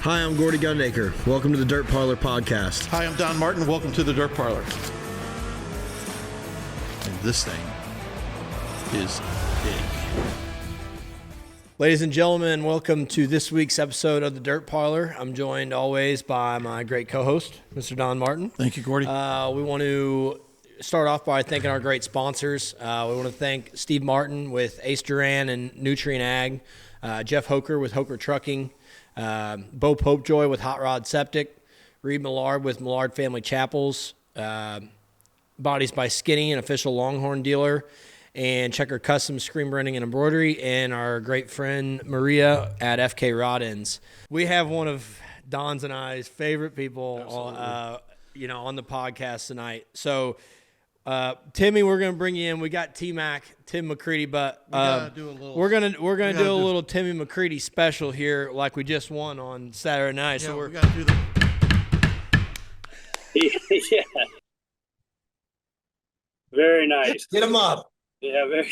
Hi, I'm Gordy Gundaker. Welcome to the Dirt Parlor Podcast. Hi, I'm Don Martin. Welcome to the Dirt Parlor. And this thing is big. Ladies and gentlemen, welcome to this week's episode of the Dirt Parlor. I'm joined always by my great co-host, Mr. Don Martin. Thank you, Gordy. We want to start off by thanking our great sponsors. We want to thank Steve Martin with Ace Duran and Nutrient Ag, Jeff Hoker with Hoker Trucking, Bo Popejoy with Hot Rod Septic, Reed Millard with Millard Family Chapels, Bodies by Skinny, an official Longhorn dealer, and Checker Custom Screen Printing and Embroidery, and our great friend Maria at FK Rod Ends. We have one of Don's and I's favorite people, on the podcast tonight. So, Timmy, we're gonna bring you in. We got Tim McCreadie, but we're gonna do a little Timmy McCreadie special here, like we just won on Saturday night. Yeah, so we gotta do that. Yeah. Very nice. Get him up. Yeah, very.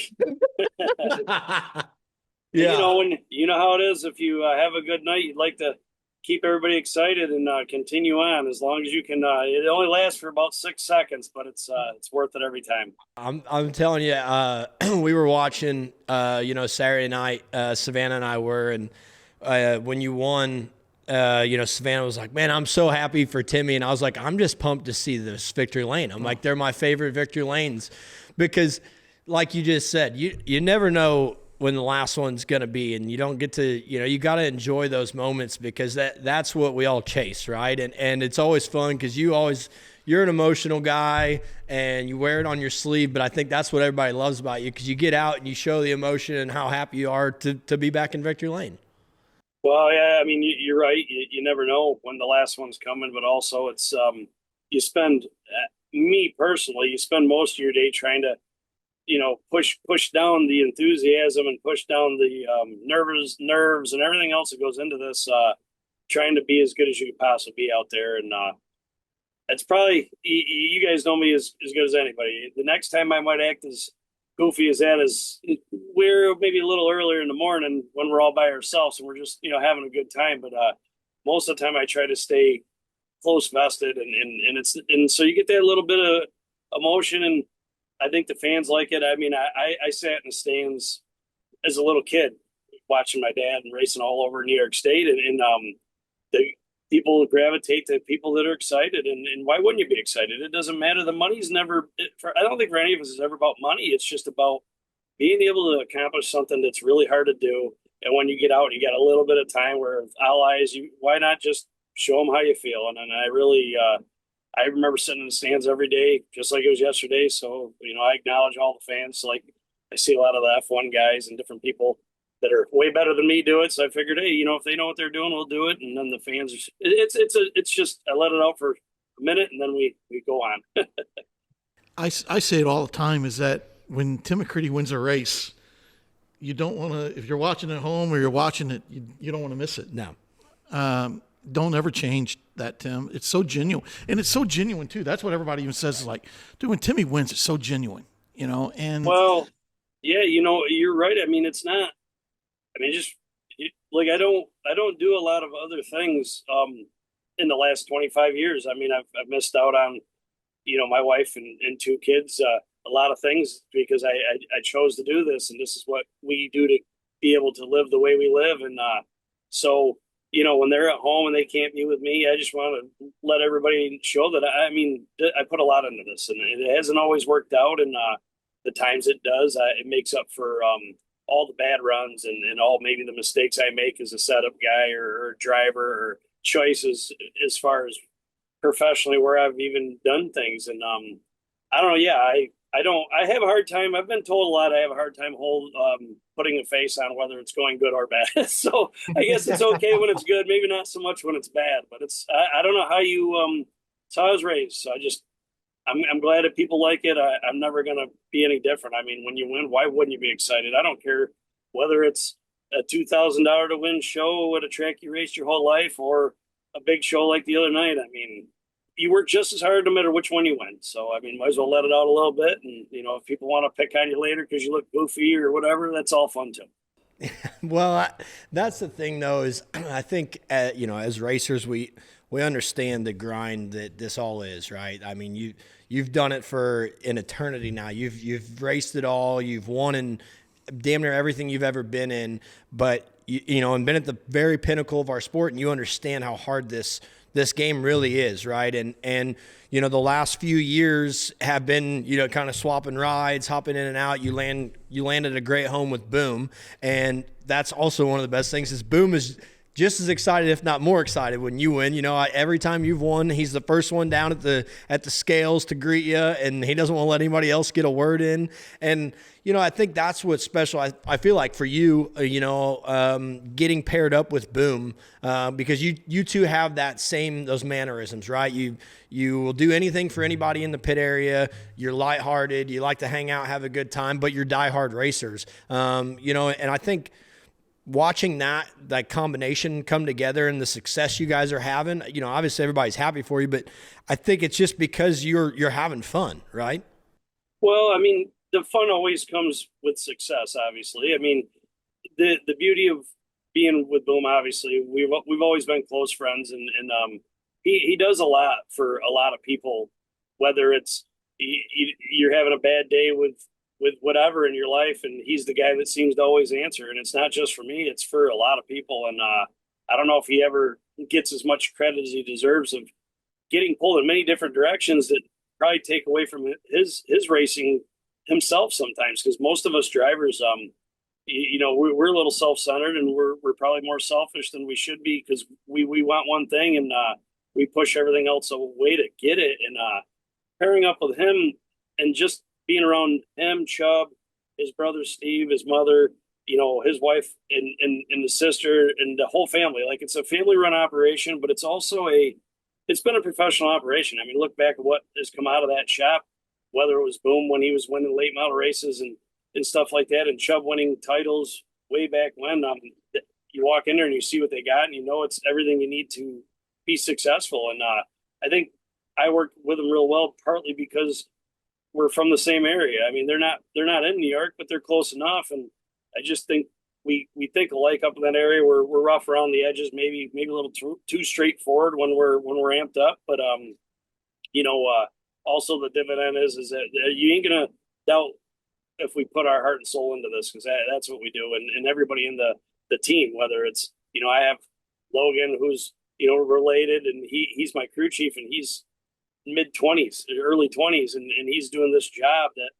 Yeah. You know how it is. If you have a good night, you'd like to keep everybody excited and continue on as long as you can. It only lasts for about 6 seconds, but it's worth it every time. I'm telling you, we were watching, Saturday night. Savannah and I were, and when you won, Savannah was like, "Man, I'm so happy for Timmy," and I was like, "I'm just pumped to see this victory lane." I'm like, they're my favorite victory lanes because, like you just said, you never know when the last one's going to be, and you don't get to, you got to enjoy those moments because that's what we all chase, right? And it's always fun because you're an emotional guy and you wear it on your sleeve, but I think that's what everybody loves about you because you get out and you show the emotion and how happy you are to be back in victory lane. Well, yeah, I mean, you're right. You never know when the last one's coming, but also it's you spend most of your day trying to push down the enthusiasm and push down the nerves and everything else that goes into this, trying to be as good as you could possibly be out there. And it's probably, you guys know me as good as anybody. The next time I might act as goofy as that is we're maybe a little earlier in the morning when we're all by ourselves and we're just, having a good time. But most of the time I try to stay close vested and so you get that little bit of emotion, and I think the fans like it. I mean, I sat in the stands as a little kid watching my dad and racing all over New York State, and the people gravitate to people that are excited, and why wouldn't you be excited? It doesn't matter. The money's never, I don't think for any of us it's ever about money. It's just about being able to accomplish something that's really hard to do. And when you get out, you got a little bit of time where all eyes, why not just show them how you feel? And I really, I remember sitting in the stands every day, just like it was yesterday. So, I acknowledge all the fans. Like I see a lot of the F1 guys and different people that are way better than me do it. So I figured, hey, if they know what they're doing, we'll do it. And then the fans, it's just, I let it out for a minute and then we go on. I say it all the time is that when Tim McCreadie wins a race, you don't want to, if you're watching at home or you're watching it, you don't want to miss it. No. Don't ever change that, Tim. It's so genuine. And it's so genuine, too. That's what everybody even says is like, dude, when Timmy wins, it's so genuine, and. Well, yeah, you're right. I mean, it's not, I don't do a lot of other things in the last 25 years. I mean, I've missed out on, my wife and 2 kids, a lot of things because I chose to do this, and this is what we do to be able to live the way we live. And so, when they're at home and they can't be with me, I just want to let everybody show that, I put a lot into this, and it hasn't always worked out. And the times it does, it makes up for all the bad runs and all maybe the mistakes I make as a setup guy or driver or choices as far as professionally where I've even done things. And I don't know. Yeah, I have a hard time. I've been told a lot. I have a hard time putting a face on whether it's going good or bad. So I guess it's okay when it's good, maybe not so much when it's bad, but I don't know how it's how I was raised. So I'm glad that people like it. I'm never going to be any different. I mean, when you win, why wouldn't you be excited? I don't care whether it's a $2,000 to win show at a track you raced your whole life or a big show like the other night. I mean, you work just as hard no matter which one you win. So, might as well let it out a little bit. And, if people want to pick on you later because you look goofy or whatever, that's all fun too. Well, that's the thing, though, is I think, as racers, we understand the grind that this all is, right? I mean, you've done it for an eternity now. You've raced it all. You've won in damn near everything you've ever been in, but and been at the very pinnacle of our sport, and you understand how hard this game really is, right? And the last few years have been, kind of swapping rides, hopping in and out. You landed a great home with Boom, and that's also one of the best things is Boom is just as excited, if not more excited, when you win. Every time you've won, he's the first one down at the scales to greet you, and he doesn't want to let anybody else get a word in. And I think that's what's special. I feel like for you, getting paired up with Boom, because you two have those mannerisms, right? You will do anything for anybody in the pit area. You're lighthearted. You like to hang out, have a good time, but you're diehard racers. And I think watching that combination come together and the success you guys are having, obviously everybody's happy for you, but I think it's just because you're having fun, right? Well, I mean, the fun always comes with success, obviously. I mean, the beauty of being with Boom, obviously, we've always been close friends, and he does a lot for a lot of people, whether it's you're having a bad day with whatever in your life, and he's the guy that seems to always answer. And it's not just for me, it's for a lot of people. And I don't know if he ever gets as much credit as he deserves of getting pulled in many different directions that probably take away from his racing himself sometimes, because most of us drivers, we're a little self-centered, and we're probably more selfish than we should be, because we want one thing, and we push everything else away to get it. And pairing up with him and just being around him, Chubb, his brother Steve, his mother, his wife, and the sister, and the whole family. Like, it's a family-run operation, but it's also it's been a professional operation. I mean, look back at what has come out of that shop, whether it was Boom when he was winning late model races and stuff like that, and Chubb winning titles way back when. You walk in there and you see what they got, and it's everything you need to be successful. And I think I work with them real well, partly because we're from the same area. I mean, they're not in New York, but they're close enough. And I just think we think alike up in that area. We're rough around the edges, maybe a little too straightforward when we're amped up. But also the dividend is that you ain't gonna doubt if we put our heart and soul into this, because that's what we do. And everybody in the team, whether it's I have Logan, who's related, and he's my crew chief, and he's mid-20s, early 20s, and he's doing this job that,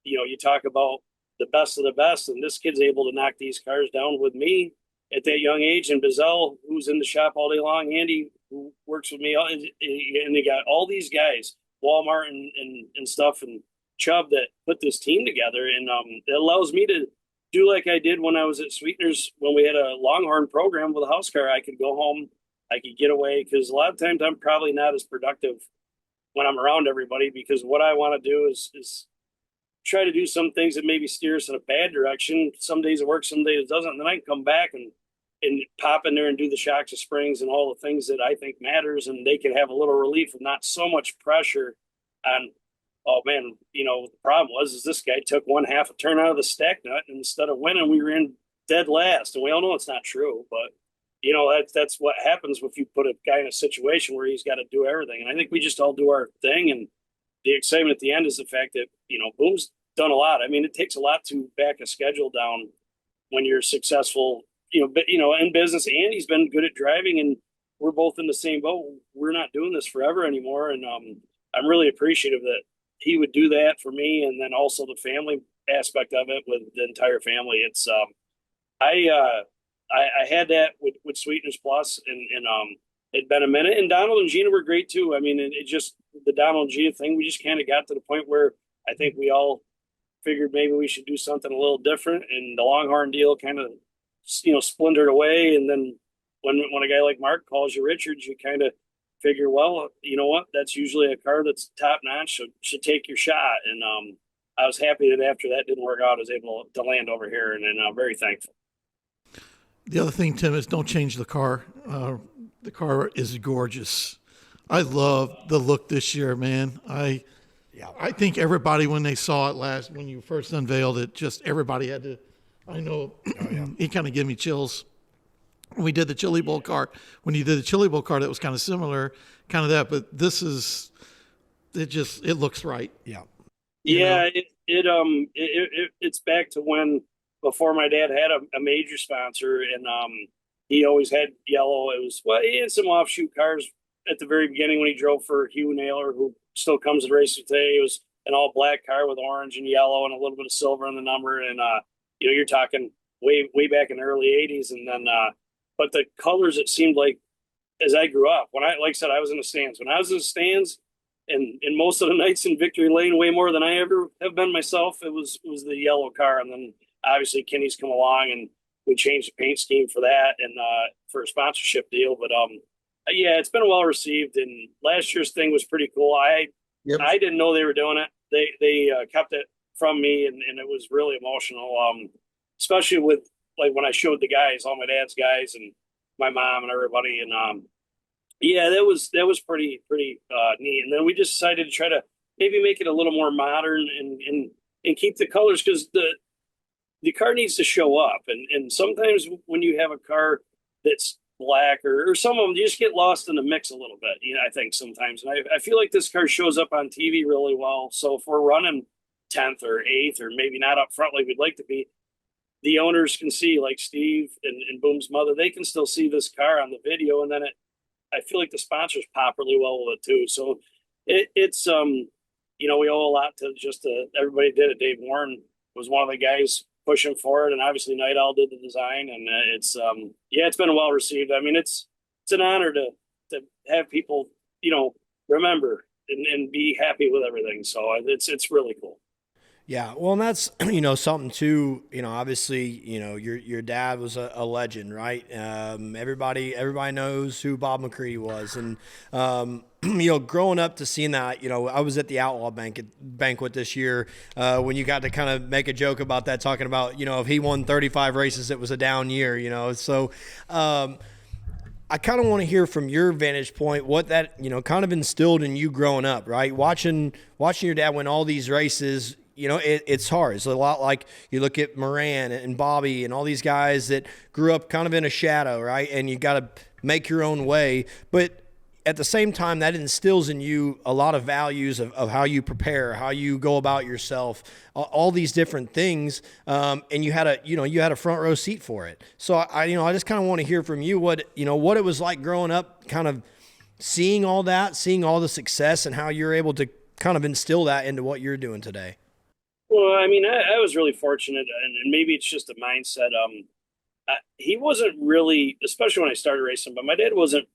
you talk about the best of the best, and this kid's able to knock these cars down with me at that young age. And Bazell, who's in the shop all day long, Andy, who works with me, and they got all these guys, Walmart and stuff, and Chubb, that put this team together. And it allows me to do like I did when I was at Sweetener's, when we had a Longhorn program with a house car. I could go home, I could get away, because a lot of times I'm probably not as productive when I'm around everybody, because what I want to do is try to do some things that maybe steer us in a bad direction. Some days it works, some days it doesn't. And then I can come back and pop in there and do the shocks and springs and all the things that I think matters. And they can have a little relief and not so much pressure on, oh man, the problem is this guy took 1/2 a turn out of the stack nut, and instead of winning, we ran dead last. And we all know it's not true, but that's what happens if you put a guy in a situation where he's got to do everything. And I think we just all do our thing. And the excitement at the end is the fact that, Boom's done a lot. I mean, it takes a lot to back a schedule down when you're successful, in business. And he's been good at driving, and we're both in the same boat. We're not doing this forever anymore. And I'm really appreciative that he would do that for me. And then also the family aspect of it with the entire family. It's, I had that with Sweeteners Plus, and it'd been a minute. And Donald and Gina were great too. I mean, it just, the Donald and Gina thing, we just kind of got to the point where I think we all figured maybe we should do something a little different. And the Longhorn deal kind of, splintered away. And then when a guy like Mark calls you Richards, you kind of figure, well, you know what? That's usually a car that's top notch, so should take your shot. And I was happy that after that didn't work out, I was able to land over here, and I'm very thankful. The other thing, Tim, is don't change the car. The car is gorgeous. I love the look this year, man. I think everybody, when they saw it when you first unveiled it, just everybody had to I know he kind of gave me chills. We did the Chili Bowl cart. When you did the Chili Bowl cart, it was kind of similar, kind of that. But this is, it looks right. Yeah. Yeah, it's back to when before my dad had a major sponsor, and he always had yellow. He had some offshoot cars at the very beginning when he drove for Hugh Naylor, who still comes to race today. It was an all black car with orange and yellow and a little bit of silver on the number, and you're talking way back in the early '80s, and then but the colors, it seemed like as I grew up, like I said, I was in the stands. When I was in the stands, and most of the nights in Victory Lane, way more than I ever have been myself, it was the yellow car. And then obviously Kenny's come along and we changed the paint scheme for that and for a sponsorship deal. But yeah, it's been well received. And last year's thing was pretty cool. I didn't know they were doing it. They kept it from me, and it was really emotional. Especially with like when I showed the guys, all my dad's guys and my mom and everybody, and yeah, that was pretty neat. And then we just decided to try to maybe make it a little more modern and keep the colors, because the car needs to show up. And sometimes when you have a car that's black or some of them, you just get lost in the mix a little bit. I think sometimes. And I feel like this car shows up on TV really well. So if we're running 10th or 8th or maybe not up front like we'd like to be, the owners can see, like Steve and Boom's mother, they can still see this car on the video. And then I feel like the sponsors pop really well with it too. So it's we owe a lot to everybody did it. Dave Warren was one of the guys pushing for it, and obviously Night Owl did the design, and it's been well received. I mean, it's an honor to have people remember and be happy with everything. So it's really cool. Yeah, well, and that's something too. Obviously, your dad was a legend, right? Everybody knows who Bob McCreadie was, and growing up to seeing that. I was at the Outlaw banquet this year when you got to kind of make a joke about that, talking about if he won 35 races, it was a down year. So. I kind of want to hear from your vantage point what that kind of instilled in you growing up, right? Watching your dad win all these races. It's hard. It's a lot like you look at Moran and Bobby and all these guys that grew up kind of in a shadow, right? And you got to make your own way. But at the same time, that instills in you a lot of values of how you prepare, how you go about yourself, all these different things. And you had a front row seat for it. So I just kind of want to hear from you what it was like growing up, kind of seeing all that, seeing all the success, and how you're able to kind of instill that into what you're doing today. Well, I mean, I was really fortunate, and maybe it's just a mindset. He wasn't really, especially when I started racing, but my dad wasn't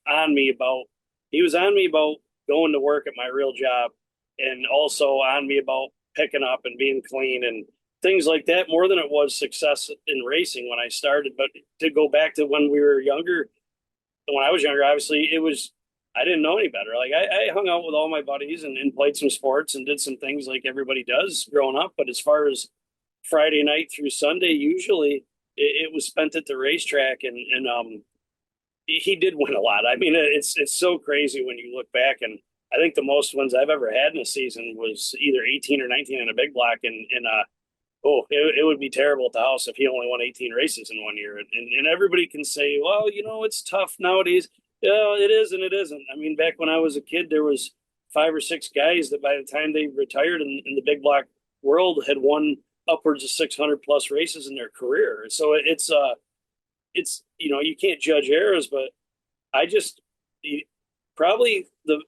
on me about. He was on me about going to work at my real job, and also on me about picking up and being clean and things like that, more than it was success in racing when I started. But to go back to when we were younger, when I was younger, obviously I didn't know any better. Like I hung out with all my buddies and played some sports and did some things like everybody does growing up. But as far as Friday night through Sunday, usually it was spent at the racetrack, and he did win a lot. I mean, it's so crazy when you look back, and I think the most wins I've ever had in a season was either 18 or 19 in a big block. And it would be terrible at the house if he only won 18 races in 1 year. And everybody can say, well, it's tough nowadays. Yeah, it is and it isn't. I mean, back when I was a kid, there was 5 or 6 guys that by the time they retired in the big block world had won upwards of 600 plus races in their career. So it's you can't judge eras, but probably the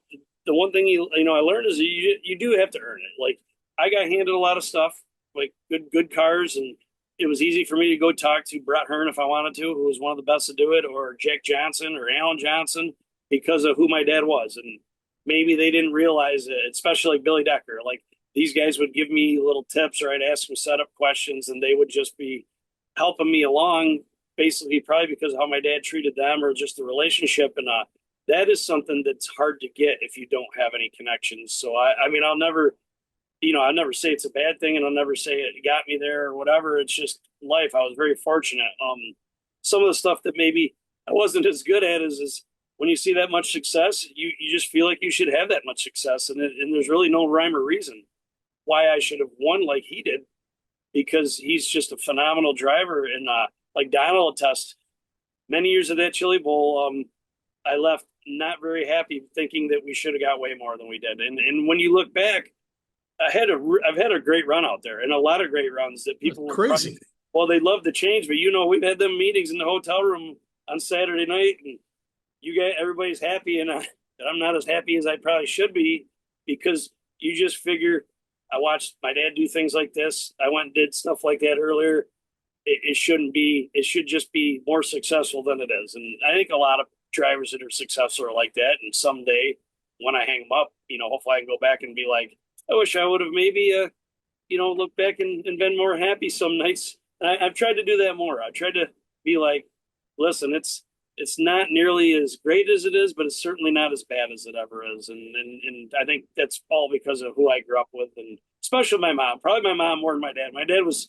one thing I learned is that you do have to earn it. Like I got handed a lot of stuff, like good cars, and it was easy for me to go talk to Brett Hearn if I wanted to, who was one of the best to do it, or Jack Johnson or Alan Johnson, because of who my dad was. And maybe they didn't realize it, especially like Billy Decker. Like these guys would give me little tips, or I'd ask them setup questions, and they would just be helping me along, basically probably because of how my dad treated them or just the relationship. And that is something that's hard to get if you don't have any connections. So I mean, I'll never say it's a bad thing, and I'll never say it got me there or whatever. It's just life. I was very fortunate. Some of the stuff that maybe I wasn't as good at is when you see that much success, you just feel like you should have that much success. And there's really no rhyme or reason why I should have won like he did, because he's just a phenomenal driver. And like Donald will attest, many years of that Chili Bowl, I left not very happy, thinking that we should have got way more than we did. And when you look back, I've had a great run out there, and a lot of great runs that people were crazy. Well, they'd love to change, but we've had them meetings in the hotel room on Saturday night, and everybody's happy, and I'm not as happy as I probably should be, because you just figure, I watched my dad do things like this. I went and did stuff like that earlier. It shouldn't be. It should just be more successful than it is. And I think a lot of drivers that are successful are like that. And someday when I hang them up, hopefully I can go back and be like, I wish I would have maybe, looked back and been more happy some nights. And I've tried to do that more. I tried to be like, listen, it's not nearly as great as it is, but it's certainly not as bad as it ever is. And I think that's all because of who I grew up with, and especially my mom. Probably my mom more than my dad. My dad was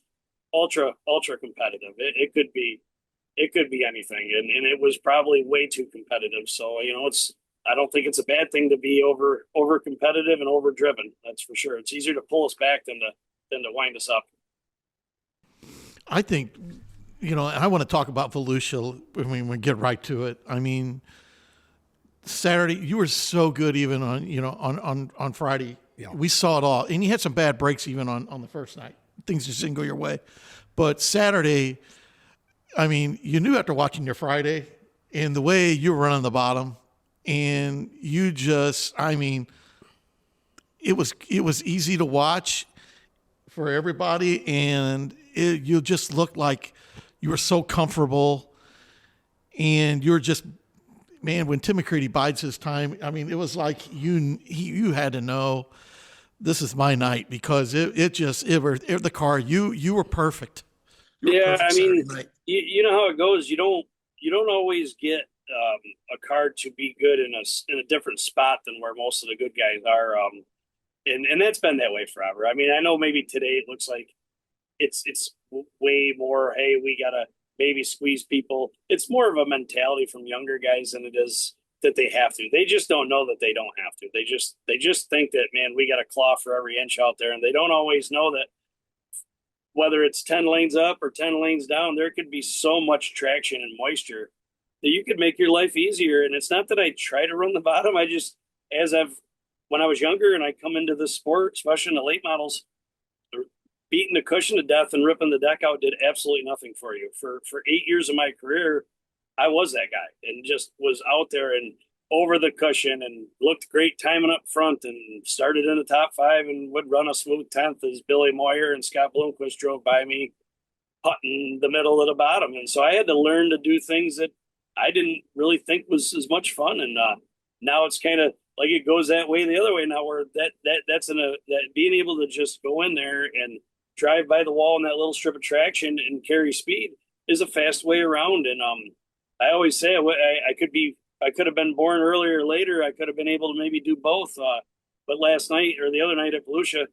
ultra competitive. It could be anything, and it was probably way too competitive. So I don't think it's a bad thing to be over competitive and over driven. That's for sure. It's easier to pull us back than to wind us up. I think, I want to talk about Volusia. We get right to it. I mean, Saturday, you were so good even on Friday. Yeah. We saw it all. And you had some bad breaks even on the first night. Things just didn't go your way. But Saturday, I mean, you knew after watching your Friday and the way you were running the bottom, and you just, I mean, it was easy to watch for everybody, and you just looked like you were so comfortable, and you're just, man, when Tim McCreadie bides his time, I mean, it was like you had to know, this is my night, because the car, you were perfect. Yeah, I mean, you know how it goes. You don't always get a car to be good in a different spot than where most of the good guys are, and that's been that way forever. I mean, I know maybe today it looks like it's way more, hey, we gotta maybe squeeze people. It's more of a mentality from younger guys than it is that they have to. They just don't know that they don't have to. They just think that, man, we got to claw for every inch out there, and they don't always know that whether it's 10 lanes up or 10 lanes down, there could be so much traction and moisture that you could make your life easier. And it's not that I try to run the bottom. I just, when I was younger and I come into this sport, especially in the late models, beating the cushion to death and ripping the deck out did absolutely nothing for you. For 8 years of my career, I was that guy and just was out there and over the cushion and looked great timing up front and started in the top 5 and would run a smooth 10th as Billy Moyer and Scott Bloomquist drove by me putting the middle of the bottom. And so I had to learn to do things that I didn't really think was as much fun. And now it's kind of like it goes that way the other way now, where that's that being able to just go in there and drive by the wall in that little strip of traction and carry speed is a fast way around. And I always say I could have been born earlier or later. I could have been able to maybe do both. But last night or the other night at Volusia,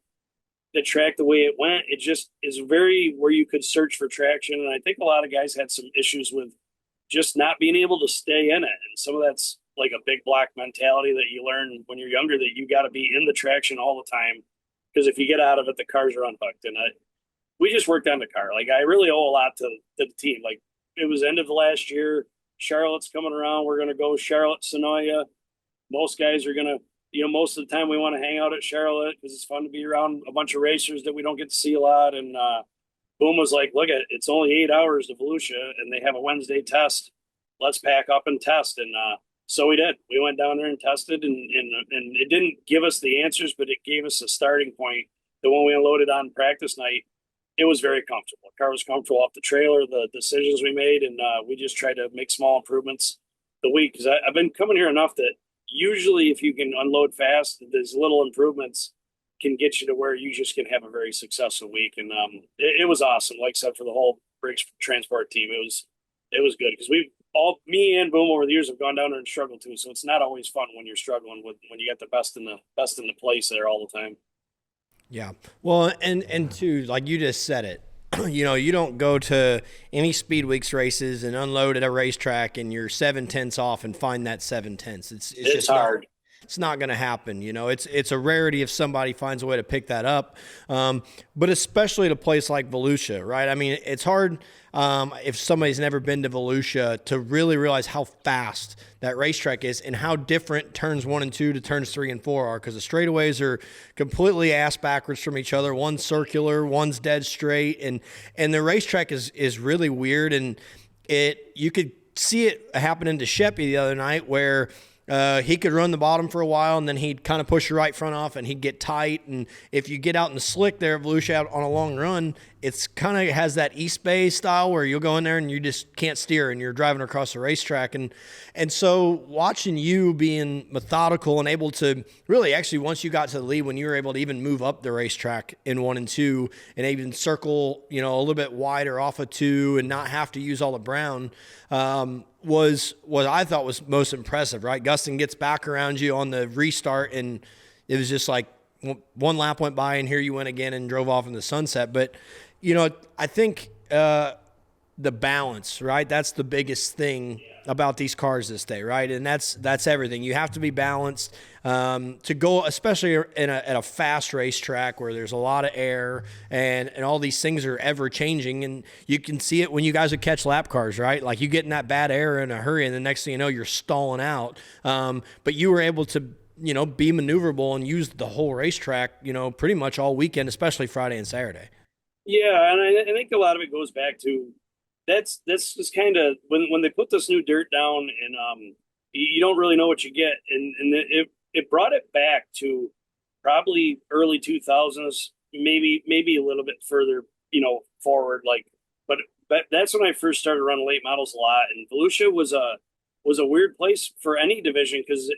the track, the way it went, it just is very where you could search for traction. And I think a lot of guys had some issues with just not being able to stay in it. And some of that's like a big block mentality that you learn when you're younger, that you got to be in the traction all the time. Because if you get out of it, the cars are unhooked. And we just worked on the car. Like, I really owe a lot to the team. Like, it was end of the last year. Charlotte's coming around. We're going to go Charlotte, Sonoya. Most guys are going to, most of the time we want to hang out at Charlotte because it's fun to be around a bunch of racers that we don't get to see a lot. And Boom was like, look, it's only 8 hours to Volusia and they have a Wednesday test. Let's pack up and test. And so we did. We went down there and tested, and it didn't give us the answers, but it gave us a starting point that when we unloaded on practice night, it was very comfortable. The car was comfortable off the trailer, the decisions we made, and we just tried to make small improvements the week. Because I've been coming here enough that usually if you can unload fast, these little improvements can get you to where you just can have a very successful week. And it was awesome. Like I said, for the whole Briggs transport team, it was good because me and Boom over the years have gone down there and struggled too. So it's not always fun when you're struggling when you got the best in the place there all the time. Yeah. Well, and too, like you just said it, you don't go to any Speedweeks races and unload at a racetrack and you're 7/10 off and find that 7/10. It's just hard. It's not going to happen. You know, it's a rarity if somebody finds a way to pick that up. But especially at a place like Volusia, right? I mean, it's hard if somebody's never been to Volusia to really realize how fast that racetrack is and how different turns 1 and 2 to turns 3 and 4 are, because the straightaways are completely ass backwards from each other. One's circular, one's dead straight, and the racetrack is really weird. And you could see it happening to Sheppy the other night where he could run the bottom for a while, and then he'd kind of push your right front off, and he'd get tight. And if you get out in the slick there at Volusia out on a long run, it's kind of has that East Bay style where you'll go in there and you just can't steer, and you're driving across the racetrack. And so watching you being methodical and able to really, actually, once you got to the lead, when you were able to even move up the racetrack in 1 and 2 and even circle, you know, a little bit wider off of 2 and not have to use all the brown, was what I thought was most impressive, right? Gustin gets back around you on the restart, and it was just like one lap went by, and here you went again and drove off in the sunset. But, you know, I think the balance, right? That's the biggest thing about these cars this day, right? And that's everything. You have to be balanced to go, especially at a fast racetrack where there's a lot of air and all these things are ever changing. And you can see it when you guys would catch lap cars, right? Like you get in that bad air in a hurry, and the next thing you know, you're stalling out. But you were able to, you know, be maneuverable and use the whole racetrack, you know, pretty much all weekend, especially Friday and Saturday. Yeah, and I think a lot of it goes back to that's just kind of when they put this new dirt down, and you don't really know what you get, and it brought it back to probably early 2000s, maybe a little bit further, you know, forward, like, but that's when I first started running late models a lot, and Volusia was a weird place for any division, because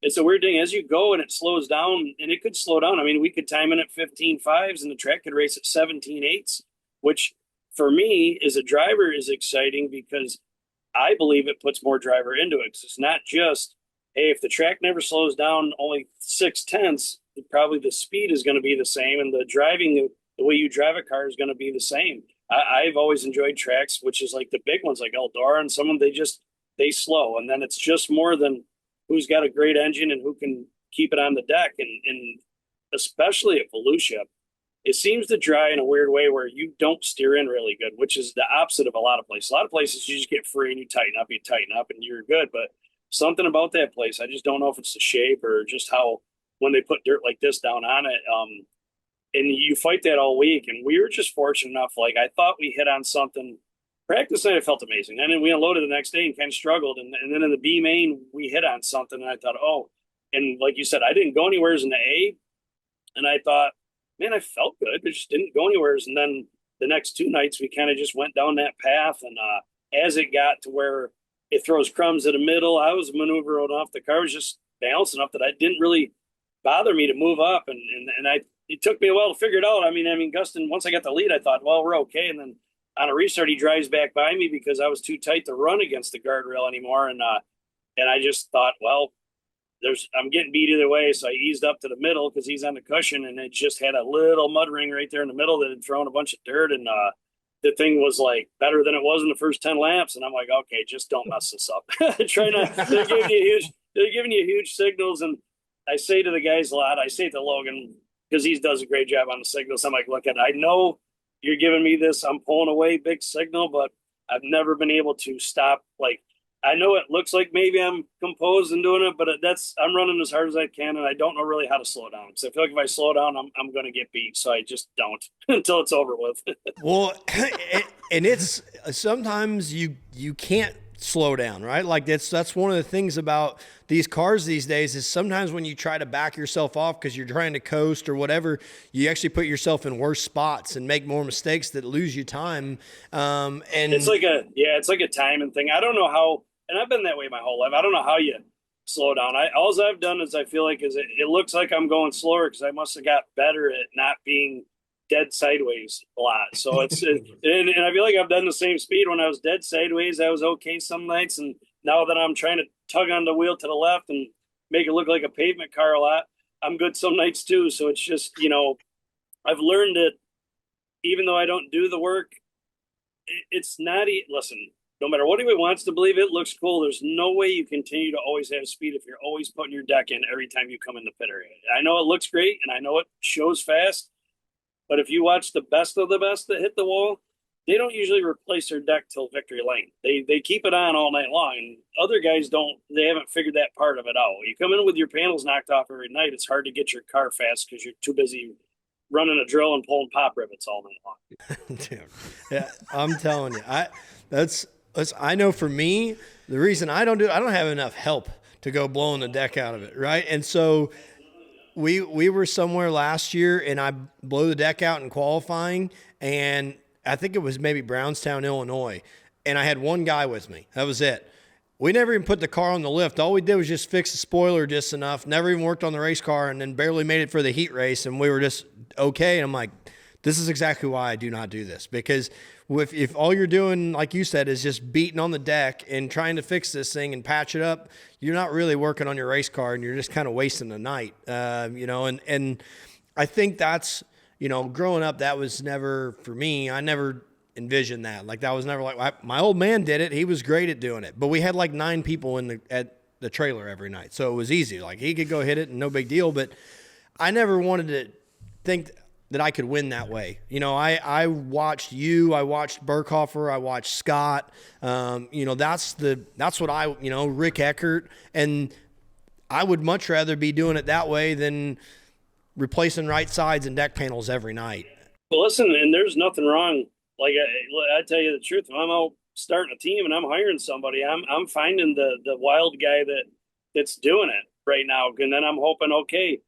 it's a weird thing as you go and it slows down, and it could slow down. I mean, we could time in at 15.5s and the track could race at 17.8s, which for me as a driver is exciting because I believe it puts more driver into it. 'Cause it's not just, hey, if the track never slows down only 0.6, probably the speed is going to be the same, and the way you drive a car is going to be the same. I've always enjoyed tracks, which is like the big ones like Eldora, and some of them they slow, and then it's just more than who's got a great engine and who can keep it on the deck. And especially at Volusia, it seems to dry in a weird way where you don't steer in really good, which is the opposite of a lot of places. A lot of places you just get free and you tighten up and you're good. But something about that place, I just don't know if it's the shape or just how when they put dirt like this down on it, and you fight that all week. And we were just fortunate enough. Like, I thought we hit on something. Practice night, I felt amazing. And then we unloaded the next day and kind of struggled. And then in the B main, we hit on something. And I thought, oh, and like you said, I didn't go anywhere in the A. And I thought, man, I felt good. It just didn't go anywhere. And then the next 2 nights, we kind of just went down that path. And as it got to where it throws crumbs in the middle, I was maneuvering off. The car was just balanced enough that it didn't really bother me to move up. And it took me a while to figure it out. I mean, Gustin, once I got the lead, I thought, well, we're okay. And then on a restart, he drives back by me because I was too tight to run against the guardrail anymore. And I just thought, well, I'm getting beat either way. So I eased up to the middle because he's on the cushion, and it just had a little mud ring right there in the middle that had thrown a bunch of dirt. And the thing was like better than it was in the first 10 laps. And I'm like, okay, just don't mess this up. Try not, they're giving you huge signals. And I say to the guys a lot, I say to Logan, because he does a great job on the signals. I'm like, look, I know you're giving me this, I'm pulling away big signal, but I've never been able to stop. Like, I know it looks like maybe I'm composed and doing it, but I'm running as hard as I can, and I don't know really how to slow down. So I feel like if I slow down, I'm going to get beat. So I just don't until it's over with. Well, and it's sometimes you can't slow down, right? Like that's one of the things about these cars these days is sometimes when you try to back yourself off because you're trying to coast or whatever, you actually put yourself in worse spots and make more mistakes that lose you time. And it's like a timing thing. I don't know how, and I've been that way my whole life. I don't know how you slow down. All I've done is I feel like it looks like I'm going slower because I must have got better at not being dead sideways a lot. So and I feel like I've done the same speed. When I was dead sideways, I was okay some nights, and now that I'm trying to tug on the wheel to the left and make it look like a pavement car a lot, I'm good some nights too. So it's just, I've learned that even though I don't do the work, it's not listen, no matter what anybody wants to believe, it looks cool. There's no way you continue to always have speed if you're always putting your deck in every time you come in the pit area. I know it looks great and I know it shows fast, but if you watch the best of the best that hit the wall, they don't usually replace their deck till victory lane. They keep it on all night long, and other guys don't. They haven't figured that part of it out. You come in with your panels knocked off every night, it's hard to get your car fast because you're too busy running a drill and pulling pop rivets all night long. Dude, yeah, I'm telling you, I know for me, the reason I don't have enough help to go blowing the deck out of it, right? And so we were somewhere last year, and I blew the deck out in qualifying, and I think it was maybe Brownstown, Illinois, and I had one guy with me. That was it. We never even put the car on the lift. All we did was just fix the spoiler just enough, never even worked on the race car, and then barely made it for the heat race, and we were just okay. And I'm like, this is exactly why I do not do this, because if all you're doing, like you said, is just beating on the deck and trying to fix this thing and patch it up, you're not really working on your race car, and you're just kind of wasting the night, and I think that's, growing up, that was never for me. I never envisioned that. Like, that was never like, my old man did it. He was great at doing it, but we had like 9 people at the trailer every night. So it was easy. Like, he could go hit it and no big deal, but I never wanted to think that I could win that way. I watched you, I watched Burkhofer, I watched Scott. That's what Rick Eckert, and I would much rather be doing it that way than replacing right sides and deck panels every night. Well, listen, and there's nothing wrong. Like, I tell you the truth, if I'm out starting a team and I'm hiring somebody, I'm finding the wild guy that's doing it right now. And then I'm hoping, okay,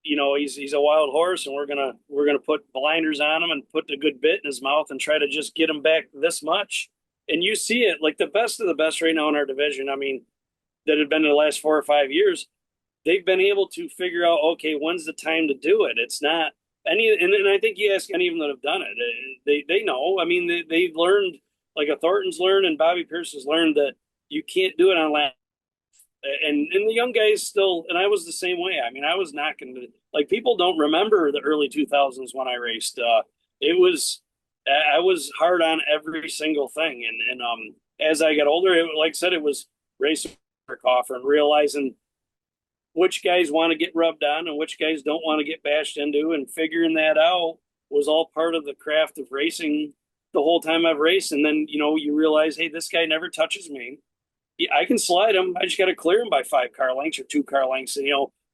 he's a wild horse, and we're gonna put blinders on him and put the good bit in his mouth and try to just get him back this much. And you see it, like the best of the best right now in our division. I mean, that have been in the last 4 or 5 years. They've been able to figure out, okay, when's the time to do it? It's not any, and I think you ask any of them that have done it, they know. I mean, they've learned, like a Thornton's learned and Bobby Pierce has learned that you can't do it on lap. And the young guys still, and I was the same way. I mean, I was not going to, like, people don't remember the early 2000s when I raced. I was hard on every single thing. And as I got older, like I said, it was racing Burkhofer and realizing which guys want to get rubbed on and which guys don't want to get bashed into, and figuring that out was all part of the craft of racing the whole time I've raced. And then, you realize, hey, this guy never touches me. I can slide him. I just got to clear him by 5 car lengths or 2 car lengths. And,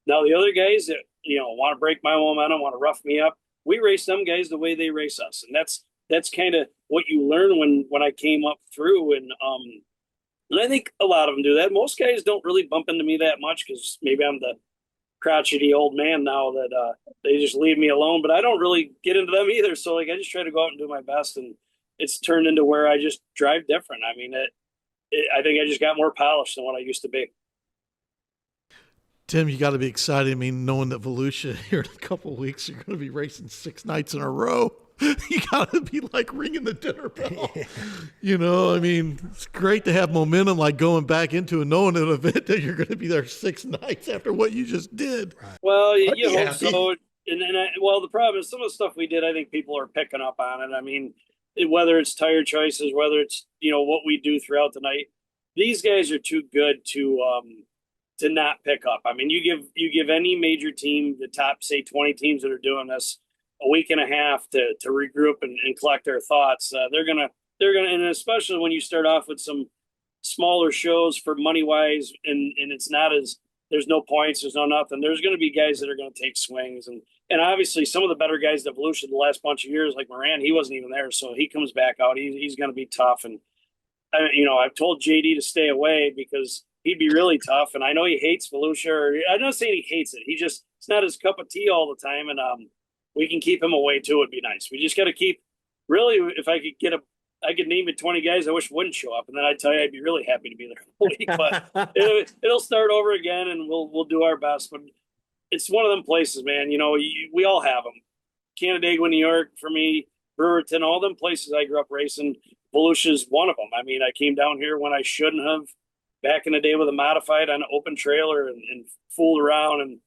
now the other guys that, want to break my momentum, want to rough me up, we race them guys the way they race us. And that's kind of what you learn when I came up through. And I think a lot of them do that. Most guys don't really bump into me that much because maybe I'm the crotchety old man now that they just leave me alone, but I don't really get into them either. So, like, I just try to go out and do my best, and it's turned into where I just drive different. I mean, I think I just got more polished than what I used to be. Tim, you got to be excited. I mean, knowing that Volusia here in a couple of weeks, you're going to be racing 6 nights in a row. You got to be like ringing the dinner bell. I mean, it's great to have momentum, like going back into and knowing an event that you're going to be there 6 nights after what you just did. Well, you hope so. Well, the problem is some of the stuff we did, I think people are picking up on it. I mean, whether it's tire choices, whether it's, what we do throughout the night, these guys are too good to not pick up. I mean, you give any major team, the top, say 20 teams that are doing this, a week and a half to regroup and collect their thoughts. They're gonna, and especially when you start off with some smaller shows for money wise, and it's not as, there's no points, there's no nothing. There's going to be guys that are going to take swings, and obviously some of the better guys that Volusia the last bunch of years, like Moran, he wasn't even there, so he comes back out. He's going to be tough, and I've told JD to stay away because he'd be really tough, and I know he hates Volusia. Or I'm not saying he hates it. It's not his cup of tea all the time, and we can keep him away too. It'd be nice. We just got to keep. Really, if I could I could name it 20 guys I wish wouldn't show up, and then I'd tell you I'd be really happy to be there all week. But it'll start over again, and we'll do our best. But it's one of them places, man. We all have them. Canandaigua, New York, for me, Brewerton, all them places I grew up racing. Volusia's one of them. I mean, I came down here when I shouldn't have, back in the day with a modified on an open trailer and fooled around, and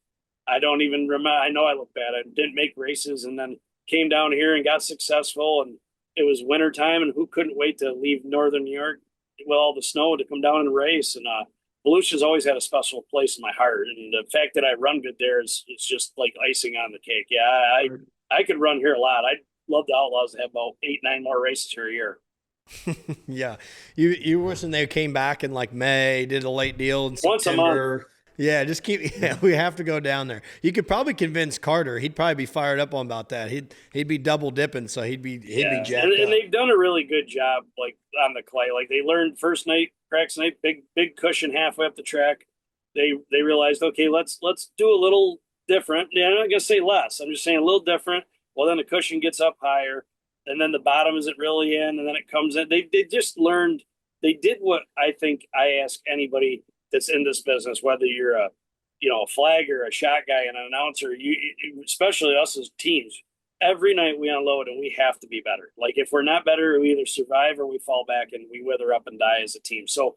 I don't even remember. I know I look bad. I didn't make races, and then came down here and got successful, and it was wintertime, and who couldn't wait to leave northern New York with all the snow to come down and race. And Volusia's always had a special place in my heart. And the fact that I run good there is it's just like icing on the cake. Yeah, I could run here a lot. I'd love the Outlaws to have about 8-9 more races here a year. Yeah. You wishing they came back in like May, did a late deal in September. Once a month. Yeah, just we have to go down there. You could probably convince Carter. He'd probably be fired up on about that. He'd be double dipping, so he'd be jacked up. And they've done a really good job, like on the clay. Like they learned first night, practice night, big cushion halfway up the track. They realized, okay, let's do a little different. Yeah, I'm not gonna say less. I'm just saying a little different. Well, then the cushion gets up higher, and then the bottom isn't really in, and then it comes in. They just learned. They did what I think I ask anybody that's in this business, whether you're a flagger, a shot guy, and an announcer, especially us as teams, every night we unload and we have to be better. Like if we're not better, we either survive or we fall back and we wither up and die as a team. So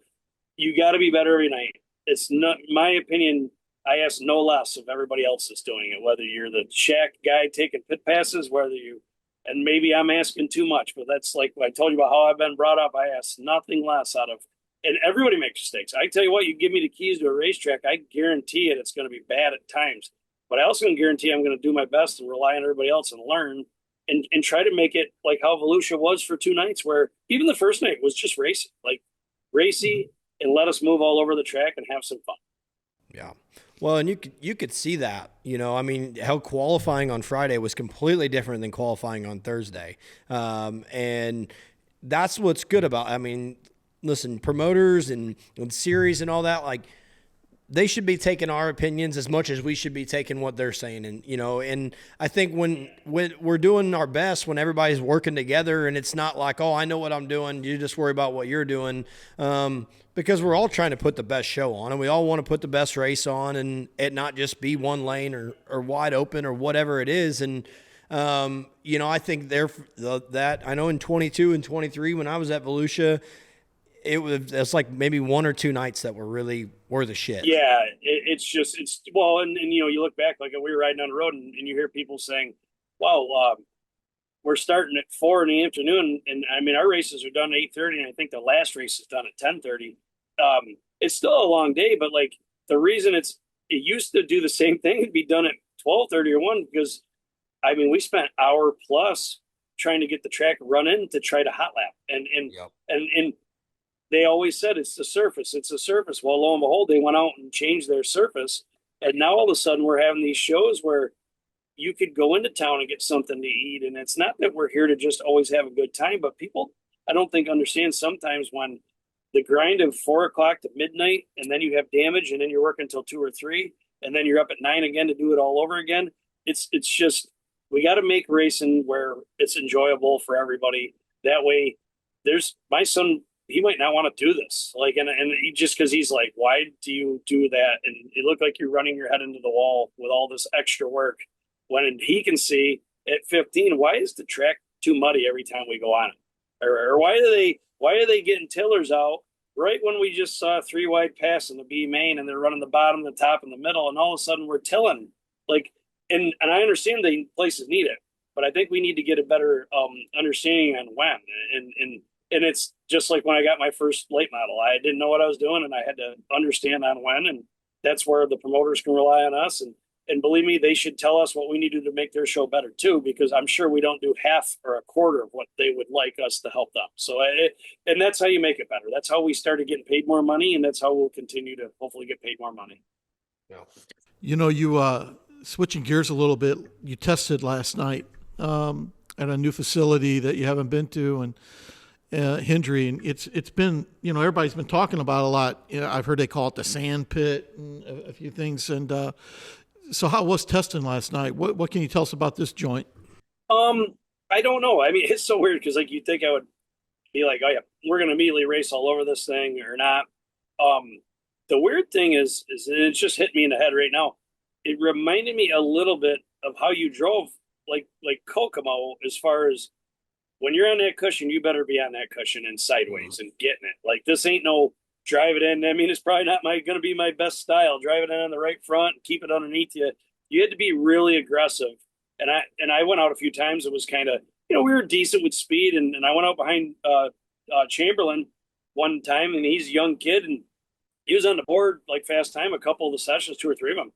you got to be better every night. It's not my opinion. I ask no less of everybody else that's doing it, whether you're the shack guy taking pit passes, and maybe I'm asking too much, but that's like I told you about how I've been brought up. I ask nothing less out of. And everybody makes mistakes. I tell you what, you give me the keys to a racetrack, I guarantee it's going to be bad at times. But I also can guarantee I'm going to do my best and rely on everybody else and learn and try to make it like how Volusia was for 2 nights, where even the first night was just racing, like racy, and let us move all over the track and have some fun. Yeah. Well, and you could see that, I mean, how qualifying on Friday was completely different than qualifying on Thursday. And that's what's good about, I mean, listen, promoters and series and all that, like they should be taking our opinions as much as we should be taking what they're saying. And, and I think when we're doing our best, when everybody's working together and it's not like, oh, I know what I'm doing, you just worry about what you're doing. Because we're all trying to put the best show on and we all want to put the best race on and it not just be one lane or wide open or whatever it is. And, I think that I know in 22 and 23, when I was at Volusia, it's like maybe 1 or 2 nights that were the shit. Yeah, and you look back, like we were riding down the road and you hear people saying, wow, we're starting at 4 in the afternoon. And I mean, our races are done at 8:30 and I think the last race is done at 10:30. It's still a long day, but like the reason it used to do the same thing, it'd be done at 12:30 or 1, because I mean, we spent hour plus trying to get the track running to try to hot lap and they always said it's the surface. Well, lo and behold, they went out and changed their surface. And now all of a sudden we're having these shows where you could go into town and get something to eat. And it's not that we're here to just always have a good time, but people, I don't think understand sometimes when the grind of 4 o'clock to midnight and then you have damage and then you're working until 2 or 3 and then you're up at 9 again to do it all over again. It's just, we got to make racing where it's enjoyable for everybody. That way my son, he might not want to do this. Like, and just cause he's like, why do you do that? And it looked like you're running your head into the wall with all this extra work when he can see at 15, why is the track too muddy every time we go on it? Or why are they getting tillers out right when we just saw a 3 wide pass in the B main and they're running the bottom, the top, and the middle. And all of a sudden we're tilling like, and I understand the places need it, but I think we need to get a better understanding on when, and it's just like when I got my first late model, I didn't know what I was doing and I had to understand on when, and that's where the promoters can rely on us. And believe me, they should tell us what we need to do to make their show better too, because I'm sure we don't do half or a quarter of what they would like us to help them. So, and that's how you make it better. That's how we started getting paid more money. And that's how we'll continue to hopefully get paid more money. Yeah. You, switching gears a little bit, you tested last night at a new facility that you haven't been to, and Hendry, and it's been, everybody's been talking about a lot. I've heard they call it the sand pit and a few things. And so how was testing last night? What can you tell us about this joint? I don't know. I mean, it's so weird because like you'd think I would be like, oh yeah, we're going to immediately race all over this thing or not. The weird thing is it's just hit me in the head right now. It reminded me a little bit of how you drove like Kokomo, as far as when you're on that cushion, you better be on that cushion and sideways and getting it. Like this ain't no drive it in. I mean, it's probably not going to be my best style. Drive it in on the right front, keep it underneath you. You had to be really aggressive. And I went out a few times. It was kind of, we were decent with speed, and I went out behind Chamberlain, one time, and he's a young kid, and he was on the board like fast time a couple of the sessions, 2 or 3 of them.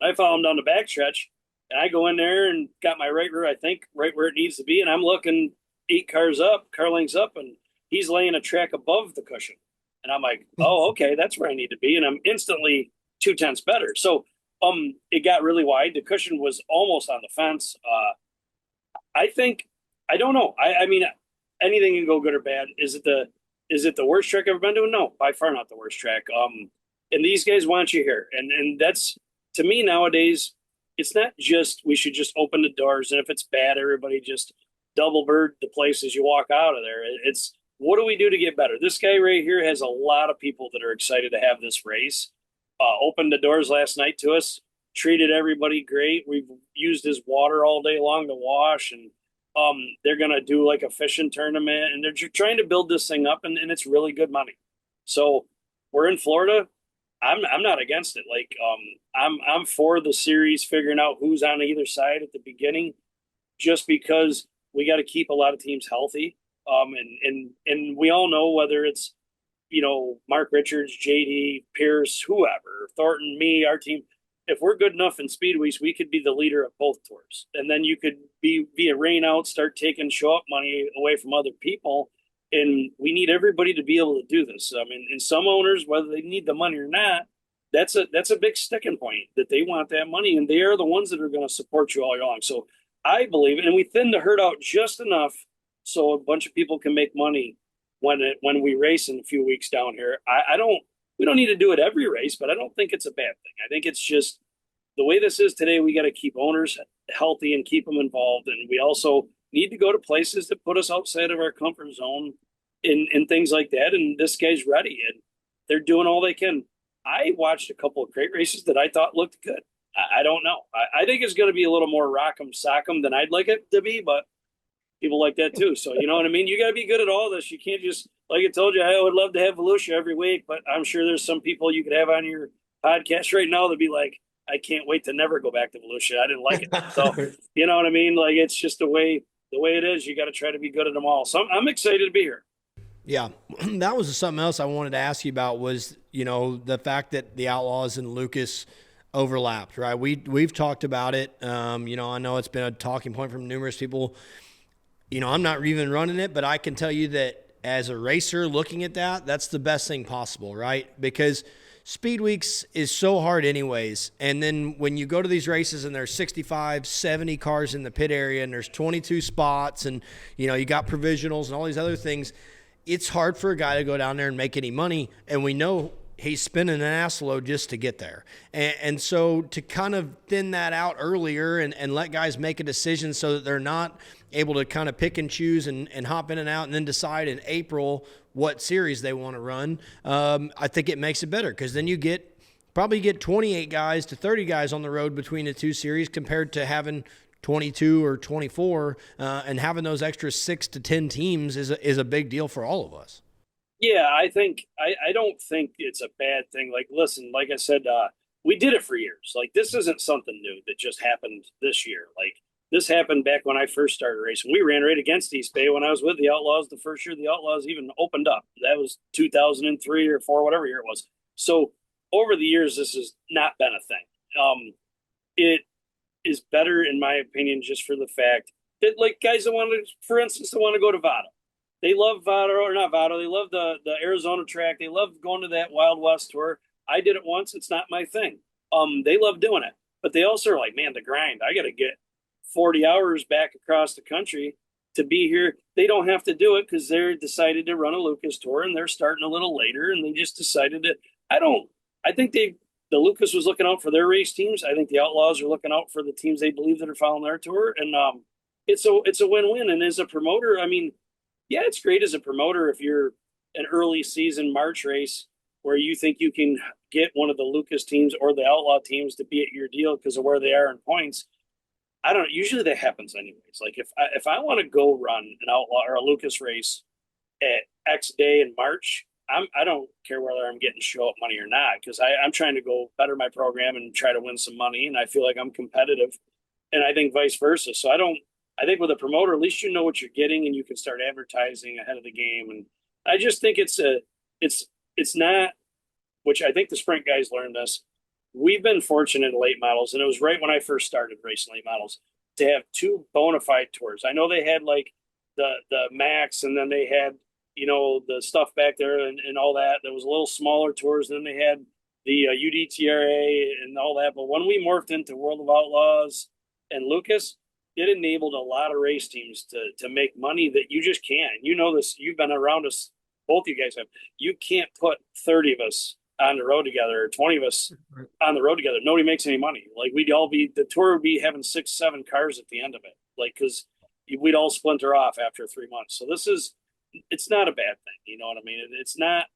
I follow him down the backstretch, and I go in there and got my right rear, I think, right where it needs to be, and I'm looking 8 car lengths up, and he's laying a track above the cushion. And I'm like, oh, okay, that's where I need to be. And I'm instantly 2/10 better. So it got really wide. The cushion was almost on the fence. I think, I don't know. I mean, anything can go good or bad. Is it the worst track I've ever been to? No, by far not the worst track. And these guys want you here. And that's, to me nowadays, it's not just, we should just open the doors. And if it's bad, everybody just double bird the place as you walk out of there. It's, what do we do to get better? This guy right here has a lot of people that are excited to have this race. Opened the doors last night to us, treated everybody great. We've used his water all day long to wash, and they're going to do like a fishing tournament, and they're trying to build this thing up, and it's really good money. So we're in Florida. I'm not against it. Like, I'm for the series, figuring out who's on either side at the beginning, just because we got to keep a lot of teams healthy. And we all know, whether it's, Mark Richards, JD, Pierce, whoever, Thornton, me, our team, if we're good enough in Speedweeks, we could be the leader of both tours. And then you could be a rain out, start taking show up money away from other people. And we need everybody to be able to do this. I mean, and some owners, whether they need the money or not, that's a big sticking point, that they want that money, and they are the ones that are going to support you all year long. So I believe, and we thin the herd out just enough so a bunch of people can make money when we race in a few weeks down here. We don't need to do it every race, but I don't think it's a bad thing. I think it's just the way this is today. We got to keep owners healthy and keep them involved. And we also need to go to places that put us outside of our comfort zone in things like that. And this guy's ready, and they're doing all they can. I watched a couple of crate races that I thought looked good. I don't know. I think it's going to be a little more rock'em sock'em than I'd like it to be, but people like that too. So, you know what I mean? You got to be good at all this. You can't just, like I told you, I would love to have Volusia every week, but I'm sure there's some people you could have on your podcast right now that'd be like, I can't wait to never go back to Volusia. I didn't like it. So, you know what I mean? Like, it's just the way it is. You got to try to be good at them all. So I'm excited to be here. Yeah, that was something else I wanted to ask you about, was, the fact that the Outlaws and Lucas overlapped, right? We've talked about it. I know it's been a talking point from numerous people. I'm not even running it, but I can tell you that as a racer looking at that, that's the best thing possible, right? Because Speedweeks is so hard anyways. And then when you go to these races and there's 65, 70 cars in the pit area and there's 22 spots and, you got provisionals and all these other things, it's hard for a guy to go down there and make any money. And we know he's spinning an ass load just to get there. And so to kind of thin that out earlier and let guys make a decision so that they're not able to kind of pick and choose and hop in and out and then decide in April what series they want to run, I think it makes it better, because then you probably get 28 guys to 30 guys on the road between the two series, compared to having 22 or 24, and having those extra 6 to 10 teams is a big deal for all of us. Yeah, I don't think it's a bad thing. Like, listen, like I said, we did it for years. Like, this isn't something new that just happened this year. Like, this happened back when I first started racing. We ran right against East Bay when I was with the Outlaws the first year the Outlaws even opened up. That was 2003 or 4, whatever year it was. So over the years, this has not been a thing. It is better, in my opinion, just for the fact that, like, guys that want to, for instance, they want to go to Vado. They love Vado, or not Vado. They love the Arizona track. They love going to that Wild West tour. I did it once. It's not my thing. They love doing it, but they also are like, man, the grind. I got to get 40 hours back across the country to be here. They don't have to do it because they're decided to run a Lucas tour, and they're starting a little later, and they just decided to. I think the Lucas was looking out for their race teams. I think the Outlaws are looking out for the teams they believe that are following their tour, and it's a win-win. And as a promoter, I mean, yeah, it's great as a promoter if you're an early season March race where you think you can get one of the Lucas teams or the Outlaw teams to be at your deal because of where they are in points. I don't know. Usually that happens anyways. Like, if I want to go run an Outlaw or a Lucas race at X day in March, I don't care whether I'm getting show up money or not, because I'm trying to go better my program and try to win some money, and I feel like I'm competitive, and I think vice versa. So I think with a promoter, at least you know what you're getting, and you can start advertising ahead of the game. And I just think it's not, which I think the sprint guys learned this. We've been fortunate in late models, and it was right when I first started racing late models, to have two bona fide tours. I know they had like the Max, and then they had, the stuff back there and all that. There was a little smaller tours. Then they had the UDTRA and all that. But when we morphed into World of Outlaws and Lucas, it enabled a lot of race teams to make money that you just can't. You know this. You've been around us. Both you guys have. You can't put 30 of us on the road together, or 20 of us on the road together. Nobody makes any money. Like the tour would be having 6-7 cars at the end of it. Like, cause we'd all splinter off after 3 months. So it's not a bad thing. You know what I mean? It's not,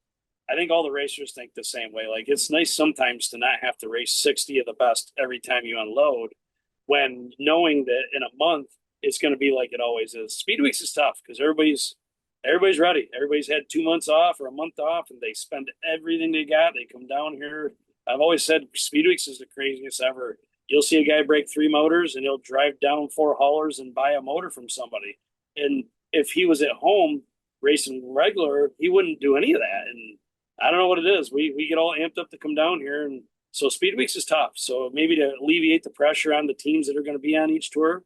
I think all the racers think the same way. Like, it's nice sometimes to not have to race 60 of the best every time you unload, when knowing that in a month, it's going to be like it always is. Speedweeks is tough because everybody's ready. Everybody's had 2 months off or a month off, and they spend everything they got. They come down here. I've always said Speedweeks is the craziest ever. You'll see a guy break 3 motors, and he'll drive down 4 haulers and buy a motor from somebody. And if he was at home racing regular, he wouldn't do any of that. And I don't know what it is. We get all amped up to come down here, and so Speedweeks is tough. So maybe to alleviate the pressure on the teams that are going to be on each tour,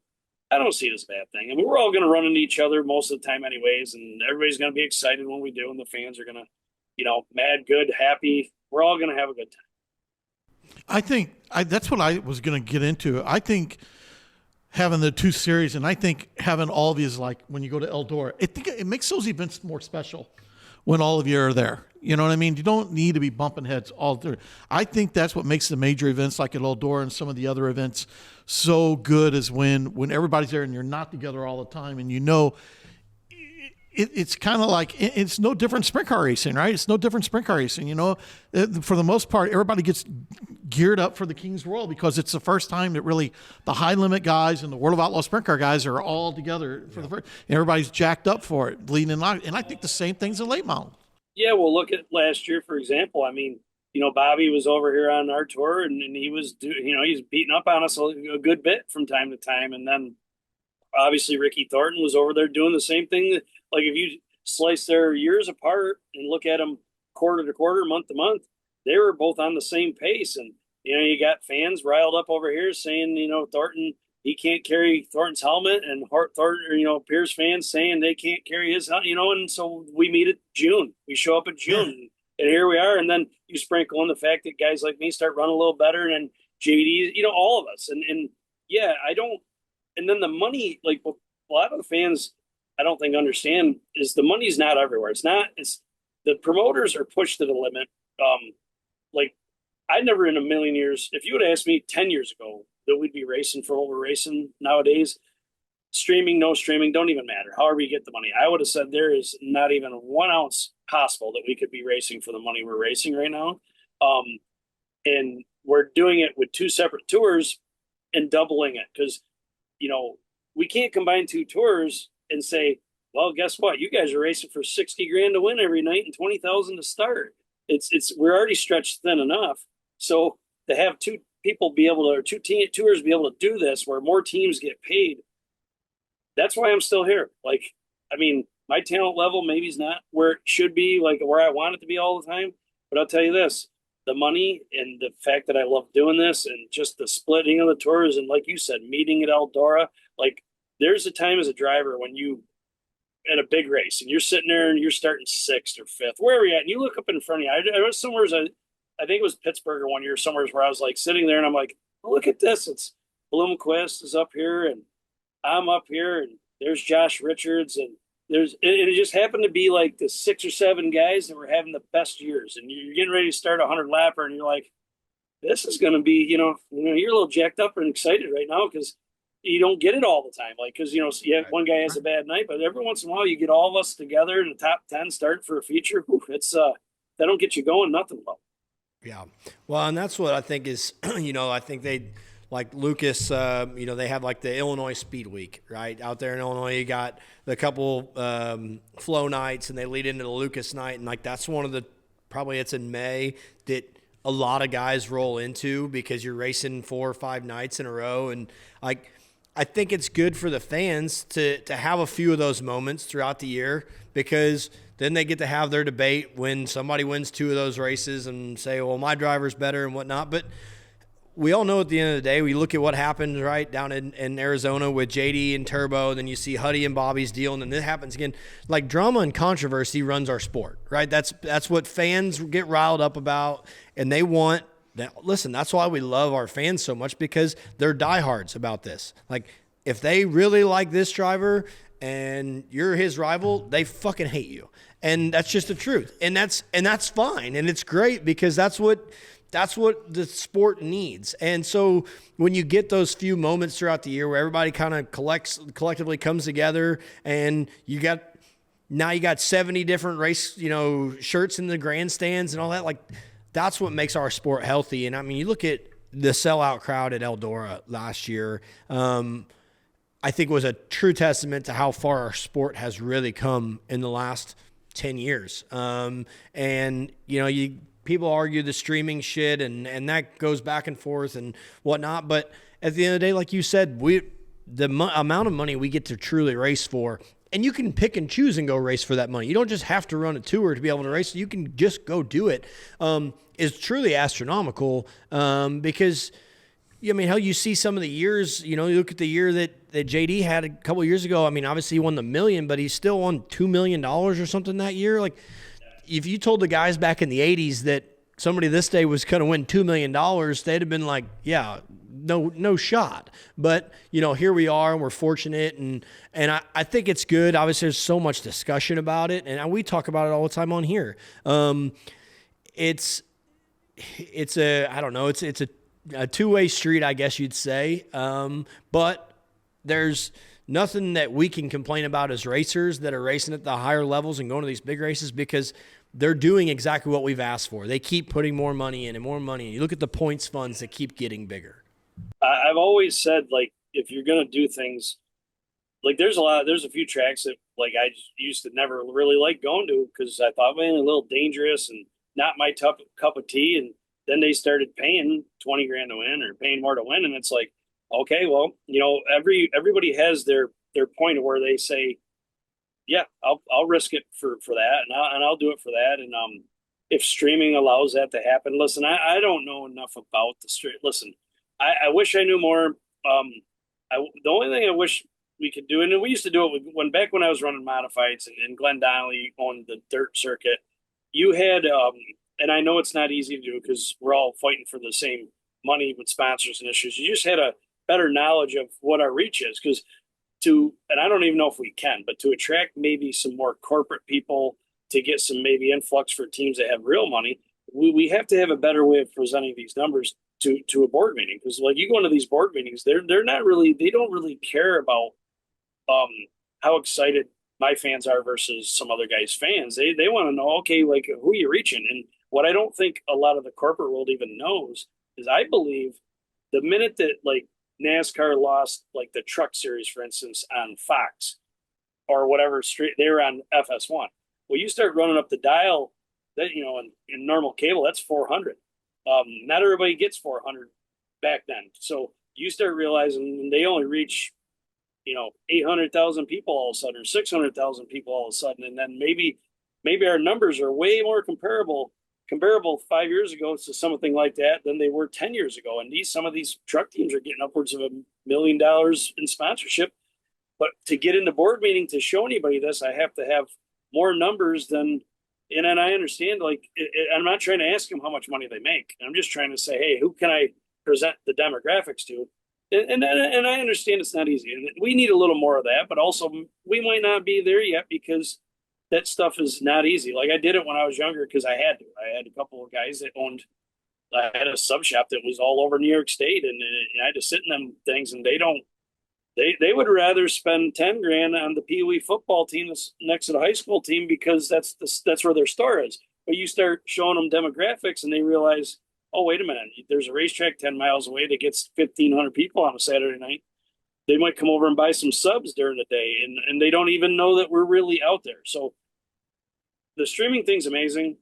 I don't see it as a bad thing. I mean, we're all going to run into each other most of the time anyways, and everybody's going to be excited when we do, and the fans are going to, mad, good, happy. We're all going to have a good time. I think that's what I was going to get into. I think having the 2 series, and I think having all of these, like when you go to Eldora, it makes those events more special when all of you are there. You know what I mean? You don't need to be bumping heads all through. I think that's what makes the major events like at Eldora and some of the other events so good, is when everybody's there and you're not together all the time, and it's kind of like, it's no different sprint car racing, right? It's no different sprint car racing. For the most part, everybody gets geared up for the King's Royal because it's the first time that really the high limit guys and the World of Outlaw sprint car guys are all together for the first. And everybody's jacked up for it, leading in line. And I think the same thing's in late model. Yeah, well, look at last year, for example. I mean, Bobby was over here on our tour, and he was, he's beating up on us a good bit from time to time. And then obviously Ricky Thornton was over there doing the same thing. Like, if you slice their years apart and look at them quarter to quarter, month to month, they were both on the same pace. And, you got fans riled up over here saying, Thornton, he can't carry Thornton's helmet, and Thornton, Pierce fans saying they can't carry his, and so we meet at June. We show up at June, and here we are. And then you sprinkle in the fact that guys like me start running a little better, and JVD, all of us. And yeah, and then the money, like a lot of the fans, I don't think understand, is the money's not everywhere. It's the promoters are pushed to the limit. Like, I never in a million years, if you would ask me 10 years ago that we'd be racing for what we're racing nowadays, streaming, no streaming, don't even matter. However you get the money, I would have said there is not even 1 ounce possible that we could be racing for the money we're racing right now. And we're doing it with 2 separate tours and doubling it because, we can't combine 2 tours and say, well, guess what? You guys are racing for $60,000 to win every night and $20,000 to start. We're already stretched thin enough. So to have 2 people be able to, or 2 tours be able to do this, where more teams get paid, that's why I'm still here. Like, I mean, my talent level maybe is not where it should be, like where I want it to be all the time. But I'll tell you this, the money and the fact that I love doing this, and just the splitting of the tours, and like you said, meeting at Eldora, like, there's a time as a driver when you at a big race and you're sitting there and you're starting 6th or 5th, wherever you're at, and you look up in front of you. I was somewhere, I think it was Pittsburgh or one year, somewhere where I was like sitting there and I'm like, oh, look at this. It's Bloomquist is up here and I'm up here, and there's Josh Richards, and it just happened to be like the 6 or 7 guys that were having the best years, and you're getting ready to start a 100 lapper, and you're like, this is going to be, you're a little jacked up and excited right now because you don't get it all the time. Like, because, one guy has a bad night, but every once in a while you get all of us together in the top 10 start for a feature. Whew, they don't get you going, nothing well. Yeah. Well, and that's what I think is, I think they, like Lucas, they have like the Illinois Speed Week, right? Out there in Illinois, you got the couple flow nights, and they lead into the Lucas night. And like, that's one of the, probably it's in May, that a lot of guys roll into, because you're racing 4 or 5 nights in a row. And like, I think it's good for the fans to have a few of those moments throughout the year, because then they get to have their debate when somebody wins 2 of those races and say, well, my driver's better and whatnot. But we all know at the end of the day, we look at what happened right down in Arizona with JD and Turbo, and then you see Huddy and Bobby's deal, and then this happens again. Like, drama and controversy runs our sport, right? That's what fans get riled up about, and they want that. Listen, that's why we love our fans so much, because they're diehards about this. Like, if they really like this driver and you're his rival, they fucking hate you. And that's just the truth. And that's fine, and it's great, because that's what the sport needs. And so when you get those few moments throughout the year where everybody kind of collectively comes together, and you got 70 different race, shirts in the grandstands and all that, like, that's what makes our sport healthy. And I mean, you look at the sellout crowd at Eldora last year, I think was a true testament to how far our sport has really come in the last 10 years. And people argue the streaming shit, and that goes back and forth and whatnot. But at the end of the day, like you said, the amount of money we get to truly race for, and you can pick and choose and go race for that money. You don't just have to run a tour to be able to race. You can just go do it, is truly astronomical. Because, hell, you see some of the years, you look at the year that JD had a couple of years ago. I mean, obviously he won the $1 million, but he still won $2 million or something that year. Like, if you told the guys back in the 80s that somebody this day was going to win $2 million, they'd have been like, yeah, no shot. But, here we are, and we're fortunate. And I think it's good. Obviously, there's so much discussion about it, and we talk about it all the time on here. It's a two-way street, I guess you'd say. But there's nothing that we can complain about as racers that are racing at the higher levels and going to these big races, because they're doing exactly what we've asked for. They keep putting more money in and more money. And you look at the points funds that keep getting bigger. I've always said, like, if you're going to do things, like, there's a few tracks that, like, I used to never really like going to, because I thought, man, a little dangerous and not my cup of tea. And then they started paying 20 grand to win, or paying more to win. And it's like, okay, well, everybody has their point of where they say, yeah, I'll risk it for that, and I'll do it for that. And if streaming allows that to happen, listen, I don't know enough about the stream. Listen, I wish I knew more. The only thing I wish we could do, and we used to do it when I was running modifieds, and Glenn Donnelly on the dirt circuit, you had, and I know it's not easy to do because we're all fighting for the same money with sponsors and issues. You just had a better knowledge of what our reach is, and I don't even know if we can, but to attract maybe some more corporate people, to get some maybe influx for teams that have real money, we have to have a better way of presenting these numbers to a board meeting. Because, like, you go into these board meetings, they don't really care about how excited my fans are versus some other guy's fans. They want to know, okay, like, who are you reaching? And what I don't think a lot of the corporate world even knows is, I believe the minute that, like, NASCAR lost, like, the truck series, for instance, on Fox or whatever street, they were on FS1. Well, you start running up the dial that, in normal cable, that's 400. Not everybody gets 400 back then. So you start realizing they only reach, 800,000 people all of a sudden, or 600,000 people all of a sudden. And then maybe our numbers are way more comparable 5 years ago to something like that than they were 10 years ago. And some of these truck teams are getting upwards of $1 million in sponsorship. But to get in the board meeting to show anybody this, I have to have more numbers than, and I understand, like, I'm not trying to ask them how much money they make. I'm just trying to say, hey, who can I present the demographics to? And I understand it's not easy, and we need a little more of that, but also we might not be there yet, because that stuff is not easy. Like, I did it when I was younger because I had to. I had a couple of guys that I had a sub shop that was all over New York State, and I had to sit in them things, and they would rather spend 10 grand on the Pee Wee football team that's next to the high school team, because that's where their star is. But you start showing them demographics, and they realize, oh, wait a minute, there's a racetrack 10 miles away that gets 1,500 people on a Saturday night. They might come over and buy some subs during the day, and they don't even know that we're really out there. So the streaming thing's amazing.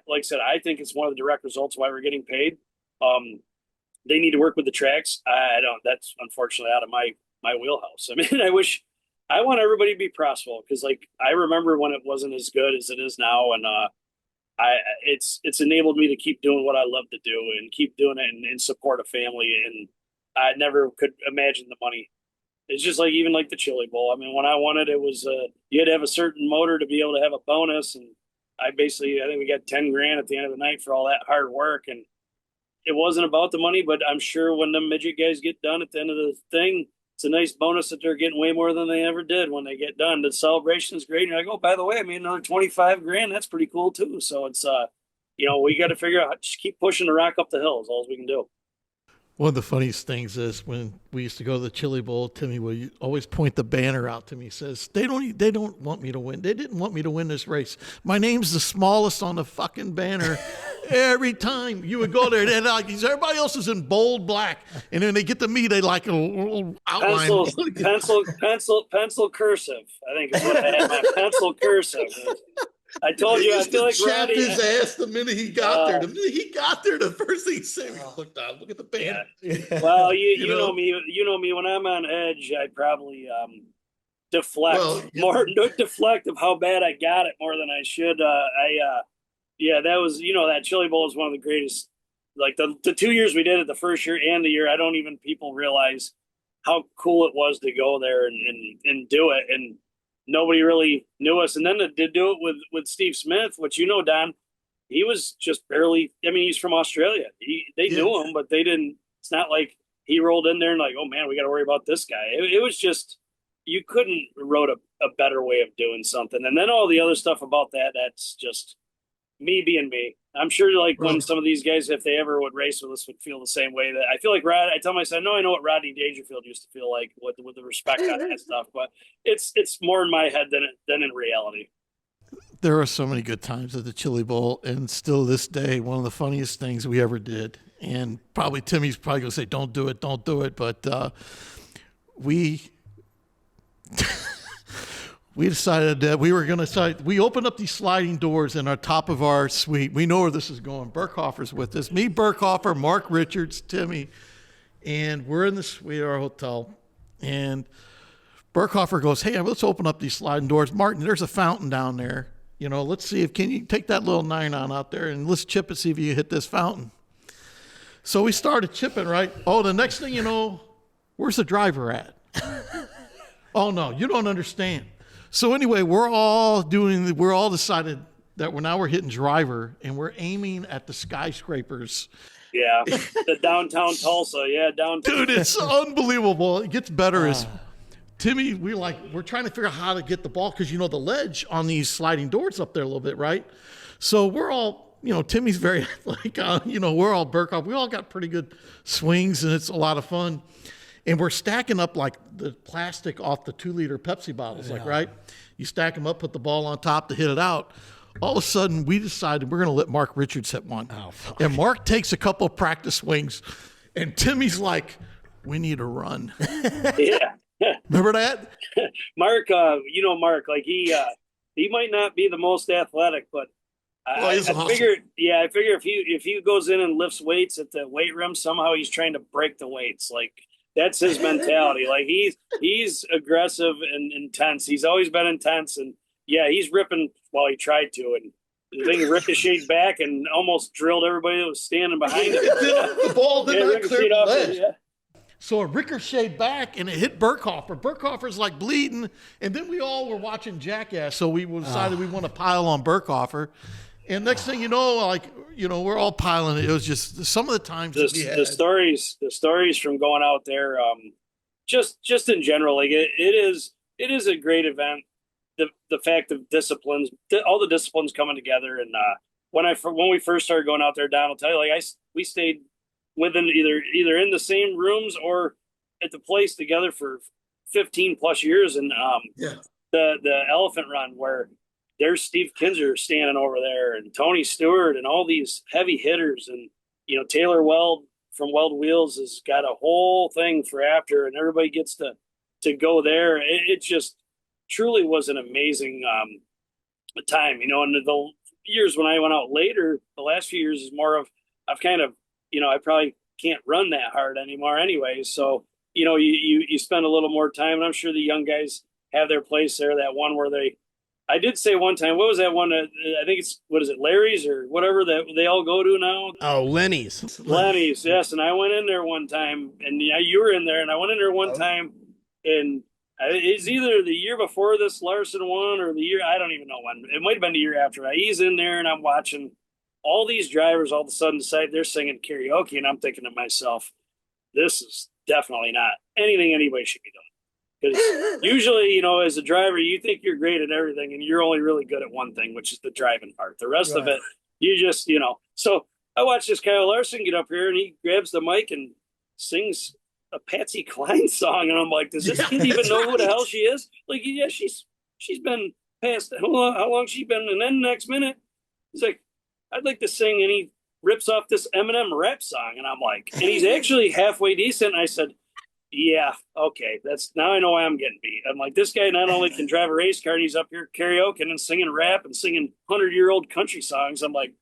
Like I said, I think it's one of the direct results why we're getting paid. They need to work with the tracks. That's unfortunately out of my wheelhouse. I mean, I wish I want everybody to be prosperous because, like, I remember when it wasn't as good as it is now, and it's enabled me to keep doing what I love to do and keep doing it and support a family. And I never could imagine the money. It's just like even like the Chili Bowl. I mean, when I won it, it was you had to have a certain motor to be able to have a bonus, and I think we got 10 grand at the end of the night for all that hard work. And it wasn't about the money, but I'm sure when the midget guys get done at the end of the thing, it's a nice bonus that they're getting way more than they ever did when they get done. The celebration is great. And you're like, oh, by the way, I mean, another 25 grand. That's pretty cool too. So it's, we got to figure out, just keep pushing the rock up the hill is all we can do. One of the funniest things is when we used to go to the Chili Bowl, Timmy would always point the banner out to me. He says, they don't want me to win. They didn't want me to win this race. My name's the smallest on the fucking banner. Every time you would go there, and like everybody else is in bold black, and then they get to me, they like a little outline. Pencil cursive. I think is what I had. My pencil cursive. I told you, I feel like chapped Roddy. his ass the minute he got there. The minute he got there, the first thing he said, look at the banner. Yeah. Well, you know me. You know me. When I'm on edge, I probably deflect deflect of how bad I got it more than I should. That was that Chili Bowl is one of the greatest. Like the 2 years we did it, the first year and the year, I don't even people realize how cool it was to go there and do it. And nobody really knew us. And then to do it with Steve Smith, which Don, he was just barely. I mean, he's from Australia. They knew him, but they didn't. It's not like he rolled in there and like, oh man, we got to worry about this guy. It was just you couldn't wrote a better way of doing something. And then all the other stuff about that's just me being me. I'm sure like when some of these guys, if they ever would race with us, would feel the same way. That I feel like I tell myself, no, I know what Rodney Dangerfield used to feel like with the respect on that stuff, but it's more in my head than in reality. There are so many good times at the Chili Bowl, and still this day, one of the funniest things we ever did. And probably Timmy's probably gonna say, don't do it, but we decided that we were going to we opened up these sliding doors in our top of our suite. We know where this is going. Burkhoffer's with us. Me, Burkhoffer, Mark Richards, Timmy, and we're in the suite of our hotel. And Burkhoffer goes, hey, let's open up these sliding doors. Martin, there's a fountain down there. Let's see can you take that little 9-on out there and let's chip it, see if you hit this fountain. So we started chipping, right? Oh, the next thing you know, where's the driver at? Oh, no, you don't understand. So anyway, we're all decided that we're hitting driver and we're aiming at the skyscrapers. Yeah, the downtown Tulsa. Yeah, downtown. Dude, it's unbelievable. It gets better as Timmy. We're trying to figure out how to get the ball because the ledge on these sliding doors up there a little bit, right? So we're all Timmy's very athletic. We're all Burkhoff. We all got pretty good swings and it's a lot of fun. And we're stacking up like the plastic off the 2-liter Pepsi bottles, right? You stack them up, put the ball on top to hit it out. All of a sudden, we decided we're going to let Mark Richards hit one. Oh, fuck. And Mark takes a couple of practice swings, and Timmy's like, we need to run. Yeah. Remember that? Mark, Mark, like he might not be the most athletic, but I figure if he goes in and lifts weights at the weight room, somehow he's trying to break the weights. Like, that's his mentality. Like he's aggressive and intense. He's always been intense, and he's ripping. Well, he tried to, and the thing ricocheted back and almost drilled everybody that was standing behind him. The ball did not clear the ledge. Yeah. So it ricocheted back and it hit Burkhoffer. Burkhoffer's like bleeding, and then we all were watching Jackass, so we decided we want to pile on Burkhoffer. And next thing you know, we're all piling it. It was just some of the times the stories from going out there, just in general, like it is a great event. The fact of disciplines, all the disciplines coming together, and when we first started going out there, Don will tell you, like we stayed within either in the same rooms or at the place together for 15 plus years, and the Elephant Run where. There's Steve Kinzer standing over there and Tony Stewart and all these heavy hitters. And, Taylor Weld from Weld Wheels has got a whole thing for after, and everybody gets to go there. It just truly was an amazing time, and the years when I went out later, the last few years is more of, I've kind of, I probably can't run that hard anymore anyway. So, you spend a little more time, and I'm sure the young guys have their place there. That one where I did say one time, what was that one? I think it's, what is it, Larry's or whatever that they all go to now? Oh, Lenny's. Lenny's, yes. And I went in there one time, and yeah, you were in there, and I went in there one time, and it's either the year before this Larson won or the year, I don't even know when. It might have been the year after. He's in there, and I'm watching all these drivers all of a sudden decide they're singing karaoke, and I'm thinking to myself, this is definitely not anything anybody should be doing. Because usually, you know, as a driver, you think you're great at everything, and you're only really good at one thing, which is the driving part. The rest of it, you just, you know. So I watched this Kyle Larson get up here, and he grabs the mic and sings a Patsy Cline song, and I'm like, does this kid even know who the hell she is? Like, yeah, she's been past how long she been, and then next minute, he's like, I'd like to sing, and he rips off this Eminem rap song, and I'm like, and he's actually halfway decent. And I said, yeah, okay, that's, now I know why I'm getting beat. I'm like, this guy not only can drive a race car, and he's up here karaoke and singing rap and singing 100-year-old country songs. I'm like,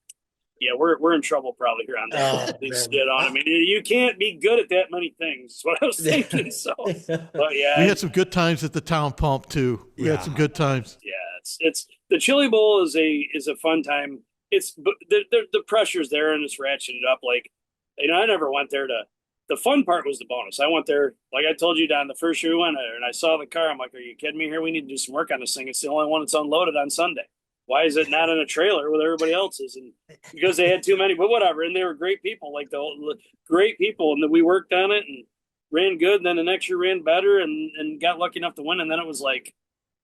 yeah, we're in trouble probably here on that. I mean, you can't be good at that many things. Is what I was thinking. So, but yeah, we had some good times at the town pump too. We had some good times. Yeah, it's the Chili Bowl is a fun time. But the pressure's there, and it's ratcheted up. Like, you know, I never went there to. The fun part was the bonus. I went there, like I told you, Don, the first year we went there, and I saw the car. I'm like, are you kidding me here? We need to do some work on this thing. It's the only one that's unloaded on Sunday. Why is it not in a trailer with everybody else's? And because they had too many, but whatever. And they were great people, like great people. And then we worked on it and ran good. And then the next year ran better and got lucky enough to win. And then it was like,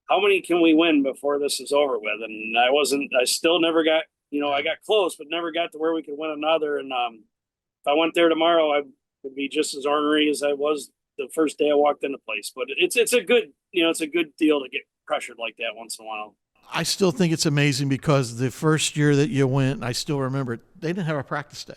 how many can we win before this is over with? And I still never got, you know, I got close, but never got to where we could win another. And if I went there tomorrow, I would be just as ornery as I was the first day I walked into place. But it's a good, you know, it's a good deal to get pressured like that once in a while. I still think it's amazing because the first year that you went, I still remember it, they didn't have a practice day.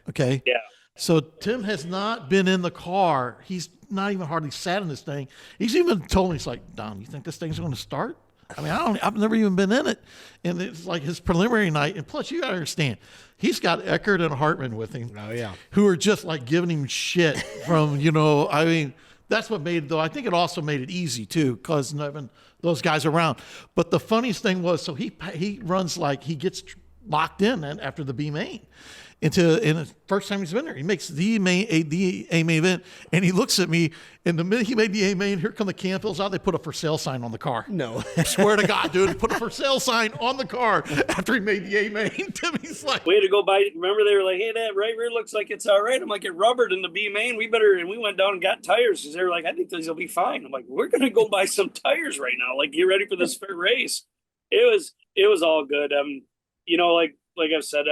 Okay. Yeah. So Tim has not been in the car. He's not even hardly sat in this thing. He's even told me, he's like, Don, you think this thing's going to start? I mean, I've never even been in it. And it's like his preliminary night. And plus, you got to understand, he's got Eckert and Hartman with him. Oh, yeah. Who are just like giving him shit from, you know, I mean, that's what made it, though. I think it also made it easy, too, because having those guys around. But the funniest thing was, so he runs like he gets locked in after the B main. And the first time he's been there, he makes the A main event, and he looks at me, and the minute he made the A main, here come the Campbells out, they put a for sale sign on the car. No. I swear to God, dude, put a for sale sign on the car after he made the A main. Timmy's like, we had to go by, remember they were like, hey, that right rear looks like it's all right. I'm like, it rubbered in the B main. And we went down and got tires because they were like, I think these will be fine. I'm like, we're going to go buy some tires right now. Like, get ready for this race. It was all good. You know, like I've said,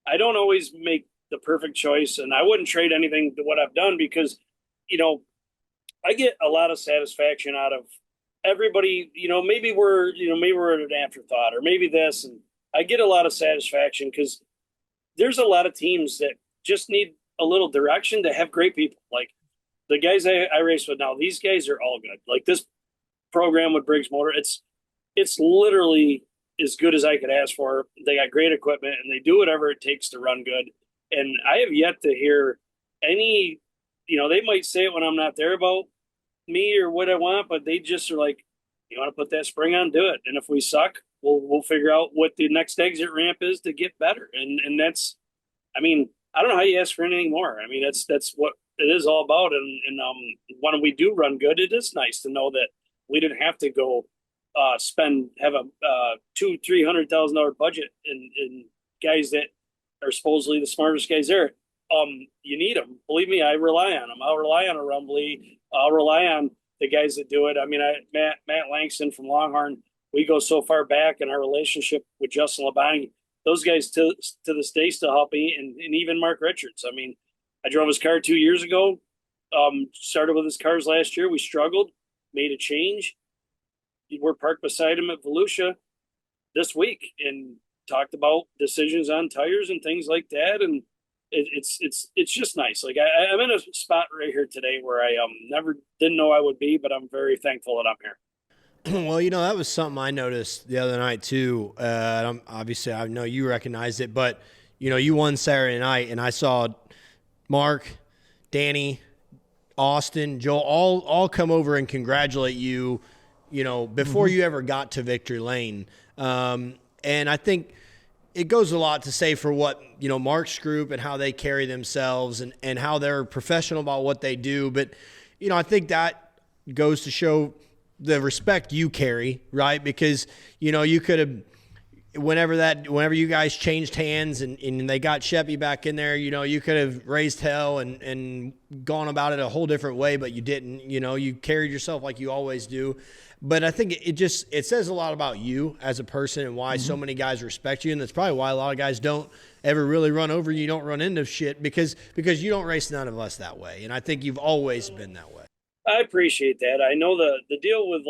I don't always make the perfect choice, and I wouldn't trade anything to what I've done because, you know, I get a lot of satisfaction out of everybody. You know, maybe we're an afterthought, or maybe this, and I get a lot of satisfaction because there's a lot of teams that just need a little direction to have great people. Like the guys I race with now, these guys are all good. Like this program with Briggs Motor, it's literally as good as I could ask for. They got great equipment and they do whatever it takes to run good. And I have yet to hear any, you know, they might say it when I'm not there about me or what I want, but they just are like, you want to put that spring on, do it. And if we suck, we'll figure out what the next exit ramp is to get better. And that's, I mean, I don't know how you ask for anything more. I mean, that's what it is all about. And when we do run good, it is nice to know that we didn't have to go have a $200,000-$300,000 budget and guys that are supposedly the smartest guys there. You need them. Believe me, I rely on them. I'll rely on a Rumbly. I'll rely on the guys that do it. I mean, Matt Langston from Longhorn, we go so far back in our relationship with Justin Labonte. Those guys to this day still help me, and even Mark Richards. I mean, I drove his car 2 years ago. Started with his cars last year. We struggled, made a change. We're parked beside him at Volusia this week and talked about decisions on tires and things like that. And it's just nice. Like I'm in a spot right here today where I never didn't know I would be, but I'm very thankful that I'm here. Well, you know, that was something I noticed the other night too. Obviously, I know you recognized it, but you know, you won Saturday night, and I saw Mark, Danny, Austin, Joel, all come over and congratulate you, before you ever got to victory lane. And I think it goes a lot to say for what, Mark's group and how they carry themselves and how they're professional about what they do. But, I think that goes to show the respect you carry, right? Because, you could have, whenever you guys changed hands and they got Sheppy back in there, you could have raised hell and gone about it a whole different way, but you didn't. You carried yourself like you always do. But I think it says a lot about you as a person and why so many guys respect you, and that's probably why a lot of guys don't ever really run over you. You don't run into shit because you don't race none of us that way, and I think you've always been that way. I appreciate that. I know the deal with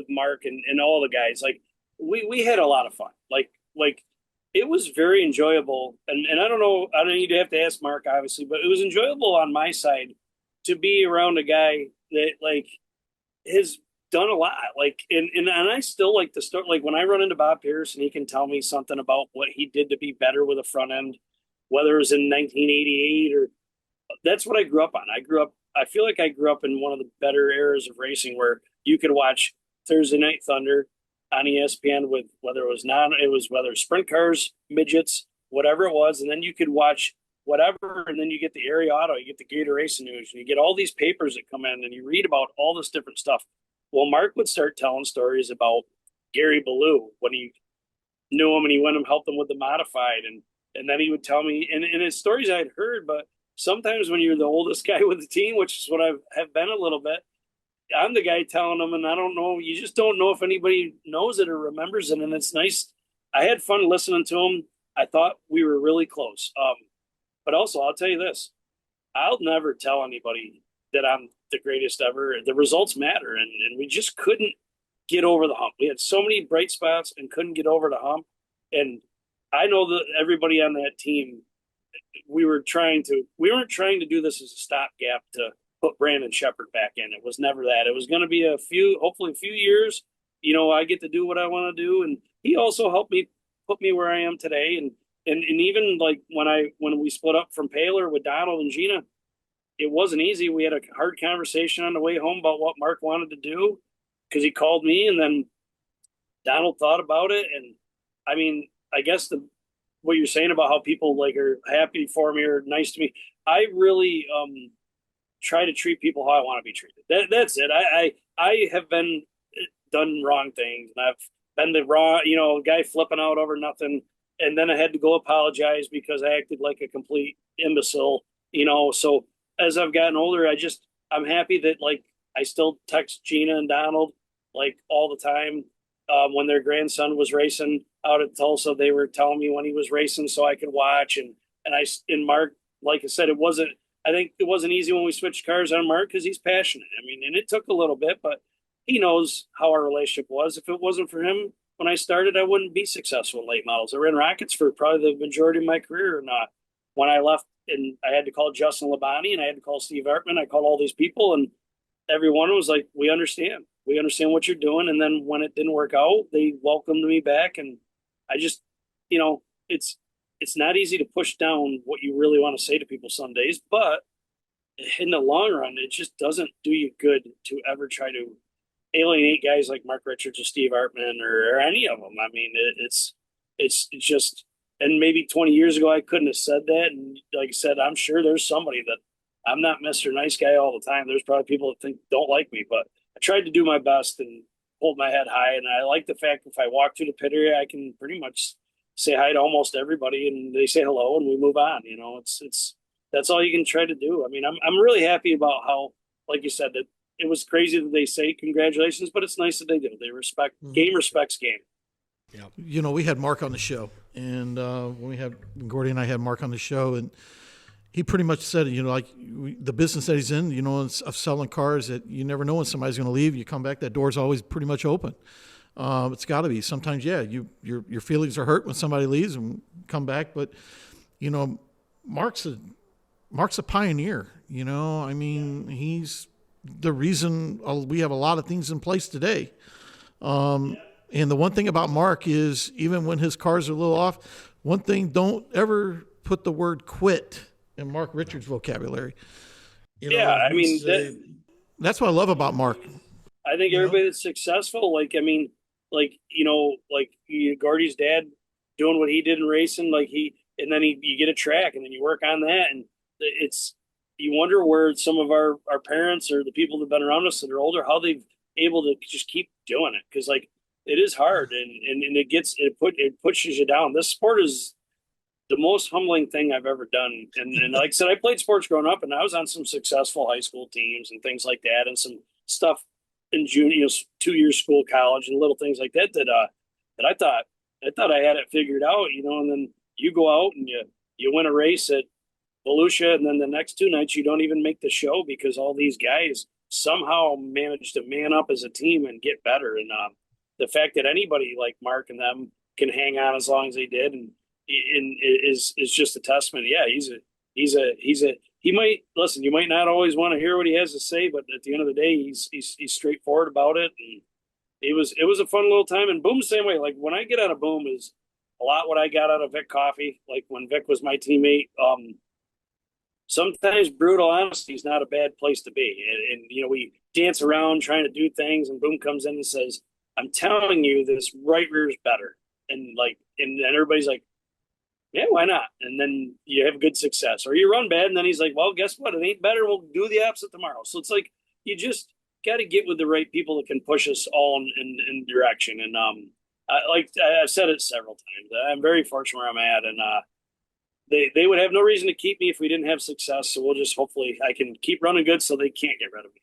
Mark and all the guys, we had a lot of fun. Like it was very enjoyable, and I don't know, I don't need to have to ask Mark obviously, but it was enjoyable on my side to be around a guy that has done a lot. And I still like to start, when I run into Bob Pierce and he can tell me something about what he did to be better with a front end, whether it was in 1988 or that's what I grew up on. I feel like I grew up in one of the better eras of racing where you could watch Thursday Night Thunder on ESPN with whether sprint cars, midgets, whatever it was, and then you could watch whatever, and then you get the Area Auto, you get the Gator Racing News, and you get all these papers that come in, and you read about all this different stuff. Well, Mark would start telling stories about Gary Ballou when he knew him and he went and helped him with the modified, and then he would tell me, and his stories I'd heard, but sometimes when you're the oldest guy with the team, which is what I have been a little bit, I'm the guy telling them, and I don't know. You just don't know if anybody knows it or remembers it, and it's nice. I had fun listening to him. I thought we were really close. But also, I'll tell you this: I'll never tell anybody that I'm the greatest ever. The results matter, and we just couldn't get over the hump. We had so many bright spots and couldn't get over the hump. And I know that everybody on that team, we weren't trying to do this as a stopgap to put Brandon Shepherd back in. It was never that. Hopefully a few years, I get to do what I want to do. And he also helped me put me where I am today. And even when we split up from Paler with Donald and Gina, it wasn't easy. We had a hard conversation on the way home about what Mark wanted to do because he called me, and then Donald thought about it. And I mean, I guess what you're saying about how people are happy for me or nice to me, I really try to treat people how I want to be treated. That's it. I have done wrong things, and I've been the wrong, guy flipping out over nothing. And then I had to go apologize because I acted like a complete imbecile, so as I've gotten older, I'm happy that I still text Gina and Donald all the time. When their grandson was racing out at Tulsa, they were telling me when he was racing so I could watch. And Mark, like I said, I think it wasn't easy when we switched cars on Mark because he's passionate. I mean, and it took a little bit, but he knows how our relationship was. If it wasn't for him when I started, I wouldn't be successful in late models. I ran rockets for probably the majority of my career or not. When I left, and I had to call Justin Labonte and I had to call Steve Hartman, I called all these people, and everyone was like, we understand what you're doing. And then when it didn't work out, they welcomed me back. And I just, it's not easy to push down what you really want to say to people some days, but in the long run, it just doesn't do you good to ever try to alienate guys like Mark Richards or Steve Hartman or any of them. I mean, it's just, and maybe 20 years ago, I couldn't have said that. And like I said, I'm sure there's somebody that I'm not Mr. Nice Guy all the time. There's probably people that don't like me, but I tried to do my best and hold my head high. And I like the fact if I walk through the pit area, I can pretty much say hi to almost everybody and they say hello and we move on. That's all you can try to do. I mean, I'm really happy about how, like you said, that it was crazy that they say congratulations, but it's nice that they do. They respect game respects game. Yeah. We had Mark on the show, and when Gordy and I had Mark on the show, and he pretty much said, the business that he's in, of selling cars, that you never know when somebody's going to leave. You come back, that door's always pretty much open. It's got to be. Sometimes, your feelings are hurt when somebody leaves and come back, but Mark's a pioneer. I mean, he's the reason we have a lot of things in place today. And the one thing about Mark is, even when his cars are a little off, one thing, don't ever put the word quit in Mark Richards' vocabulary. Yeah, I mean, that's what I love about Mark. I think everybody that's successful, Gordy's dad doing what he did in racing, and then you get a track and then you work on that. And you wonder where some of our parents or the people that have been around us that are older, how they've able to just keep doing it. Cause it is hard and it pushes you down. This sport is the most humbling thing I've ever done. And like I said, I played sports growing up and I was on some successful high school teams and things like that. And some stuff in junior, 2 years school, college, and little things like that that I thought I had it figured out, and then you go out and you win a race at Volusia, and then the next 2 nights you don't even make the show because all these guys somehow managed to man up as a team and get better. And the fact that anybody like Mark and them can hang on as long as they did and is just a testament. Yeah, he might listen. You might not always want to hear what he has to say, but at the end of the day, he's straightforward about it. And it was a fun little time. And Boom's the same way. Like when I get out of Boom is a lot what I got out of Vic Coffey. Like when Vic was my teammate. Sometimes brutal honesty is not a bad place to be. And we dance around trying to do things, and Boom comes in and says, "I'm telling you, this right rear is better." And everybody's like, yeah, why not? And then you have good success, or you run bad, and then he's like, well, guess what? It ain't better. We'll do the opposite tomorrow. So it's like you just got to get with the right people that can push us all in direction. And I've said it several times. I'm very fortunate where I'm at, and they would have no reason to keep me if we didn't have success. So we'll just hopefully I can keep running good, so they can't get rid of me.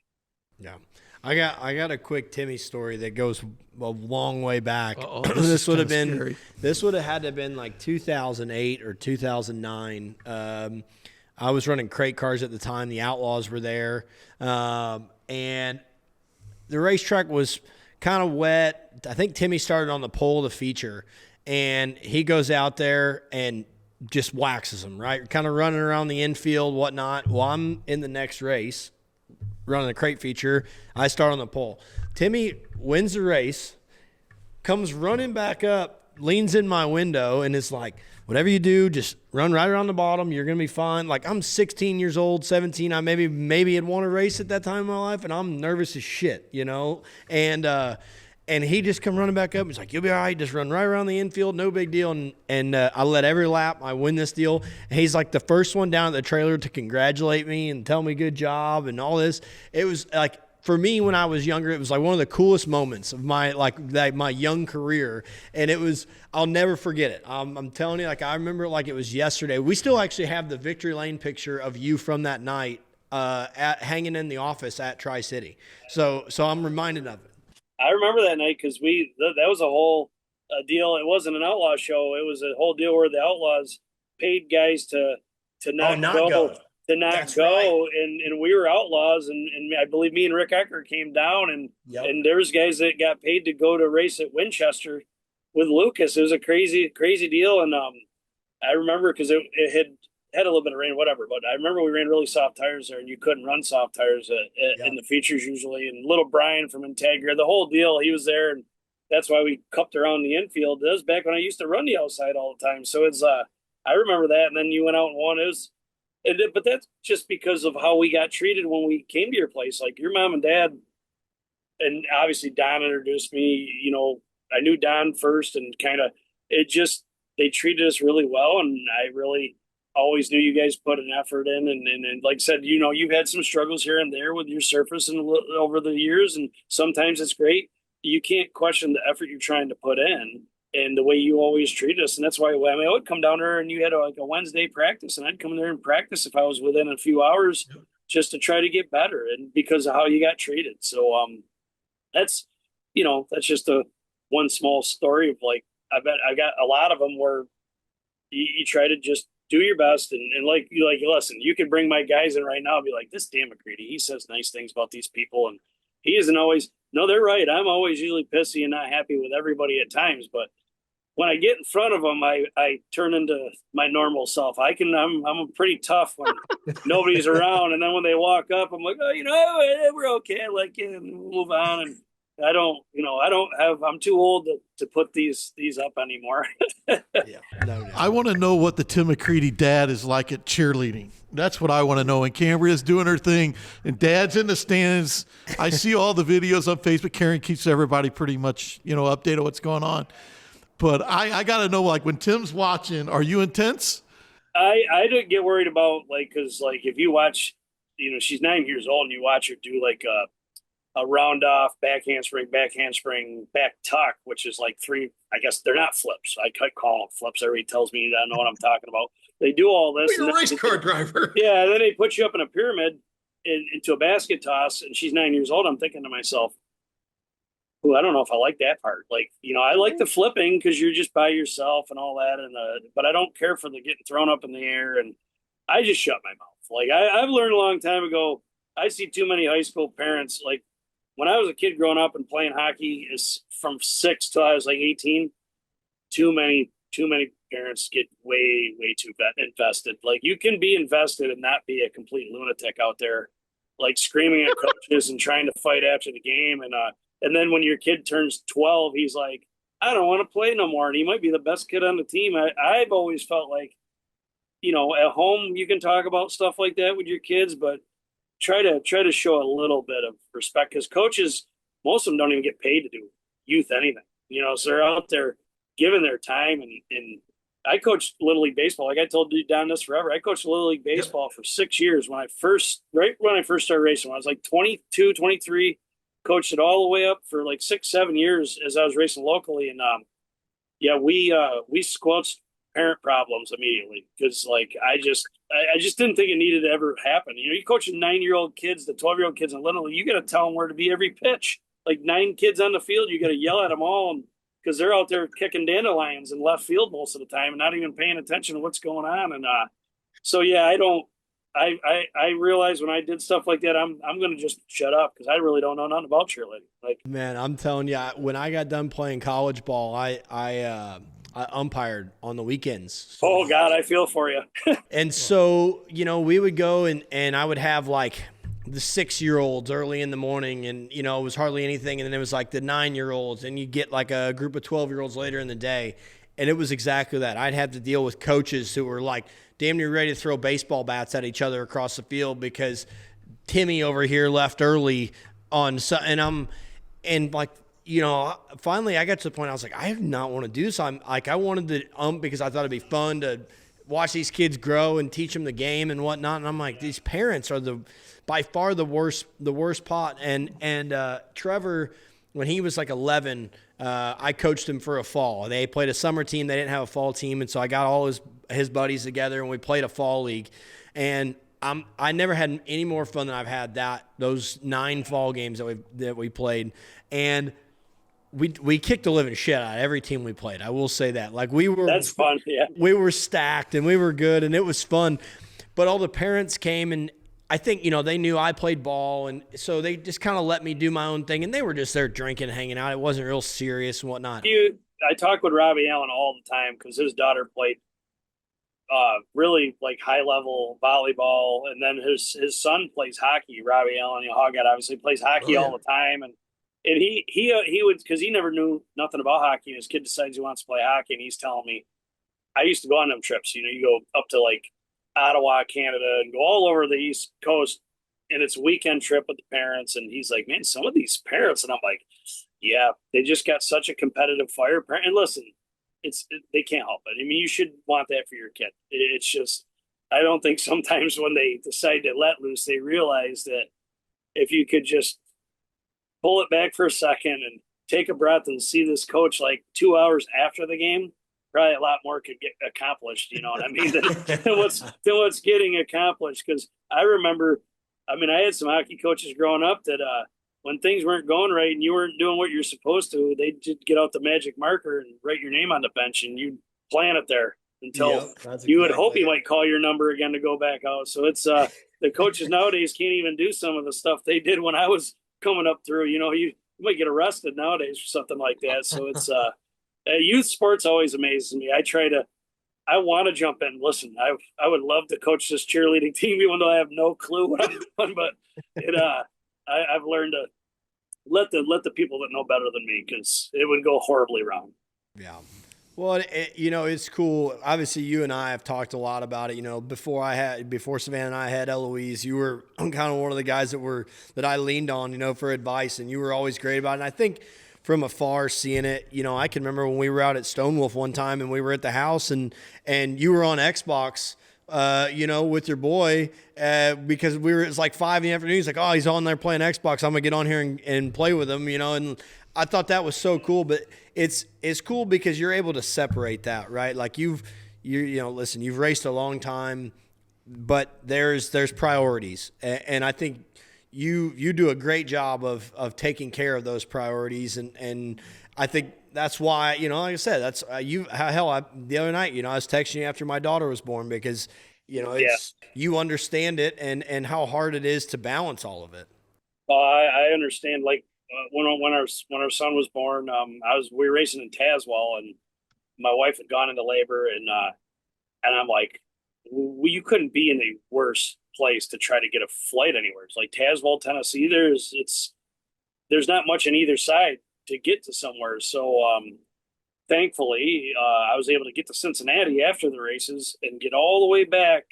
Yeah. I got a quick Timmy story that goes a long way back. This would have been scary. This would have had to have been like 2008 or 2009. I was running crate cars at the time. The Outlaws were there, and the racetrack was kind of wet. I think Timmy started on the pole of the feature, and he goes out there and just waxes them, right? Kind of running around the infield, whatnot. Well, I'm in the next race, running a crate feature. I start on the pole. Timmy wins the race, comes running back up, leans in my window, and is like, whatever you do, just run right around the bottom. You're going to be fine. Like, I'm 16 years old, 17. I maybe had won a race at that time in my life, and I'm nervous as shit, And he just come running back up. He's like, you'll be all right. Just run right around the infield. No big deal. And I led every lap. I win this deal. And he's like the first one down at the trailer to congratulate me and tell me good job and all this. It was like, for me when I was younger, it was like one of the coolest moments of my my young career. And it was, I'll never forget it. I'm telling you, like I remember it like it was yesterday. We still actually have the Victory Lane picture of you from that night hanging in the office at Tri-City. So I'm reminded of it. I remember that night because that was a whole deal. It wasn't an outlaw show. It was a whole deal where the Outlaws paid guys to not go. Right. And we were Outlaws, and I believe me and Rick Ecker came down, and there was guys that got paid to go to race at Winchester with Lucas. It was a crazy deal, and I remember because it had a little bit of rain, whatever. But I remember we ran really soft tires there, and you couldn't run soft tires in the features usually. And little Brian from Integra, the whole deal, he was there, and that's why we cupped around the infield. That was back when I used to run the outside all the time. So it's I remember that. And then you went out and won. But that's just because of how we got treated when we came to your place. Like your mom and dad, and obviously Don introduced me. I knew Don first, and they treated us really well, and I really always knew you guys put an effort in, and like I said, you've had some struggles here and there with your surface and over the years, and sometimes it's great. You can't question the effort you're trying to put in and the way you always treat us. And that's why I would come down there and you had a Wednesday practice, and I'd come there and practice if I was within a few hours just to try to get better, and because of how you got treated. So that's just one small story of like, I bet I got a lot of them where you try to just do your best, and listen, you can bring my guys in right now and be like, this Tim McCreadie, he says nice things about these people, and he isn't always. No, they're right. I'm always usually pissy and not happy with everybody at times, but when I get in front of them, I turn into my normal self. I'm pretty tough when nobody's around, and then when they walk up, I'm like, we're okay. Move on, and I'm too old to put these up anymore. Yeah, no doubt. I want to know what the Tim McCreadie dad is like at cheerleading. That's what I want to know. And Cambria's doing her thing, and Dad's in the stands. I see all the videos on Facebook. Karen keeps everybody pretty much, updated on what's going on. But I got to know, like, when Tim's watching, are you intense? I don't get worried about, because if you watch, she's 9 years old and you watch her do like a round off, back handspring, back tuck, which is like three. I guess they're not flips. I call them flips. Everybody tells me I know what I'm talking about. They do all this. You're a race car driver. Yeah, then they put you up in a pyramid into a basket toss, and she's 9 years old. I'm thinking to myself, "Ooh, I don't know if I like that part. I like the flipping because you're just by yourself and all that, but I don't care for the getting thrown up in the air." And I just shut my mouth. I've learned a long time ago. I see too many high school parents. When I was a kid growing up and playing hockey, is from 6 till I was 18. Too many parents get way too invested. You can be invested and not be a complete lunatic out there, screaming at coaches and trying to fight after the game. And then when your kid turns 12, he's like, I don't want to play no more. And he might be the best kid on the team. I've always felt like, at home you can talk about stuff like that with your kids, but try to show a little bit of respect, because coaches, most of them don't even get paid to do youth anything. So they're out there giving their time. And I coached Little League baseball. Like I told you, Don, this forever. I coached Little League baseball for 6 years right when I first started racing. When I was 22, 23, coached it all the way up for 6-7 years as I was racing locally. And we squelched parent problems immediately, because I just didn't think it needed to ever happen. You coaching 9-year-old kids to 12-year-old kids in Little League, you got to tell them where to be every pitch. 9 kids on the field, you got to yell at them all, because they're out there kicking dandelions in left field most of the time and not even paying attention to what's going on. And I realized when I did stuff like that, I'm going to just shut up, because I really don't know nothing about cheerleading. Man, I'm telling you, when I got done playing college ball, I umpired on the weekends. Oh God, I feel for you. And so, we would go and I would have the 6-year-olds early in the morning, and, it was hardly anything. And then it was the 9-year-olds, and you get a group of 12-year-olds later in the day. And it was exactly that. I'd have to deal with coaches who were damn near ready to throw baseball bats at each other across the field because Timmy over here left early finally I got to the point I was I do not want to do this. I wanted to because I thought it'd be fun to watch these kids grow and teach them the game and whatnot. And I'm these parents are by far the worst pot. And Trevor, when he was 11, I coached him for a fall. They played a summer team. They didn't have a fall team. And so I got all his buddies together and we played a fall league. And I never had any more fun than I've had those 9 fall games that we played. And we kicked the living shit out of every team we played. I will say that. That's fun, yeah. We were stacked and we were good and it was fun. But all the parents came, and I think, they knew I played ball, and so they just kind of let me do my own thing, and they were just there drinking and hanging out. It wasn't real serious and whatnot. I talk with Robbie Allen all the time because his daughter played really high level volleyball, and then his son plays hockey. Robbie Allen, Hoghead obviously plays hockey all the time, and he would, because he never knew nothing about hockey, and his kid decides he wants to play hockey, and he's telling me, I used to go on them trips. You go up to Ottawa, Canada, and go all over the East Coast, and it's a weekend trip with the parents. And he's like, man, some of these parents, and I'm like, yeah, they just got such a competitive fire. And listen, they can't help it. I mean, you should want that for your kid. It's just, I don't think sometimes when they decide to let loose, they realize that if you could just pull it back for a second and take a breath and see this coach 2 hours after the game, probably a lot more could get accomplished, you know what I mean, than what's getting accomplished. Because I remember, I had some hockey coaches growing up that when things weren't going right and you weren't doing what you're supposed to, they'd just get out the magic marker and write your name on the bench, and you'd plan it there until you would hope he might call your number again to go back out. So it's the coaches nowadays can't even do some of the stuff they did when I was coming up through. You might get arrested nowadays for something like that. So it's youth sports always amazes me. I want to jump in. Listen, I would love to coach this cheerleading team, even though I have no clue what I'm doing. But I've learned let the people that know better than me, because it would go horribly wrong. Yeah. Well, it's cool. Obviously, you and I have talked a lot about it. Before Savannah and I had Eloise, you were kind of one of the guys that I leaned on, for advice, and you were always great about it. And I think from afar seeing it, I can remember when we were out at Stonewolf one time and we were at the house and you were on Xbox, with your boy, because it's like 5 in the afternoon. He's like, oh, he's on there playing Xbox. I'm gonna get on here and play with him, and I thought that was so cool. But it's cool because you're able to separate that, right? Like listen, you've raced a long time, but there's priorities, and I think you do a great job of taking care of those priorities, and I think that's why, like I said, that's the other night, I was texting you after my daughter was born, because you understand it and how hard it is to balance all of it. I understand. Like when our son was born, we were racing in Tazewell, and my wife had gone into labor, and I'm like, you couldn't be in a worse place to try to get a flight anywhere. It's like Tazewell, Tennessee. There's not much on either side to get to somewhere. So thankfully, I was able to get to Cincinnati after the races and get all the way back.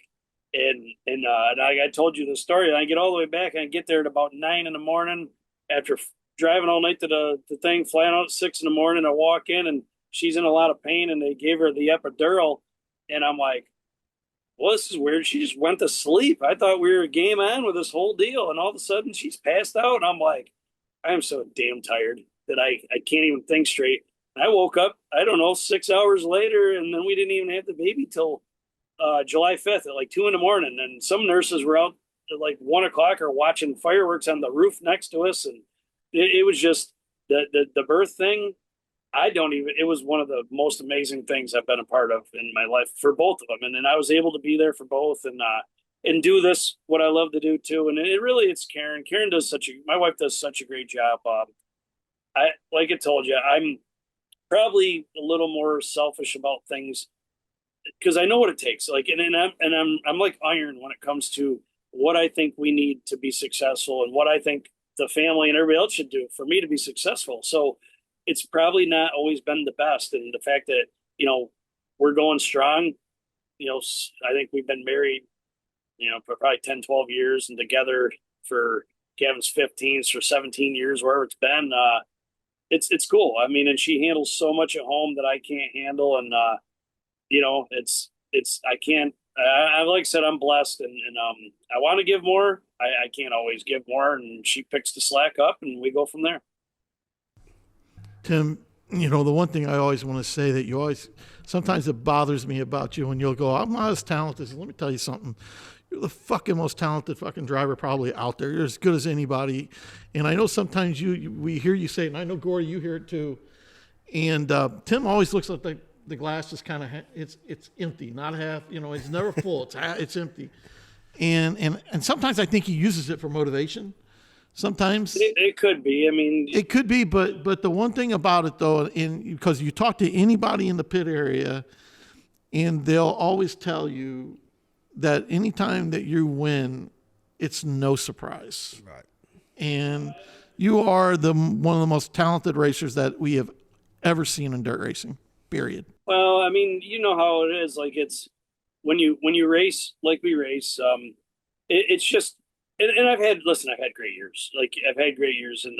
And I told you the story. And I get all the way back, and I get there at about 9 a.m. after driving all night to the thing, flying out at 6 a.m. I walk in, and she's in a lot of pain, and they gave her the epidural. And I'm like, well, this is weird. She just went to sleep. I thought we were game on with this whole deal. And all of a sudden she's passed out. And I'm like, I am so damn tired that I can't even think straight. And I woke up, I don't know, 6 hours later. And then we didn't even have the baby till July 5th at like 2 a.m. And some nurses were out at like 1 o'clock or watching fireworks on the roof next to us. And it was just the birth thing. It was one of the most amazing things I've been a part of in my life for both of them. And then I was able to be there for both and do this, what I love to do too. And it's Karen. My wife does such a great job. Like I told you, I'm probably a little more selfish about things because I know what it takes. Like, I'm like iron when it comes to what I think we need to be successful and what I think the family and everybody else should do for me to be successful. So it's probably not always been the best. And the fact that, we're going strong, I think we've been married, for probably 10, 12 years and together for Kevin's 15, for 17 years, wherever it's been. It's cool. I mean, and she handles so much at home that I can't handle. And, I can't, like I said, I'm blessed and I want to give more. I can't always give more, and she picks the slack up and we go from there. Tim, the one thing I always want to say that sometimes it bothers me about you when you'll go, I'm not as talented. Let me tell you something. You're the fucking most talented fucking driver probably out there. You're as good as anybody. And I know sometimes we hear you say it, and I know, Gordy, you hear it too. And Tim always looks like the glass is kind of, it's empty, not half, it's never full. It's empty. And sometimes I think he uses it for motivation. Sometimes it could be. I mean, it could be, but the one thing about it though, because you talk to anybody in the pit area, and they'll always tell you that anytime that you win, it's no surprise. Right. And you are one of the most talented racers that we have ever seen in dirt racing. Period. Well, I mean, you know how it is. Like it's when you race like we race. It's just. And I've had great years. Like I've had great years, and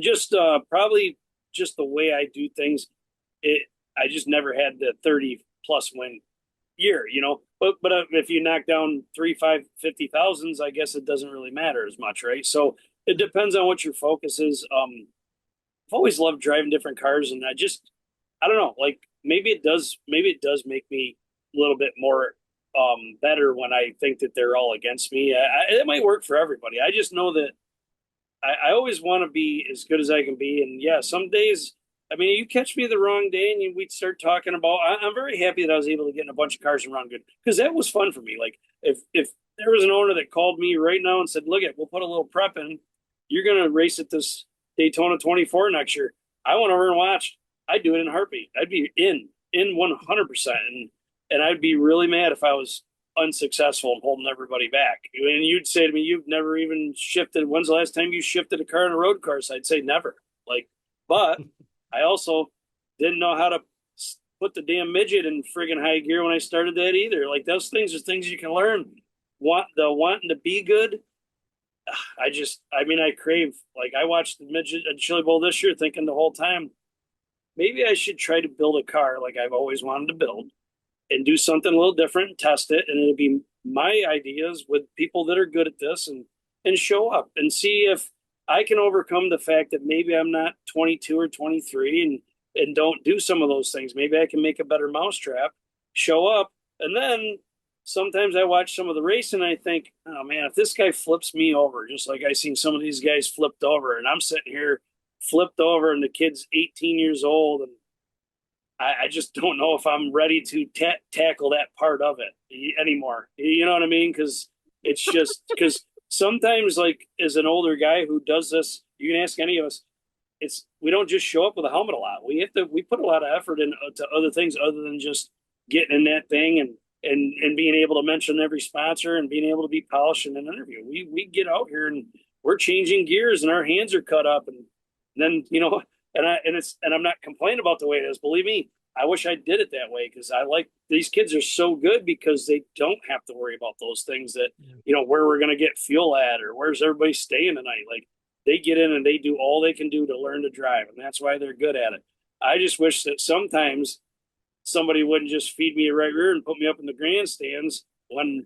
just probably just the way I do things. I just never had the 30+ win year, But if you knock down 3, 5, 50,000s, I guess it doesn't really matter as much, right? So it depends on what your focus is. I've always loved driving different cars, and I don't know. Like maybe it does make me a little bit more. Better when I think that they're all against me. It might work for everybody. I just know that I always want to be as good as I can be. And yeah, some days, I mean, you catch me the wrong day and we'd start talking about, I'm very happy that I was able to get in a bunch of cars and run good because that was fun for me. Like if there was an owner that called me right now and said, look we'll put a little prep in, you're going to race at this Daytona 24 next year. I went over and watched. I'd do it in a heartbeat. I'd be in 100%. And I'd be really mad if I was unsuccessful and holding everybody back. And you'd say to me, you've never even shifted. When's the last time you shifted a car in a road course? I'd say never. But I also didn't know how to put the damn midget in friggin' high gear when I started that either. Those things are things you can learn. Wanting to be good. I crave, I watched the midget at Chili Bowl this year thinking the whole time, maybe I should try to build a car like I've always wanted to build and do something a little different and test it. And it'll be my ideas with people that are good at this and show up and see if I can overcome the fact that maybe I'm not 22 or 23 and don't do some of those things. Maybe I can make a better mousetrap, show up. And then sometimes I watch some of the racing and I think, oh man, if this guy flips me over, just like I seen some of these guys flipped over and I'm sitting here flipped over and the kid's 18 years old. And I just don't know if I'm ready to tackle that part of it anymore. You know what I mean? Because it's just because sometimes, as an older guy who does this, you can ask any of us. We don't just show up with a helmet a lot. We put a lot of effort into other things other than just getting in that thing and being able to mention every sponsor and being able to be polished in an interview. We get out here and we're changing gears and our hands are cut up and then and I'm not complaining about the way it is. Believe me, I wish I did it that way because these kids are so good because they don't have to worry about those things that, where we're going to get fuel at or where's everybody staying tonight. They get in and they do all they can do to learn to drive. And that's why they're good at it. I just wish that sometimes somebody wouldn't just feed me a right rear and put me up in the grandstands when,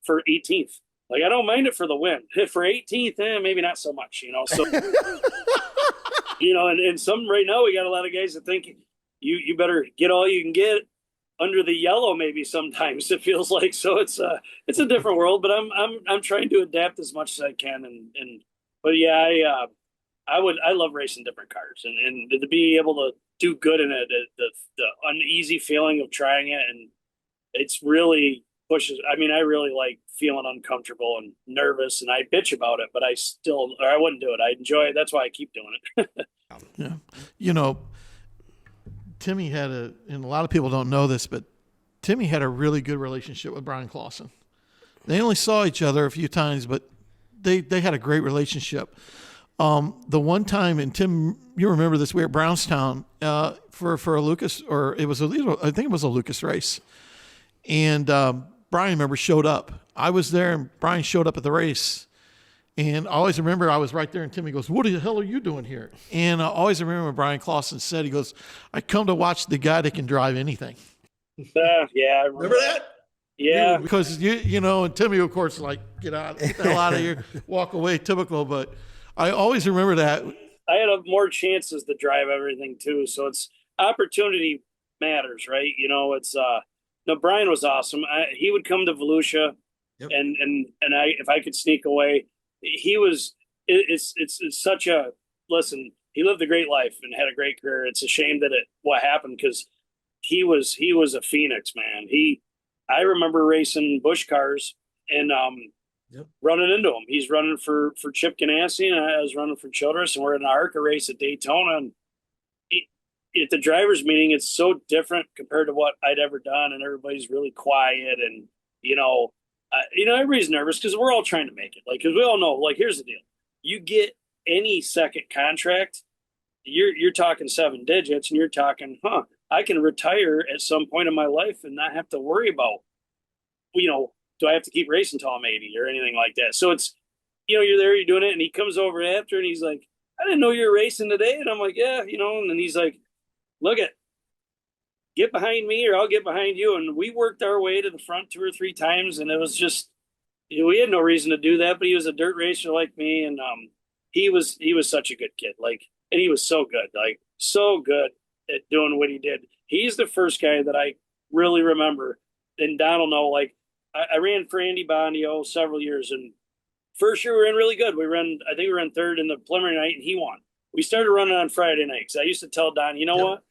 for 18th. I don't mind it for the win. For 18th, maybe not so much, So, and some right now we got a lot of guys that think you better get all you can get under the yellow. Maybe sometimes it feels like so. It's a different world, but I'm trying to adapt as much as I can. But yeah, I love racing different cars and to be able to do good in it. The uneasy feeling of trying it and it's really pushes. I really like feeling uncomfortable and nervous and I bitch about it, but I wouldn't do it. I enjoy it. That's why I keep doing it. Yeah. Timmy and a lot of people don't know this, but Timmy had a really good relationship with Brian Clauson. They only saw each other a few times, but they had a great relationship. The one time, and Tim, you remember this, we were at Brownstown for a Lucas, or I think it was a Lucas race. And Brian, remember, showed up. I was there, and Brian showed up at the race. And I always remember I was right there, and Timmy goes, "What the hell are you doing here?" And I always remember when Brian Clauson said, he goes, "I come to watch the guy that can drive anything." Yeah, I remember that? Yeah. Because, and Timmy, of course, get the hell out of here, walk away, typical. But I always remember that. I had more chances to drive everything, too. So it's opportunity matters, right? Brian was awesome. He would come to Volusia, yep. and if I could sneak away, it's such a, listen, he lived a great life and had a great career. It's a shame that what happened because he was a phoenix, man. I remember racing Busch cars and yep. running into him. He's running for Chip Ganassi and I was running for Childress and we're in an ARCA race at Daytona and at the driver's meeting, it's so different compared to what I'd ever done and everybody's really quiet and, everybody's nervous because we're all trying to make it. Because we all know, here's the deal. You get any second contract, you're talking 7 digits and you're talking, I can retire at some point in my life and not have to worry about, do I have to keep racing until I'm 80 or anything like that? So it's, you're there, you're doing it. And he comes over after and he's like, "I didn't know you were racing today." And I'm like, "Yeah," and then he's like, "Look get behind me or I'll get behind you." And we worked our way to the front 2 or 3 times. And it was just, we had no reason to do that, but he was a dirt racer like me. And he was such a good kid. And he was so good at doing what he did. He's the first guy that I really remember. And Don will know, I ran for Andy Bondio several years. And first year we ran really good. I think we ran third in the preliminary night and he won. We started running on Friday night because I used to tell Don, what?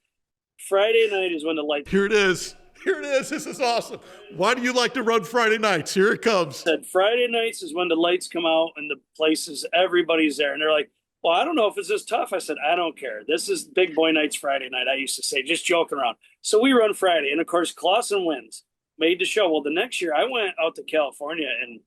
Friday night is when the lights. Here it is. This is awesome. Why do you like to run Friday nights? Here it comes. Said Friday nights is when the lights come out and the places, everybody's there. And they're like, "Well, I don't know if it's this tough." I said, "I don't care. This is big boy nights Friday night." I used to say, just joking around. So we run Friday. And of course, Clauson wins. made the show. Well, the next year I went out to California and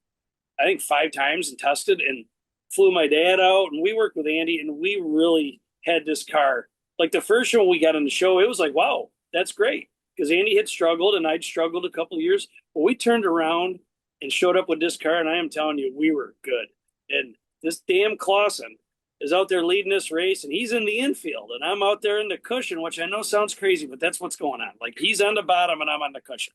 I think 5 times and tested and flew my dad out, and we worked with Andy, and we really had this car. Like the first show we got in the show, it was like, wow, that's great. Because Andy had struggled and I'd struggled a couple of years. But we turned around and showed up with this car, and I am telling you, we were good. And this damn Clauson is out there leading this race, and he's in the infield, and I'm out there in the cushion, which I know sounds crazy, but that's what's going on. Like, he's on the bottom, and I'm on the cushion.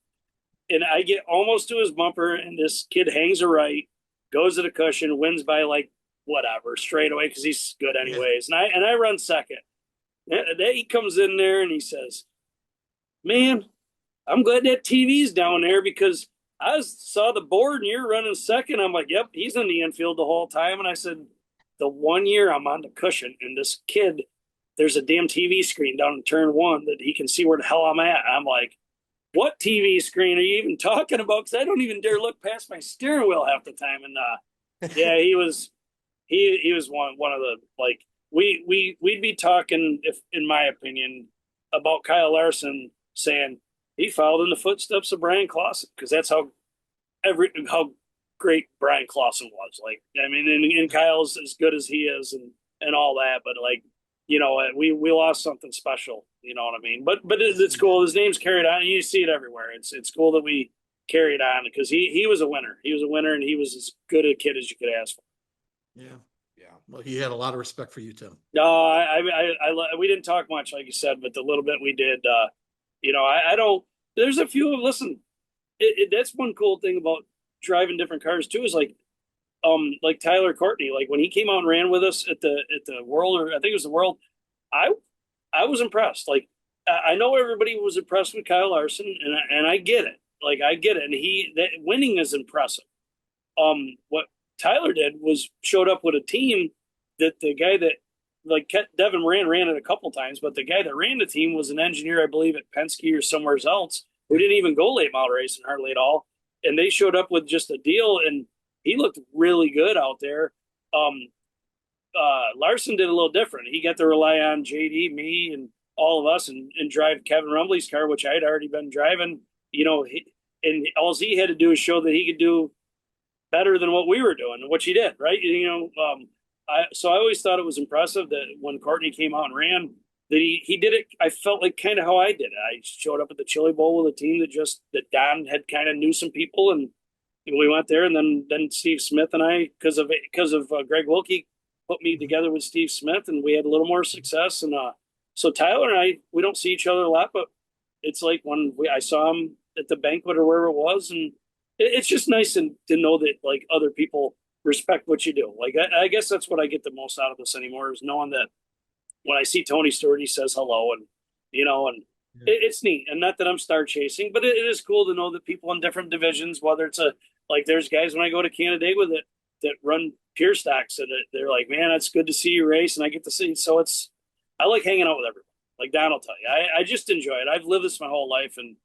And I get almost to his bumper, and this kid hangs a right, goes to the cushion, wins by like whatever straight away because he's good anyways. And I run second. And he comes in there and he says, "Man, I'm glad that TV's down there because I saw the board and you're running second." I'm like, "Yep, he's in the infield the whole time." And I said, "The 1 year I'm on the cushion, and this kid, there's a damn TV screen down in turn 1 that he can see where the hell I'm at." I'm like, "What TV screen are you even talking about?" Because I don't even dare look past my steering wheel half the time. And yeah, he was one of the, like, we'd be talking, if in my opinion, about Kyle Larson saying he followed in the footsteps of Brian Clauson, because that's how great Brian Clauson was. Like, I mean, and Kyle's as good as he is and all that, but like, you know, we lost something special, you know what I mean? But it's cool. His name's carried on, and you see it everywhere. It's cool that we carried on, because he was a winner. He was a winner, and he was as good a kid as you could ask for. Yeah. Well, he had a lot of respect for you, Tim. No, we didn't talk much, like you said, but the little bit we did, you know, I don't. There's a few. Listen, that's one cool thing about driving different cars too, is like Tyler Courtney. Like when he came out and ran with us at the World, or I think it was the World, I was impressed. Like I know everybody was impressed with Kyle Larson, and I get it. Like I get it, and that winning is impressive. What Tyler did was showed up with a team that the guy that, like, Devin Moran ran it a couple times, but the guy that ran the team was an engineer, I believe, at Penske or somewhere else, who didn't even go late model racing hardly at all. And they showed up with just a deal, and he looked really good out there. Larson did a little different. He got to rely on JD, me, and all of us, and drive Kevin Rumbley's car, which I'd already been driving. You know, and all he had to do is show that he could do better than what we were doing, which he did, right? You know, so I always thought it was impressive that when Courtney came out and ran, that he did it. I felt like kind of how I did it. I showed up at the Chili Bowl with a team that Don had kind of knew some people, and we went there, and then Steve Smith and I, because of Greg Wilkie, put me together with Steve Smith, and we had a little more success. And so Tyler and I, we don't see each other a lot, but it's like when I saw him at the banquet or wherever it was, and it's just nice to know that, like, other people respect what you do. Like, I guess that's what I get the most out of this anymore, is knowing that when I see Tony Stewart, he says hello, and, you know, and it's neat. And not that I'm star chasing, but it is cool to know that people in different divisions, whether it's like there's guys when I go to Canada with it that run pure stocks, and they're like, "Man, it's good to see you race," and I get to see. So I like hanging out with everyone. Like Don will tell you, I just enjoy it. I've lived this my whole life, and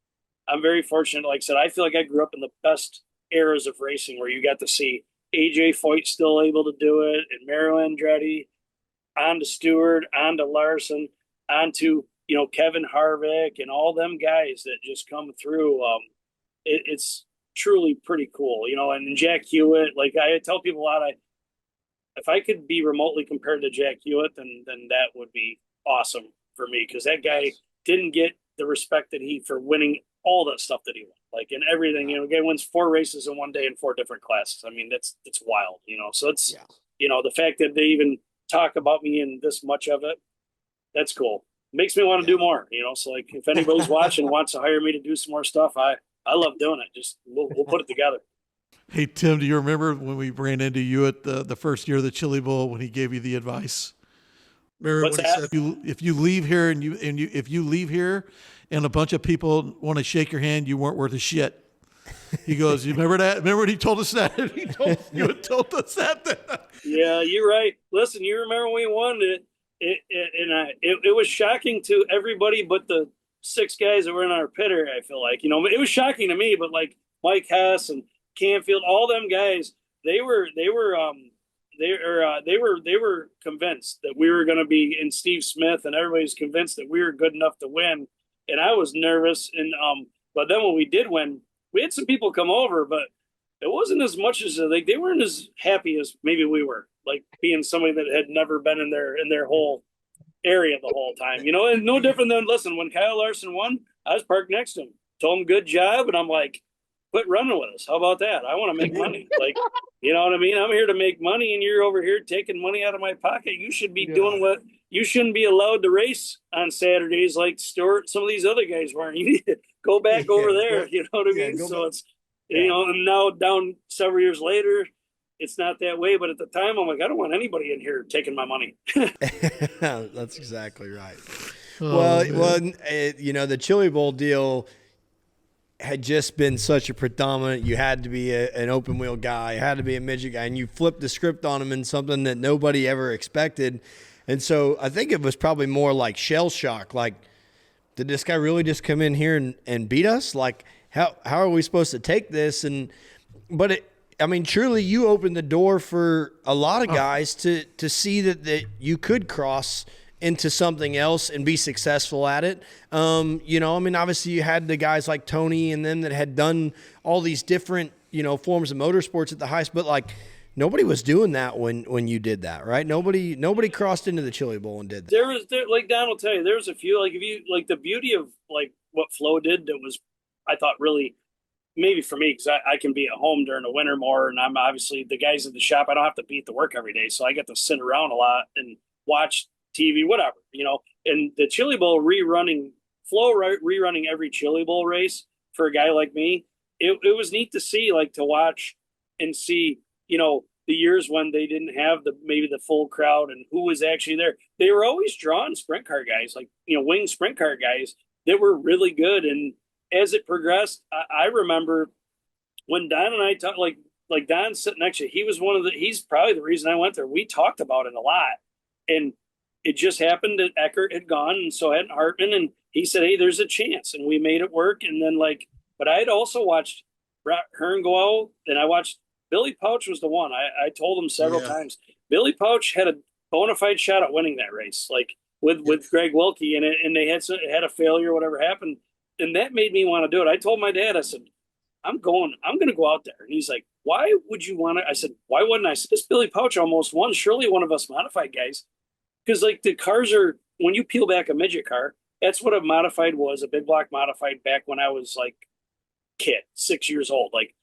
I'm very fortunate. Like I said, I feel like I grew up in the best eras of racing, where you got to see AJ Foyt still able to do it, and Mario Andretti, on to Stewart, on to Larson, on to, you know, Kevin Harvick, and all them guys that just come through. It's truly pretty cool, you know. And Jack Hewitt, like I tell people a lot, if I could be remotely compared to Jack Hewitt, then that would be awesome for me, because that guy didn't get the respect that for winning all that stuff that he won, like in everything. You know, guy wins 4 races in one day in 4 different classes. I mean, it's wild, you know. So it's you know, the fact that they even talk about me in this much of it, that's cool. Makes me want to do more, you know. So like, if anybody's watching wants to hire me to do some more stuff, I love doing it. Just we'll put it together. Hey Tim, do you remember when we ran into you at the first year of the Chili Bowl, when he gave you the advice? Remember when he said, if you leave here if you leave here and a bunch of people want to shake your hand, you weren't worth a shit. He goes, "You remember that? Remember when he told us that?" You had told us that. Yeah, you're right. Listen, you remember when we won it, it was shocking to everybody but the 6 guys that were in our pit area. I feel like, you know, it was shocking to me, but like Mike Hess and Canfield, all them guys, they were convinced that we were going to be, and Steve Smith and everybody's convinced that we were good enough to win. And I was nervous. And, but then when we did win, we had some people come over, but it wasn't as much as like they weren't as happy as maybe we were, like being somebody that had never been in their whole area the whole time, and no different than, listen, when Kyle Larson won, I was parked next to him, told him good job, and I'm like, quit running with us. How about that? I want to make money. Like, you know what I mean? I'm here to make money, and you're over here taking money out of my pocket. You should be doing what you shouldn't be allowed to race on Saturdays like Stewart. Some of these other guys weren't. You need to go back over there. You know what I mean? So back. It's, and now down several years later, it's not that way. But at the time, I'm like, I don't want anybody in here taking my money. That's exactly right. The Chili Bowl deal had just been such a predominant. You had to be an open wheel guy, you had to be a midget guy, and you flipped the script on him in something that nobody ever expected. And so I think it was probably more like shell shock. Like, did this guy really just come in here and beat us? Like, how are we supposed to take this? But truly, you opened the door for a lot of guys to see that you could cross into something else and be successful at it. Obviously you had the guys like Tony and them that had done all these different, forms of motorsports at the highest, but like nobody was doing that when you did that, right? Nobody crossed into the Chili Bowl and did that. There like Don will tell you, there's a few, like if you like the beauty of like what Flo did that was, I thought really, maybe for me, because I can be at home during the winter more, and I'm obviously the guys at the shop, I don't have to be at the work every day, so I get to sit around a lot and watch TV, whatever, and the Chili Bowl rerunning every Chili Bowl race for a guy like me, it was neat to see, like to watch and see, the years when they didn't have maybe the full crowd and who was actually there. They were always drawing sprint car guys, like, wing sprint car guys that were really good. And as it progressed, I remember when Don and I talked, like Don sitting next to you, he's probably the reason I went there. We talked about it a lot. And it just happened that Eckert had gone, and so hadn't Hartman, and he said, hey, there's a chance, and we made it work. And then but I had also watched Brett Hearn go out, and I watched Billy Pouch was the one. I told him several times, Billy Pouch had a bona fide shot at winning that race, like with Greg Wilkie, and they had a failure, whatever happened. And that made me want to do it. I told my dad, I said, I'm going to go out there. And he's like, why would you want to? I said, why wouldn't I? I said, this Billy Pouch almost won. Surely one of us modified guys. Because like the cars are, when you peel back a midget car, that's what a modified was, a big block modified back when I was like kid, 6 years old. Like,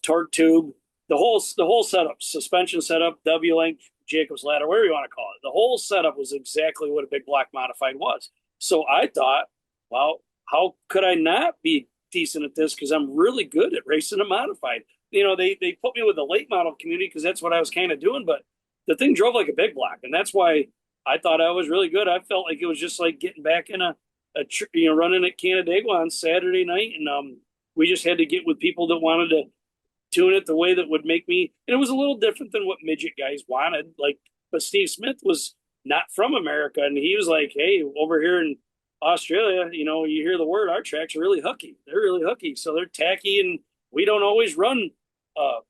torque tube, the whole setup, suspension setup, W length, Jacob's ladder, whatever you want to call it. The whole setup was exactly what a big block modified was. So I thought, well, how could I not be decent at this? Because I'm really good at racing a modified. They put me with the late model community because that's what I was kind of doing, but the thing drove like a big block, and that's why I thought I was really good. I felt like it was just like getting back in running at Canandaigua on Saturday night. And we just had to get with people that wanted to tune it the way that would make me, and it was a little different than what midget guys wanted. But Steve Smith was not from America. And he was like, hey, over here in Australia, you hear the word, our tracks are really hooky. They're really hooky. So they're tacky, and we don't always run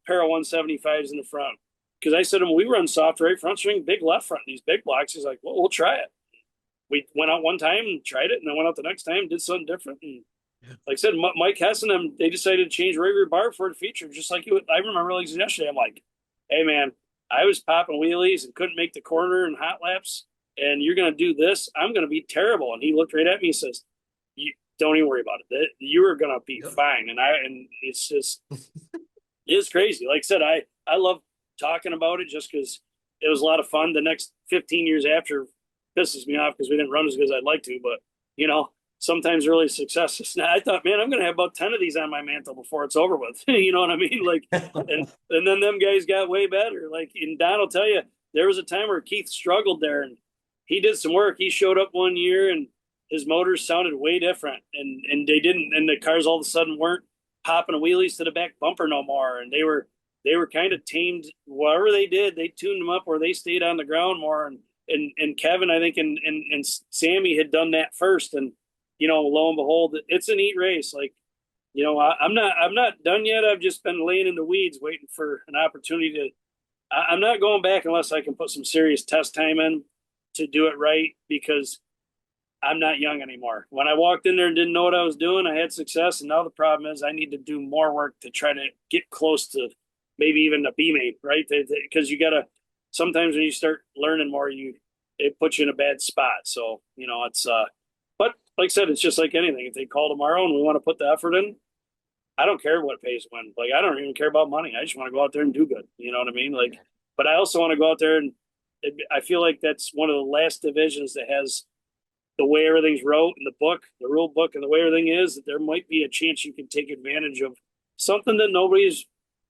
para 175s in the front. Because I said to him, we run soft right front swing, big left front, these big blocks. He's like, well, we'll try it. We went out one time and tried it, and then went out the next time, did something different. And like I said, Mike Hess and them, they decided to change rotary bar for the feature, just like I remember like yesterday. I'm like, hey, man, I was popping wheelies and couldn't make the corner and hot laps, and you're going to do this? I'm going to be terrible. And he looked right at me and says, don't even worry about it. You are going to be fine. And it's just, it's crazy. Like I said, I love talking about it just because it was a lot of fun. The next 15 years after pisses me off because we didn't run as good as I'd like to, but sometimes early success is not. I thought, man, I'm going to have about 10 of these on my mantle before it's over with. You know what I mean? Like, and then them guys got way better. Like, and Don will tell you, there was a time where Keith struggled there, and he did some work. He showed up one year and his motors sounded way different, and they didn't, and the cars all of a sudden weren't popping wheelies to the back bumper no more. And they were kind of tamed. Whatever they did, they tuned them up where they stayed on the ground more. And Kevin, I think, and Sammy had done that first. And, lo and behold, it's a neat race. Like, I'm not done yet. I've just been laying in the weeds waiting for an opportunity I'm not going back unless I can put some serious test time in to do it right, because I'm not young anymore. When I walked in there and didn't know what I was doing, I had success. And now the problem is I need to do more work to try to get close to maybe even a B-mate, right? Because you got to, sometimes when you start learning more, it puts you in a bad spot. So, it's, but like I said, it's just like anything. If they call tomorrow and we want to put the effort in, I don't care what pays when. Like, I don't even care about money. I just want to go out there and do good. You know what I mean? Like, but I also want to go out there and I feel like that's one of the last divisions that has the way everything's wrote in the book, the rule book, and the way everything is, that there might be a chance you can take advantage of something that nobody's,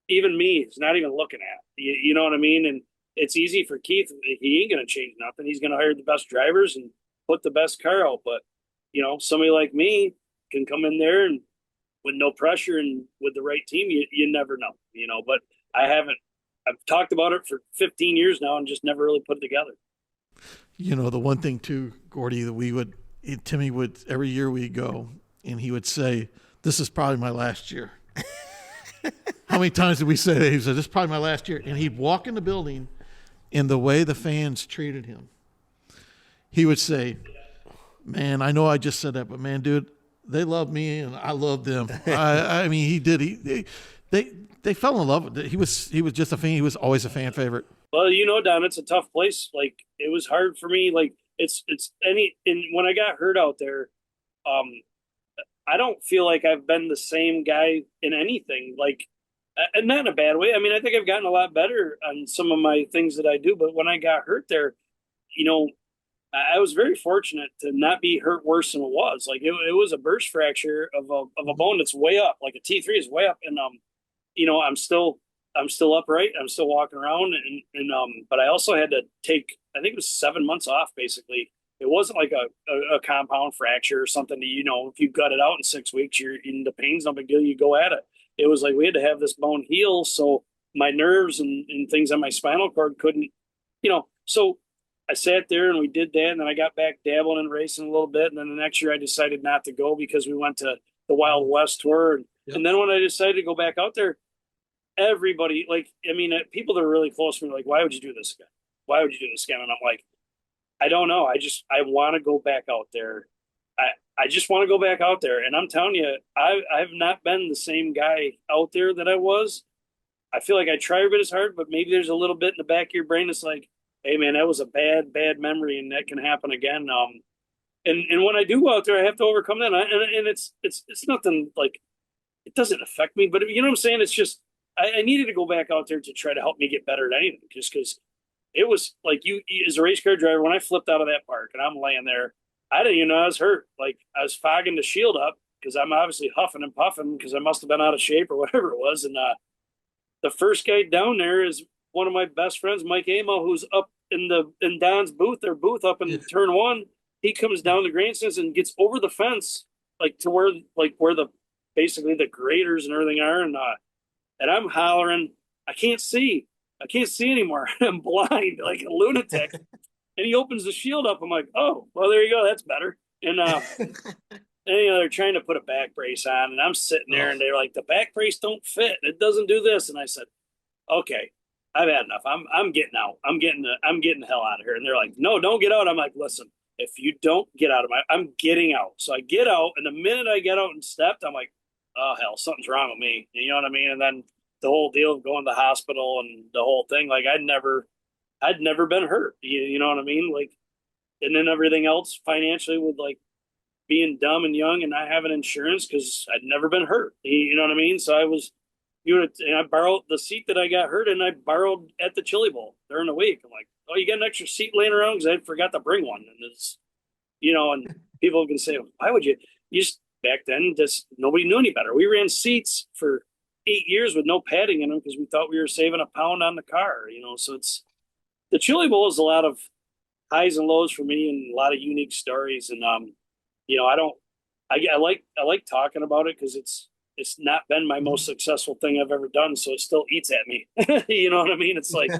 even me, is not even looking at. You know what I mean? And it's easy for Keith. He ain't going to change nothing. He's going to hire the best drivers and put the best car out. But, somebody like me can come in there and with no pressure and with the right team, you never know, but I've talked about it for 15 years now and just never really put it together. The one thing too, Gordy, that Timmy would, every year we'd go and he would say, this is probably my last year. How many times did we say that? He said, this is probably my last year. And he'd walk in the building and the way the fans treated him, he would say, man, I know I just said that, but man, dude, they love me and I love them. I mean, he did. They fell in love with it. He was just a fan. He was always a fan favorite. Well, Don, it's a tough place. Like, it was hard for me. Like, and when I got hurt out there, I don't feel like I've been the same guy in anything. Like, and not in a bad way. I mean, I think I've gotten a lot better on some of my things that I do. But when I got hurt there, I was very fortunate to not be hurt worse than it was. Like, it was a burst fracture of a bone that's way up, like a T3 is way up, and I'm still upright. I'm still walking around, and but I also had to take, I think it was 7 months off. Basically, it wasn't like a compound fracture or something that, if you gut it out in 6 weeks, the pain's no big deal. You go at it. It was like we had to have this bone heal, so my nerves and things on my spinal cord couldn't, so. I sat there and we did that, and then I got back dabbling and racing a little bit, and then the next year I decided not to go because we went to the Wild West tour, and then when I decided to go back out there, everybody, people that are really close to me were like, why would you do this again? Why would you do this again? And I'm like, I don't know. I want to go back out there. I just want to go back out there, and I'm telling you, I've not been the same guy out there that I was. I feel like I try every bit as hard, but maybe there's a little bit in the back of your brain that's like, hey man, that was a bad memory, and that can happen again. And when I do go out there, I have to overcome that. And it's nothing like, it doesn't affect me, but you know what I'm saying? It's just, I needed to go back out there to try to help me get better at anything, just because it was like, you as a race car driver, when I flipped out of that park and I'm laying there, I didn't even know I was hurt. Like, I was fogging the shield up because I'm obviously huffing and puffing because I must have been out of shape or whatever it was. And the first guy down there is one of my best friends, Mike Amo, who's up in Don's booth, their booth up in turn one. He comes down the grandstands and gets over the fence, like to where the basically the graders and everything are, and I'm hollering, I can't see anymore. I'm blind, like a lunatic. And he opens the shield up. I'm like, oh, well, there you go, that's better. And they're trying to put a back brace on, and I'm sitting there, and they're like, the back brace don't fit. It doesn't do this. And I said, okay, I've had enough. I'm getting out. I'm getting the hell out of here. And they're like, no, don't get out. I'm like, listen, if you don't get out of I'm getting out. So I get out, and the minute I get out and stepped, I'm like, oh hell, something's wrong with me. You know what I mean? And then the whole deal of going to the hospital and the whole thing, like I'd never been hurt. You know what I mean? Like, and then everything else financially with like being dumb and young and not having insurance because I'd never been hurt. You know what I mean? So and I borrowed the seat that I got hurt in. I borrowed at the Chili Bowl during the week. I'm like, oh, you got an extra seat laying around? Because I forgot to bring one. And it's, and people can say, why would you? Back then, just nobody knew any better. We ran seats for 8 years with no padding in them because we thought we were saving a pound on the car. So it's, the Chili Bowl is a lot of highs and lows for me and a lot of unique stories. And I like talking about it because it's not been my most successful thing I've ever done, so it still eats at me. You know what I mean? It's like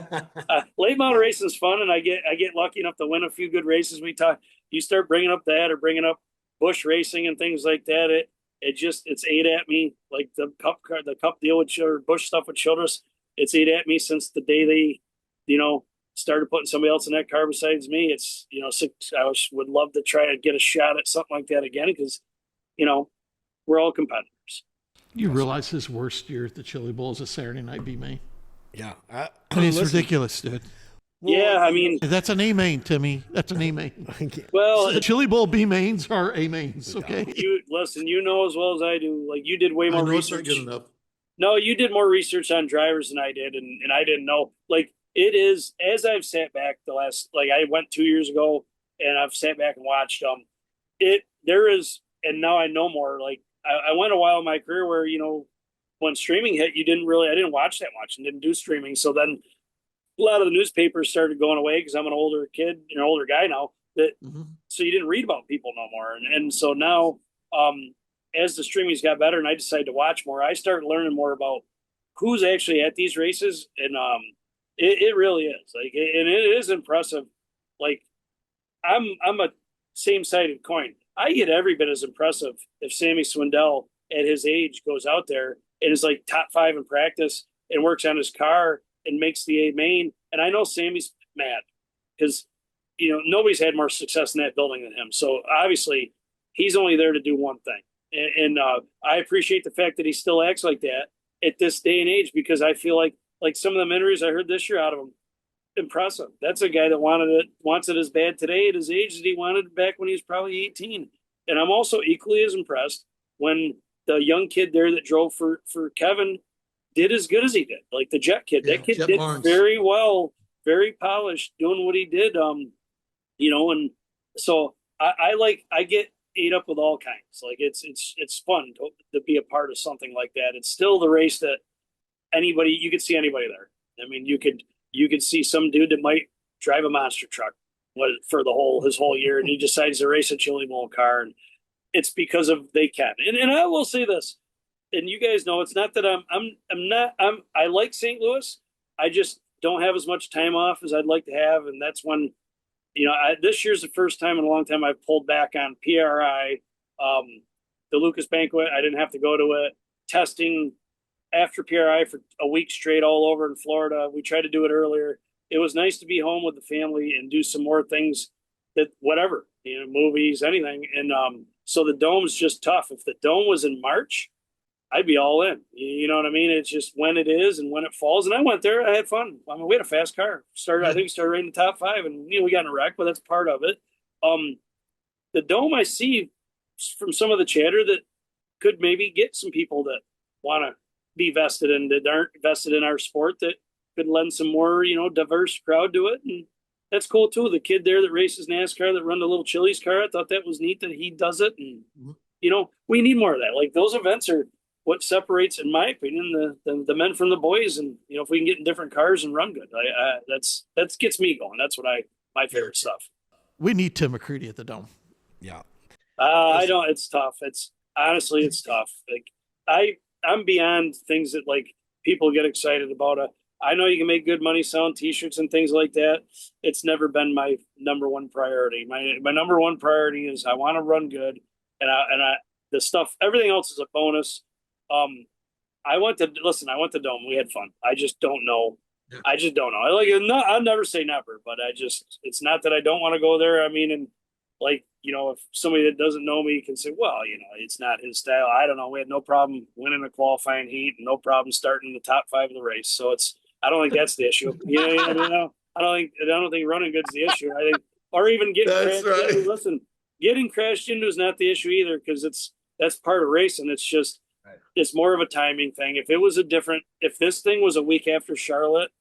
late model racing is fun, and I get lucky enough to win a few good races. You start bringing up that or bringing up bush racing and things like that. It's ate at me, like the cup deal with Bush stuff with Childress. It's ate at me since the day they, started putting somebody else in that car besides me, it's, would love to try to get a shot at something like that again because, we're all competitors. You realize his worst year at the Chili Bowl is a Saturday night B-main? Yeah. It's ridiculous, dude. Yeah, I mean, that's an A main, Timmy. That's an A main. Well, the Chili Bowl B mains are A mains. Okay. You listen. You know as well as I do. Like you did way more research. Good enough. No, you did more research on drivers than I did, and I didn't know. Like it is as I've sat back the last. Like I went 2 years ago, and I've sat back and watched them. There is, and now I know more. Like I went a while in my career where when streaming hit, I didn't watch that much and didn't do streaming. So then a lot of the newspapers started going away because I'm an older kid, older guy now. So you didn't read about people no more, and so now, as the streaming's got better and I decided to watch more, I started learning more about who's actually at these races, and it really is and it is impressive. Like I'm a same-sided coin. I get every bit as impressive if Sammy Swindell at his age goes out there and is like top 5 in practice and works on his car and makes the A main. And I know Sammy's mad because, nobody's had more success in that building than him. So obviously he's only there to do one thing. And I appreciate the fact that he still acts like that at this day and age, because I feel like some of the interviews I heard this year out of him, impressive. That's a guy that wants it as bad today at his age as he wanted back when he was probably 18. And I'm also equally as impressed when the young kid there that drove for Kevin did as good as he did. Like the Jet kid, that kid did Barnes. Very well, very polished, doing what he did. And so I get ate up with all kinds. Like it's fun to be a part of something like that. It's still the race that you could see anybody there. I mean, you could see some dude that might drive a monster truck for his whole year, and he decides to race a Chili Bowl car, and it's because of they can. And I will say this, and you guys know it's not that I like St. Louis. I just don't have as much time off as I'd like to have, and that's when this year's the first time in a long time I've pulled back on PRI, the Lucas Banquet. I didn't have to go to it. Testing after PRI for a week straight all over in Florida. We tried to do it earlier. It was nice to be home with the family and do some more things whatever, movies, anything. And so the Dome's just tough. If the Dome was in March, I'd be all in. You know what I mean? It's just when it is and when it falls. And I went there. I had fun. I mean, we had a fast car. I think we started right in the top 5, and we got in a wreck, but that's part of it. The Dome, I see from some of the chatter that could maybe get some people that want to be vested in, that aren't vested in our sport, that could lend some more, diverse crowd to it. And that's cool too. The kid there that races NASCAR that run the little Chili's car, I thought that was neat that he does it. And, we need more of that. Like those events are what separates, in my opinion, the men from the boys. And, if we can get in different cars and run good, that gets me going. That's my favorite stuff. We need Tim McCreadie at the Dome. Yeah. I don't, it's tough. Honestly, it's tough. Like I'm beyond things that like people get excited about. I know you can make good money selling T-shirts and things like that. It's never been my number one priority. My number one priority is I want to run good, and the stuff, everything else is a bonus. I went to Dome. We had fun. I just don't know. Yeah. I just don't know. I'll never say never, but it's not that I don't want to go there. I mean, and like, if somebody that doesn't know me can say, well, it's not his style. I don't know. We had no problem winning a qualifying heat and no problem starting in the top 5 of the race. So I don't think that's the issue. I don't think running good's the issue. I think, or even getting crashed into. Listen, getting crashed into is not the issue either, because that's part of racing. It's just, it's more of a timing thing. If this thing was a week after Charlotte,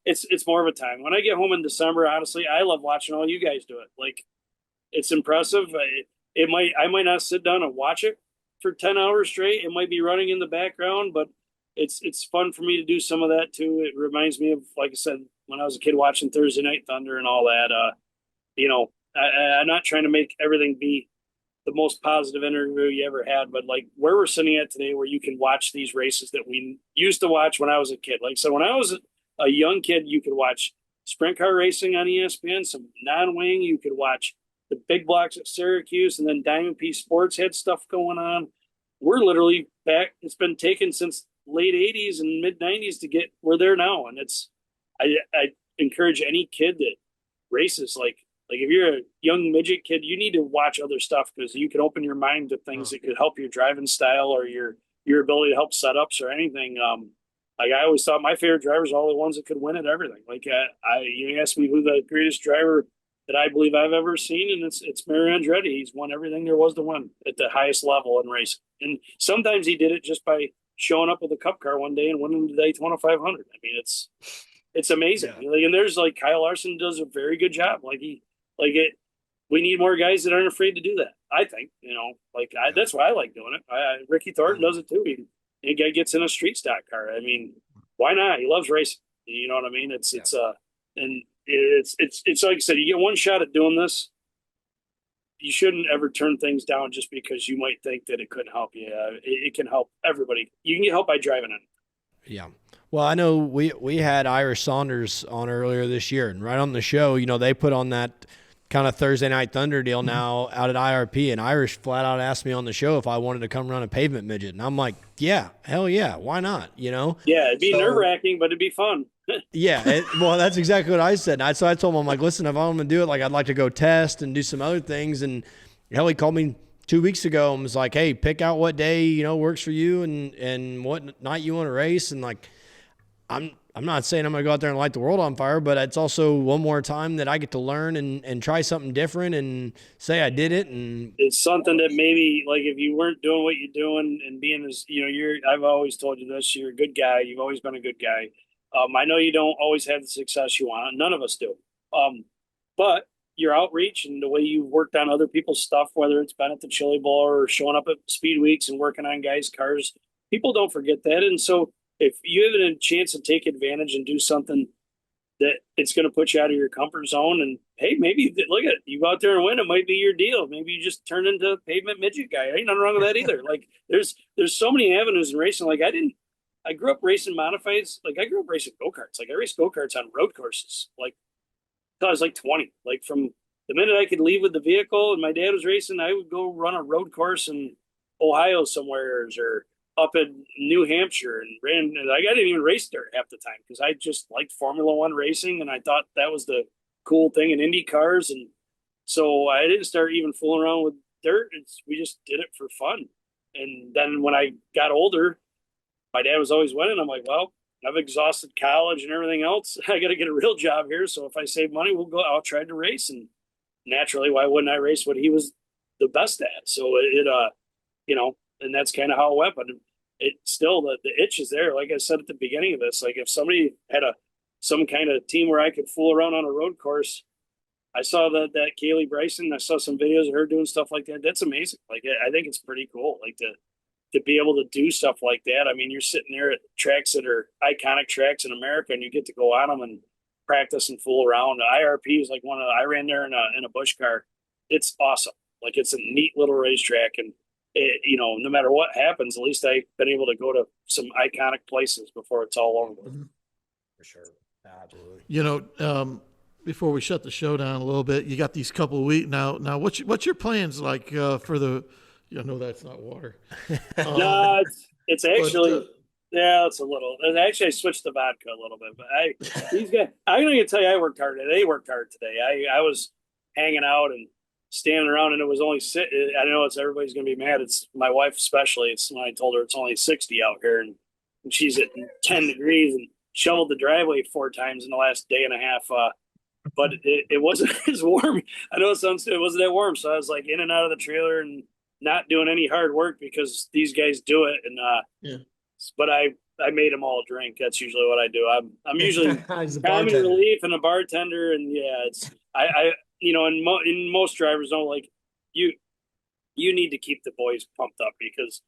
it's more of a time. When I get home in December, honestly, I love watching all you guys do it. Like, it's impressive. I might not sit down and watch it for 10 hours straight. It might be running in the background, but it's fun for me to do some of that too. It reminds me of, like I said, when I was a kid watching Thursday Night Thunder and all that. I'm not trying to make everything be the most positive interview you ever had, but like where we're sitting at today, where you can watch these races that we used to watch when I was a kid. Like, so when I was a young kid, you could watch sprint car racing on ESPN, some non-wing, you could watch the big blocks at Syracuse, and then Diamond P Sports had stuff going on. We're literally back. It's been taken since late 80s and mid 90s to get, we're there now. And encourage any kid that races, like if you're a young midget kid, you need to watch other stuff because you can open your mind to things that could help your driving style or your ability to help setups or anything. Like I always thought my favorite drivers are all the ones that could win at everything. Like you asked me who the greatest driver that I believe I've ever seen, and it's Mario Andretti. He's won everything there was to win at the highest level in racing. And sometimes he did it just by showing up with a cup car one day and winning the Daytona 500. I mean, it's amazing. Yeah. Like, and there's like Kyle Larson does a very good job. We need more guys that aren't afraid to do that. I think, that's why I like doing it. Ricky Thornton does it too. He gets in a street stock car. I mean, why not? He loves racing. You know what I mean? It's like I said, you get one shot at doing this. You shouldn't ever turn things down just because you might think that it couldn't help you. It can help everybody. You can get help by driving it. Yeah. Well, I know we had Irish Saunders on earlier this year, and right on the show, they put on that kind of Thursday Night Thunder deal now out at IRP, and Irish flat out asked me on the show if I wanted to come run a pavement midget, and I'm like, yeah, hell yeah, why not? Yeah, it'd be nerve-wracking, but it'd be fun. Yeah, well, that's exactly what I said. So I told him, I'm like, listen, if I'm going to do it, like, I'd like to go test and do some other things. And hell, he called me 2 weeks ago and was like, hey, pick out what day, works for you and what night you want to race. And like, I'm not saying I'm going to go out there and light the world on fire, but it's also one more time that I get to learn and try something different and say I did it. And it's something that maybe, like, if you weren't doing what you're doing and being as, I've always told you this, you're a good guy. You've always been a good guy. I know you don't always have the success you want. None of us do. But your outreach and the way you've worked on other people's stuff, whether it's been at the Chili Bowl or showing up at Speedweeks and working on guys' cars, people don't forget that. And so if you have a chance to take advantage and do something that it's going to put you out of your comfort zone, and hey, maybe look at it, you go out there and win, it might be your deal. Maybe you just turn into a pavement midget guy. Ain't nothing wrong with that either. Like there's so many avenues in racing. Like I grew up racing modifieds. Like I grew up racing go-karts. Like I raced go-karts on road courses. Like until I was like 20. Like from the minute I could leave with the vehicle and my dad was racing, I would go run a road course in Ohio somewhere or up in New Hampshire and ran. I didn't even race dirt half the time because I just liked Formula One racing and I thought that was the cool thing in Indy cars. And so I didn't start even fooling around with dirt. We just did it for fun. And then when I got older, my dad was always winning. I'm like, well, I've exhausted college and everything else. I got to get a real job here. So if I save money, I'll try to race. And naturally, why wouldn't I race what he was the best at? So and that's kind of how it went. But it still, the itch is there. Like I said at the beginning of this, like if somebody had some kind of team where I could fool around on a road course, I saw that Kaylee Bryson, I saw some videos of her doing stuff like that. That's amazing. Like, I think it's pretty cool. Like to be able to do stuff like that. I mean, you're sitting there at tracks that are iconic tracks in America and you get to go on them and practice and fool around. The IRP is like I ran there in a Busch car. It's awesome. Like it's a neat little racetrack and no matter what happens, at least I've been able to go to some iconic places before it's all over. For sure. Absolutely. Before we shut the show down a little bit, you got these couple of weeks now. What's your plans like for the? I know that's not water. No, it's actually it's a little. And actually, I switched to vodka a little bit. But these guys, I'm going to tell you, I worked hard today. They worked hard today. I was hanging out and standing around, and it was only. I know everybody's going to be mad. It's my wife especially. It's when I told her it's only 60 out here, and she's at 10 degrees and shoveled the driveway 4 times in the last day and a half. But it wasn't as warm. I know it wasn't that warm, so I was like in and out of the trailer and not doing any hard work because these guys do it. And but I made them all drink. That's usually what I do. I'm usually comedy relief and a bartender, and it's and most drivers don't like you need to keep the boys pumped up because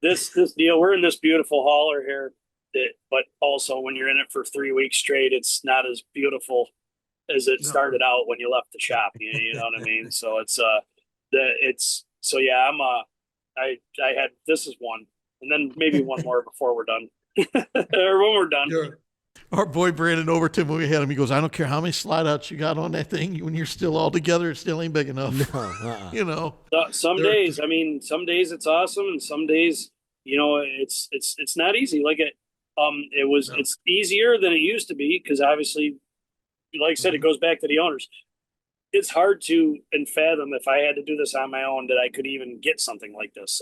this deal, we're in this beautiful hauler here but also when you're in it for 3 weeks straight, it's not as beautiful as it started out when you left the shop. You know what I mean? So I had, this is one, and then maybe one more before we're done. Or when we're done. Sure. Our boy Brandon Overton, when we had him, he goes, I don't care how many slide outs you got on that thing. When you're still all together, it still ain't big enough. No, Some days it's awesome, and some days, it's not easy. Like it's easier than it used to be because obviously like I said, it goes back to the owners. It's hard to fathom if I had to do this on my own that I could even get something like this.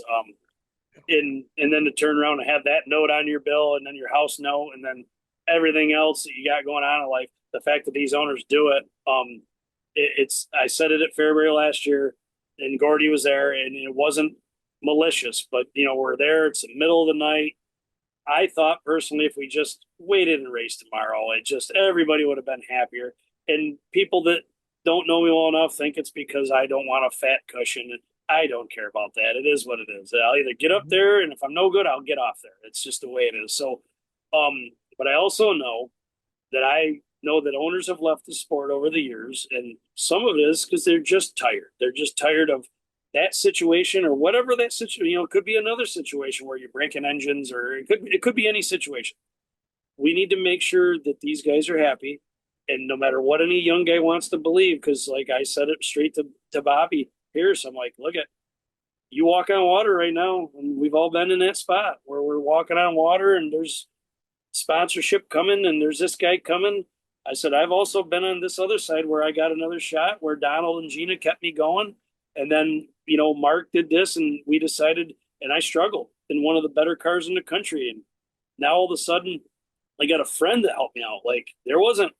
And then to turn around and have that note on your bill, and then your house note, and then everything else that you got going on in life. The fact that these owners do it, I said it at Fairbury last year, and Gordy was there, and it wasn't malicious, but we're there. It's the middle of the night. I thought personally, if we just waited and raced tomorrow, everybody would have been happier. And people that don't know me well enough think it's because I don't want a fat cushion. I don't care about that. It is what it is. I'll either get up there, and if I'm no good, I'll get off there. It's just the way it is. So, but I also know that owners have left the sport over the years, and some of it is because they're just tired. They're just tired of that situation, or whatever that situation. It could be another situation where you're breaking engines, or it could be any situation. We need to make sure that these guys are happy, and no matter what any young guy wants to believe, because like I said it straight to Bobby Pierce, I'm like, look at you walk on water right now, and we've all been in that spot where we're walking on water, and there's sponsorship coming, and there's this guy coming. I said, I've also been on this other side where I got another shot where Donald and Gina kept me going. And then, Mark did this, and we decided, and I struggled in one of the better cars in the country. And now all of a sudden I got a friend that helped me out. Like there wasn't,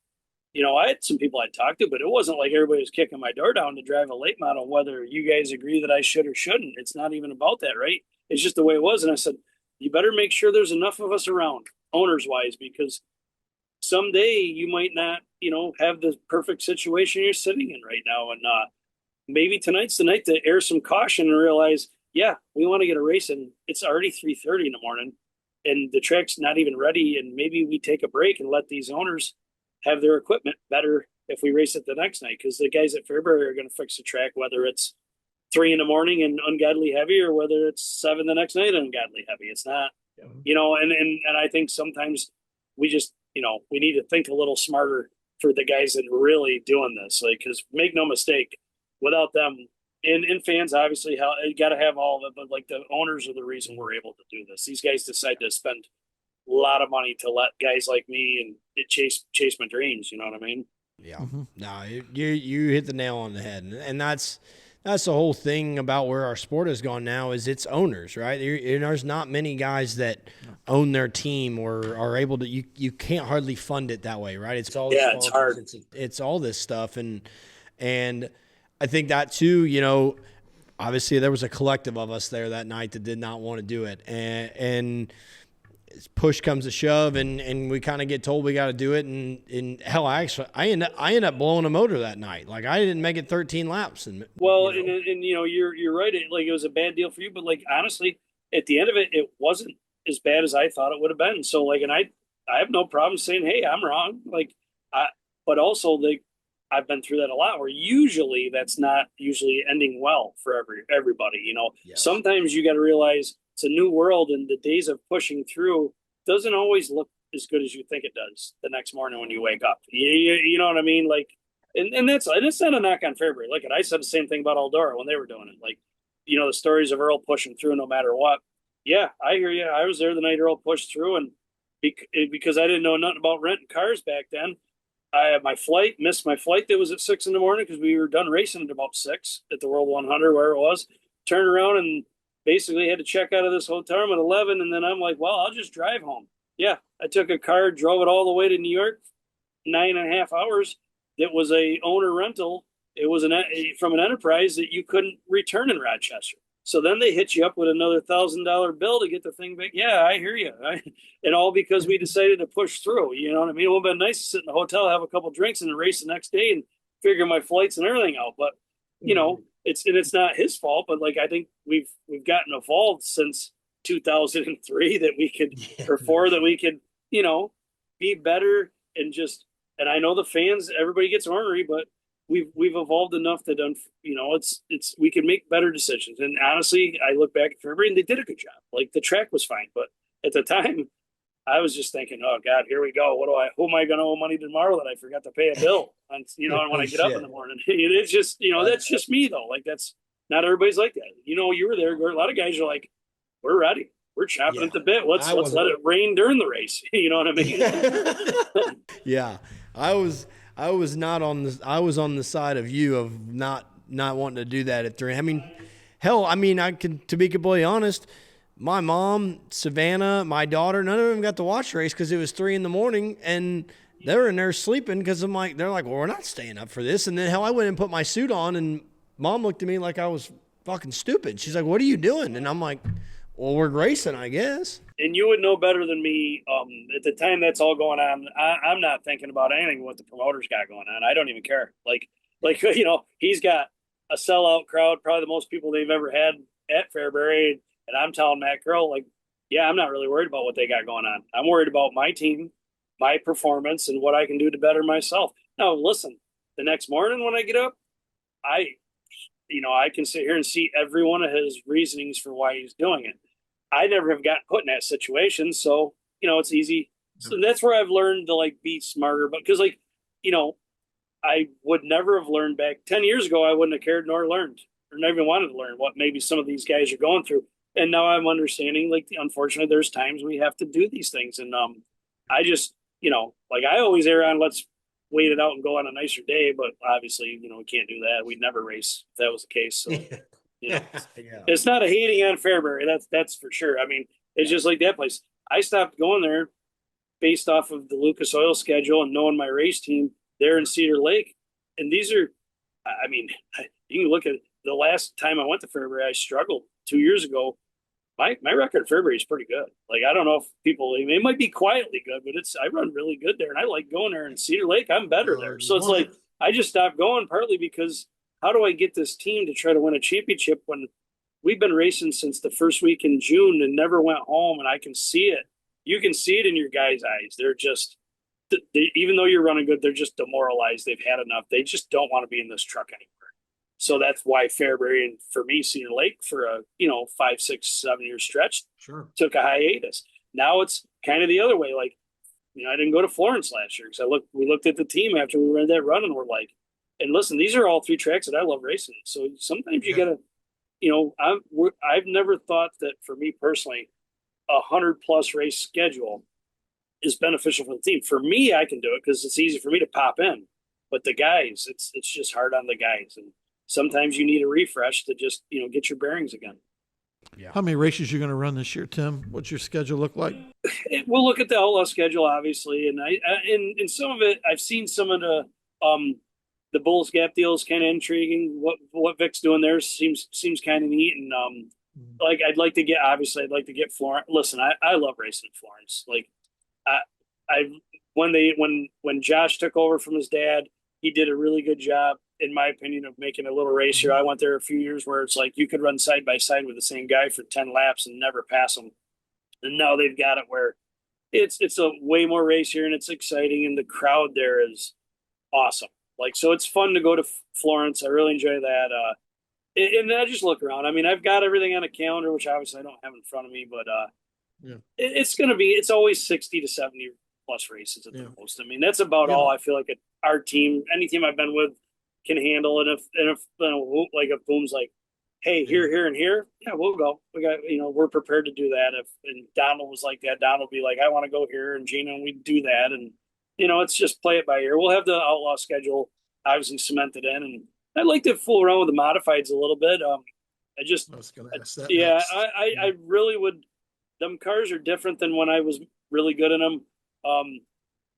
I had some people I talked to, but it wasn't like everybody was kicking my door down to drive a late model, whether you guys agree that I should or shouldn't. It's not even about that, right? It's just the way it was. And I said, you better make sure there's enough of us around, owners wise, because someday you might not, have the perfect situation you're sitting in right now. And maybe tonight's the night to air some caution and realize, yeah, we want to get a race, and it's already 3:30 in the morning, and the track's not even ready. And maybe we take a break and let these owners have their equipment better if we race it the next night, because the guys at Fairbury are going to fix the track, whether it's 3 a.m. and ungodly heavy, or whether it's 7 the next night and ungodly heavy. It's not, and I think sometimes we just, we need to think a little smarter for the guys that are really doing this. Like, because make no mistake, without them and fans, obviously, you got to have all of it, but like the owners are the reason we're able to do this. These guys decide to spend a lot of money to let guys like me and chase my dreams. You know what I mean? Yeah. Mm-hmm. No, you hit the nail on the head, and that's the whole thing about where our sport has gone now. Is it's owners, right? There's not many guys that own their team or are able to. You can't hardly fund it that way, right? It's all it's hard. It's all this stuff, and I think that too. Obviously there was a collective of us there that night that did not want to do it, and push comes to shove, and we kind of get told we got to do it, and hell, I end up blowing a motor that night. Like I didn't make it 13 laps. And you're right. It was a bad deal for you, but like honestly, at the end of it, it wasn't as bad as I thought it would have been. So like, and I have no problem saying, hey, I'm wrong. But also I've been through that a lot, where usually that's not usually ending well for everybody. Yes. Sometimes you got to realize it's a new world, and the days of pushing through doesn't always look as good as you think it does the next morning when you wake up. You know what I mean? Like, and it's not a knock on Fairbury. Look, I said the same thing about Eldora when they were doing it. Like, the stories of Earl pushing through no matter what. Yeah, I hear you. I was there the night Earl pushed through, and because I didn't know nothing about renting cars back then, I had missed my flight that was at 6 a.m. because we were done racing at about 6 at the World 100, where it was. Turned around and basically had to check out of this hotel room at 11, and then I'm like, well, I'll just drive home. Yeah, I took a car, drove it all the way to New York, 9.5 hours. It was a owner rental. It was from an enterprise that you couldn't return in Rochester. So then they hit you up with another $1,000 bill to get the thing back. Yeah, I hear you. And all because we decided to push through. You know what I mean? It would have been nice to sit in the hotel, have a couple drinks, and race the next day and figure my flights and everything out. But it's not his fault. But like I think we've gotten evolved since 2003 that we could, or 4 that we could, be better and just. And I know the fans, everybody gets ornery, but we've evolved enough that it's we can make better decisions. And honestly, I look back at Fairbury and they did a good job. Like the track was fine, but at the time, I was just thinking, oh God, here we go. Who am I going to owe money tomorrow that I forgot to pay a bill? And when I get up in the morning, it's just that's just me though. Like that's not everybody's like that. You were there. A lot of guys are like, we're ready. We're chopping at the bit. Let's let it rain during the race. You know what I mean? Yeah. I I was on the side of you of not wanting to do that at 3. I mean, hell, to be completely honest, my mom, Savannah, my daughter, none of them got to watch the race because it was 3 a.m. and they were in there sleeping because they're like, well, we're not staying up for this. And then hell, I went and put my suit on, and Mom looked at me like I was fucking stupid. She's like, "What are you doing?" And I'm like, "Well, we're racing, I guess." And you would know better than me. At the time that's all going on, I'm not thinking about anything what the promoters got going on. I don't even care. Like he's got a sellout crowd, probably the most people they've ever had at Fairbury. And I'm telling Matt Curl, like, yeah, I'm not really worried about what they got going on. I'm worried about my team, my performance, and what I can do to better myself. Now, listen, the next morning when I get up, I can sit here and see every one of his reasonings for why he's doing it. I never have gotten put in that situation, so it's easy. So that's where I've learned to be smarter. But because I would never have learned back 10 years ago. I wouldn't have cared nor learned or never even wanted to learn what maybe some of these guys are going through. And now I'm understanding. Unfortunately, there's times we have to do these things, and I just I always err on let's wait it out and go on a nicer day. But obviously, we can't do that. We'd never race if that was the case. So. Yeah. It's not a hating on Fairbury. That's for sure. I mean, it's just like that place. I stopped going there based off of the Lucas Oil schedule and knowing my race team there in Cedar Lake. And these are, I mean, you can look at the last time I went to Fairbury, I struggled 2 years ago. My record at Fairbury is pretty good. I don't know if people, it might be quietly good, but I run really good there. And I like going there in Cedar Lake. I'm better there. So it's I just stopped going partly because how do I get this team to try to win a championship when we've been racing since the first week in June and never went home? And I can see it. You can see it in your guys' eyes. They're just, even though you're running good, they're just demoralized. They've had enough. They just don't want to be in this truck anymore. So that's why Fairbury and for me, Cedar Lake for a 5, 6, 7 year stretch took a hiatus. Now it's kind of the other way. I didn't go to Florence last year because we looked at the team after we ran that run and we're like, and listen, these are all 3 tracks that I love racing. So sometimes you gotta, I've never thought that for me personally, 100+ race schedule is beneficial for the team. For me, I can do it because it's easy for me to pop in. But the guys, it's just hard on the guys, and sometimes you need a refresh to just get your bearings again. Yeah. How many races are you going to run this year, Tim? What's your schedule look like? We'll look at the outlaw schedule, obviously, and in some of it, I've seen some of the Bulls Gap deal is kind of intriguing. What Vic's doing there seems kind of neat, and I'd like to get Florence. Listen, I love racing in Florence. When Josh took over from his dad, he did a really good job, in my opinion, of making a little race here. I went there a few years where it's you could run side by side with the same guy for 10 laps and never pass him. And now they've got it where it's a way more race here and it's exciting, and the crowd there is awesome. So it's fun to go to Florence. I really enjoy that. And I just look around. I mean, I've got everything on a calendar, which obviously I don't have in front of me, but it's always 60 to 70 plus races at the most. I mean, that's about all I feel like our team, any team I've been with, can handle. And if Boom's like, hey, here, and here, yeah, we'll go. We got, we're prepared to do that. And Donald was like that, Donald would be like, I want to go here, and Gina, and we'd do that. And it's just play it by ear. We'll have the outlaw schedule obviously cemented in, and I'd like to fool around with the modifieds a little bit. I was going to ask that. Yeah, next. I really would. Them cars are different than when I was really good in them.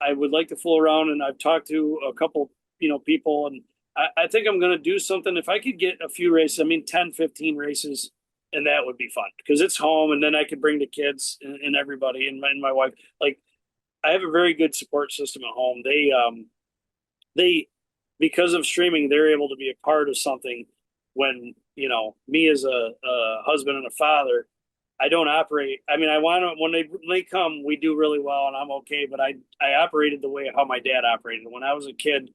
I would like to fool around, and I've talked to a couple, people, and I think I'm going to do something. If I could get a few races, 10, 15 races, and that would be fun because it's home, and then I could bring the kids and everybody and my wife. I have a very good support system at home. They because of streaming, they're able to be a part of something when, me as a husband and a father, I don't operate. I want to, when they come, we do really well and I'm okay. But I operated the way how my dad operated. When I was a kid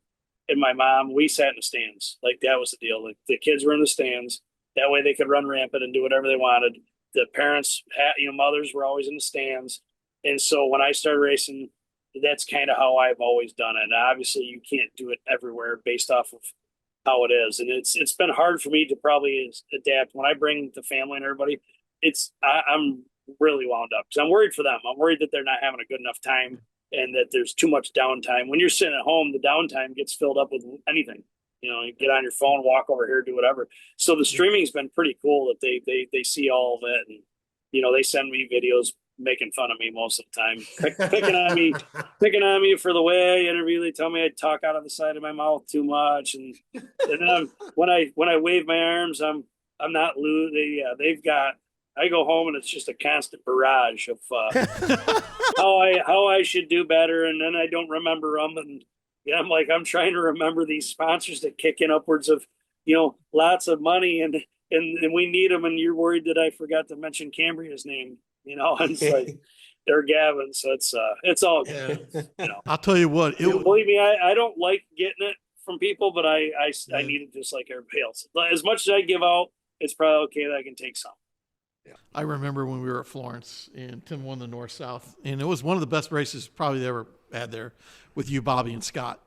and my mom, we sat in the stands. That was the deal. The kids were in the stands. That way they could run rampant and do whatever they wanted. The parents, mothers were always in the stands. And so when I started racing, that's kind of how I've always done it. And obviously, you can't do it everywhere based off of how it is. And it's been hard for me to probably adapt. When I bring the family and everybody, I'm really wound up because I'm worried for them. I'm worried that they're not having a good enough time and that there's too much downtime. When you're sitting at home, the downtime gets filled up with anything. You get on your phone, walk over here, do whatever. So the streaming's been pretty cool that they see all of it, and they send me videos making fun of me most of the time, picking on me for the way I interview. They tell me I talk out of the side of my mouth too much, and then when I wave my arms, I'm not loose. They've got. I go home and it's just a constant barrage of how I should do better, and then I don't remember them, and I'm trying to remember these sponsors that kick in upwards of lots of money, and we need them, and you're worried that I forgot to mention Cambria's name, and it's like they're Gavin, so it's all good. I'll tell you what, believe me, I don't like getting it from people, but I need it just like everybody else. As much as I give out, it's probably okay that I can take some. I remember when we were at Florence and Tim won the North-South, and it was one of the best races probably they ever had there with you, Bobby, and Scott.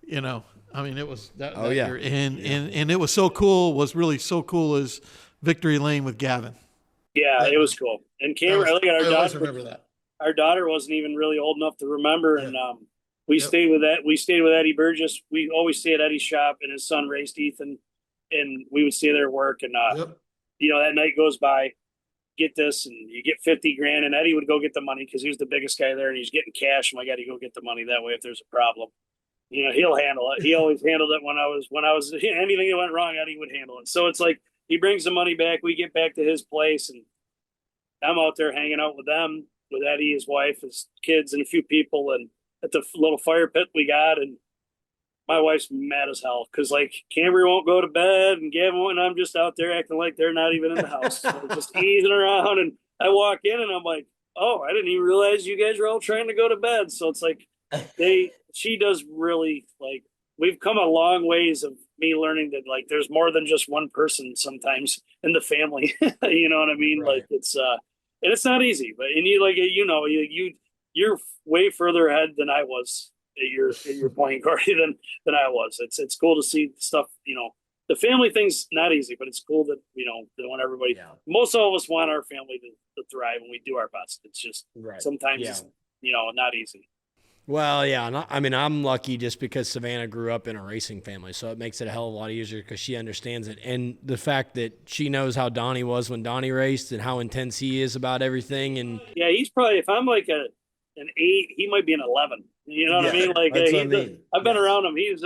It was that year. And it was so cool, was really so cool as Victory Lane with Gavin. Yeah, it was cool. And Cameron, look at our I always daughter. remember that. Our daughter wasn't even really old enough to remember, and we stayed with that. We stayed with Eddie Burgess. We always stay at Eddie's shop, and his son raced Ethan, and we would stay there at work. And that night goes by. Get this, and you get $50,000, and Eddie would go get the money because he was the biggest guy there, and he's getting cash. And I got to go get the money that way if there's a problem. He'll handle it. He always handled it when I was anything that went wrong, Eddie would handle it. So it's like he brings the money back. We get back to his place, and I'm out there hanging out with them, with Eddie, his wife, his kids, and a few people, and at the little fire pit we got, and my wife's mad as hell because Cambry won't go to bed, and Gavin and I'm just out there acting like they're not even in the house, so just easing around. And I walk in and I'm like, oh, I didn't even realize you guys were all trying to go to bed. So it's like she does really we've come a long ways of me learning that there's more than just one person sometimes in the family. You know what I mean? Right. It's and it's not easy, but you're way further ahead than I was. You're playing Gordy than I was. It's cool to see stuff. The family thing's not easy, but it's cool that that when everybody, most of us want our family to thrive, and we do our best. It's just sometimes it's not easy. Well, yeah, I'm lucky just because Savannah grew up in a racing family, so it makes it a hell of a lot easier because she understands it, and the fact that she knows how Donnie was when Donnie raced and how intense he is about everything. And he's probably, if I'm like an 8, he might be an 11. You know what I mean? I've been around him. He's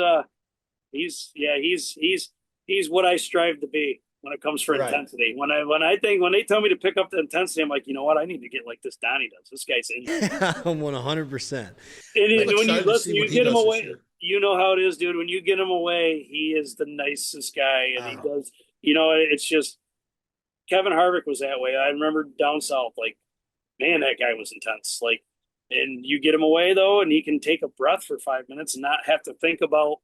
what I strive to be when it comes for intensity. When they tell me to pick up the intensity, I'm like, you know what? I need to get like this Donnie does. This guy's in there. I'm 100%. And when you listen, you get him away. You know how it is, dude. When you get him away, he is the nicest guy, and he does. It's just Kevin Harvick was that way. I remember down south, man, that guy was intense. And you get him away though, and he can take a breath for 5 minutes and not have to think about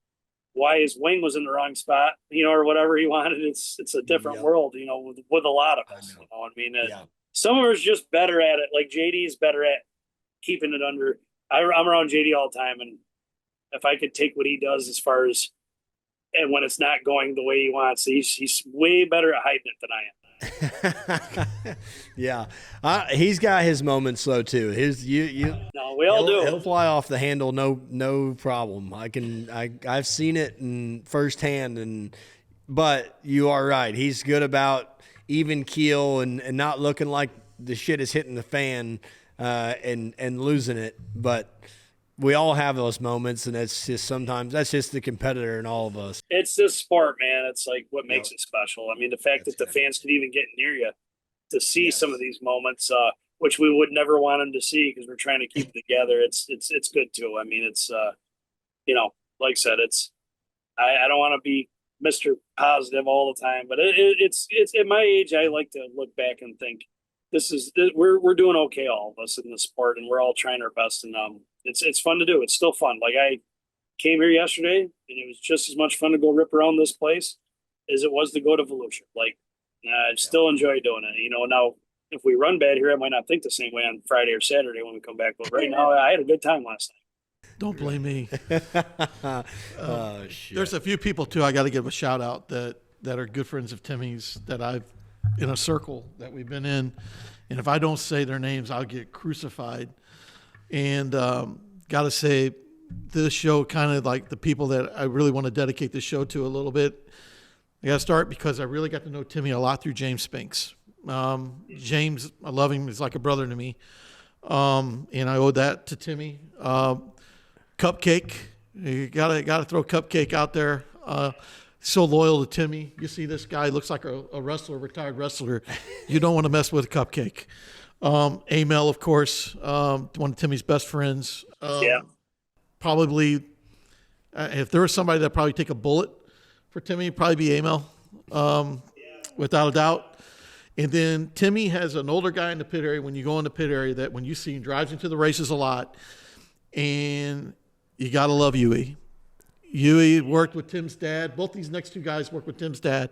why his wing was in the wrong spot, or whatever he wanted. It's a different world, with a lot of us. Some of us just better at it. Like JD is better at keeping it under. I'm around JD all the time, and if I could take what he does as far as, and when it's not going the way he wants, he's way better at hiding it than I am. Yeah, he's got his moments though too. No, we all do. He'll fly off the handle, no problem. I've seen it firsthand, but you are right. He's good about even keel and not looking like the shit is hitting the fan and losing it. But we all have those moments, and it's just sometimes that's just the competitor in all of us. It's this sport, man. It's what makes it special. I mean, the fact that the fans could even get near you to see some of these moments, which we would never want them to see because we're trying to keep it together. It's good too. I mean, it's like I said, I don't want to be Mr. Positive all the time, but it's at my age, I like to look back and think we're doing okay, all of us in the sport, and we're all trying our best, and it's fun to do. It's still fun. I came here yesterday, and it was just as much fun to go rip around this place as it was to go to Volusia. I still enjoy doing it. Now if we run bad here, I might not think the same way on Friday or Saturday when we come back. But right now, I had a good time last night. Don't blame me. Oh, shit. There's a few people too I got to give a shout out that are good friends of Timmy's that I've in a circle that we've been in, and if I don't say their names, I'll get crucified. And got to say, this show, kind of like the people that I really want to dedicate this show to a little bit, I got to start because I really got to know Timmy a lot through James Spinks. James, I love him. He's like a brother to me. And I owe that to Timmy. Cupcake, you gotta throw Cupcake out there. So loyal to Timmy. You see this guy looks like a wrestler, retired wrestler. You don't want to mess with Cupcake. Amel, of course, one of Timmy's best friends. Probably, if there was somebody that'd probably take a bullet for Timmy, it'd probably be Amel, without a doubt. And then Timmy has an older guy in the pit area. When you go in the pit area, that when you see him, drives into the races a lot, and you gotta love Huey. Huey worked with Tim's dad. Both these next two guys worked with Tim's dad,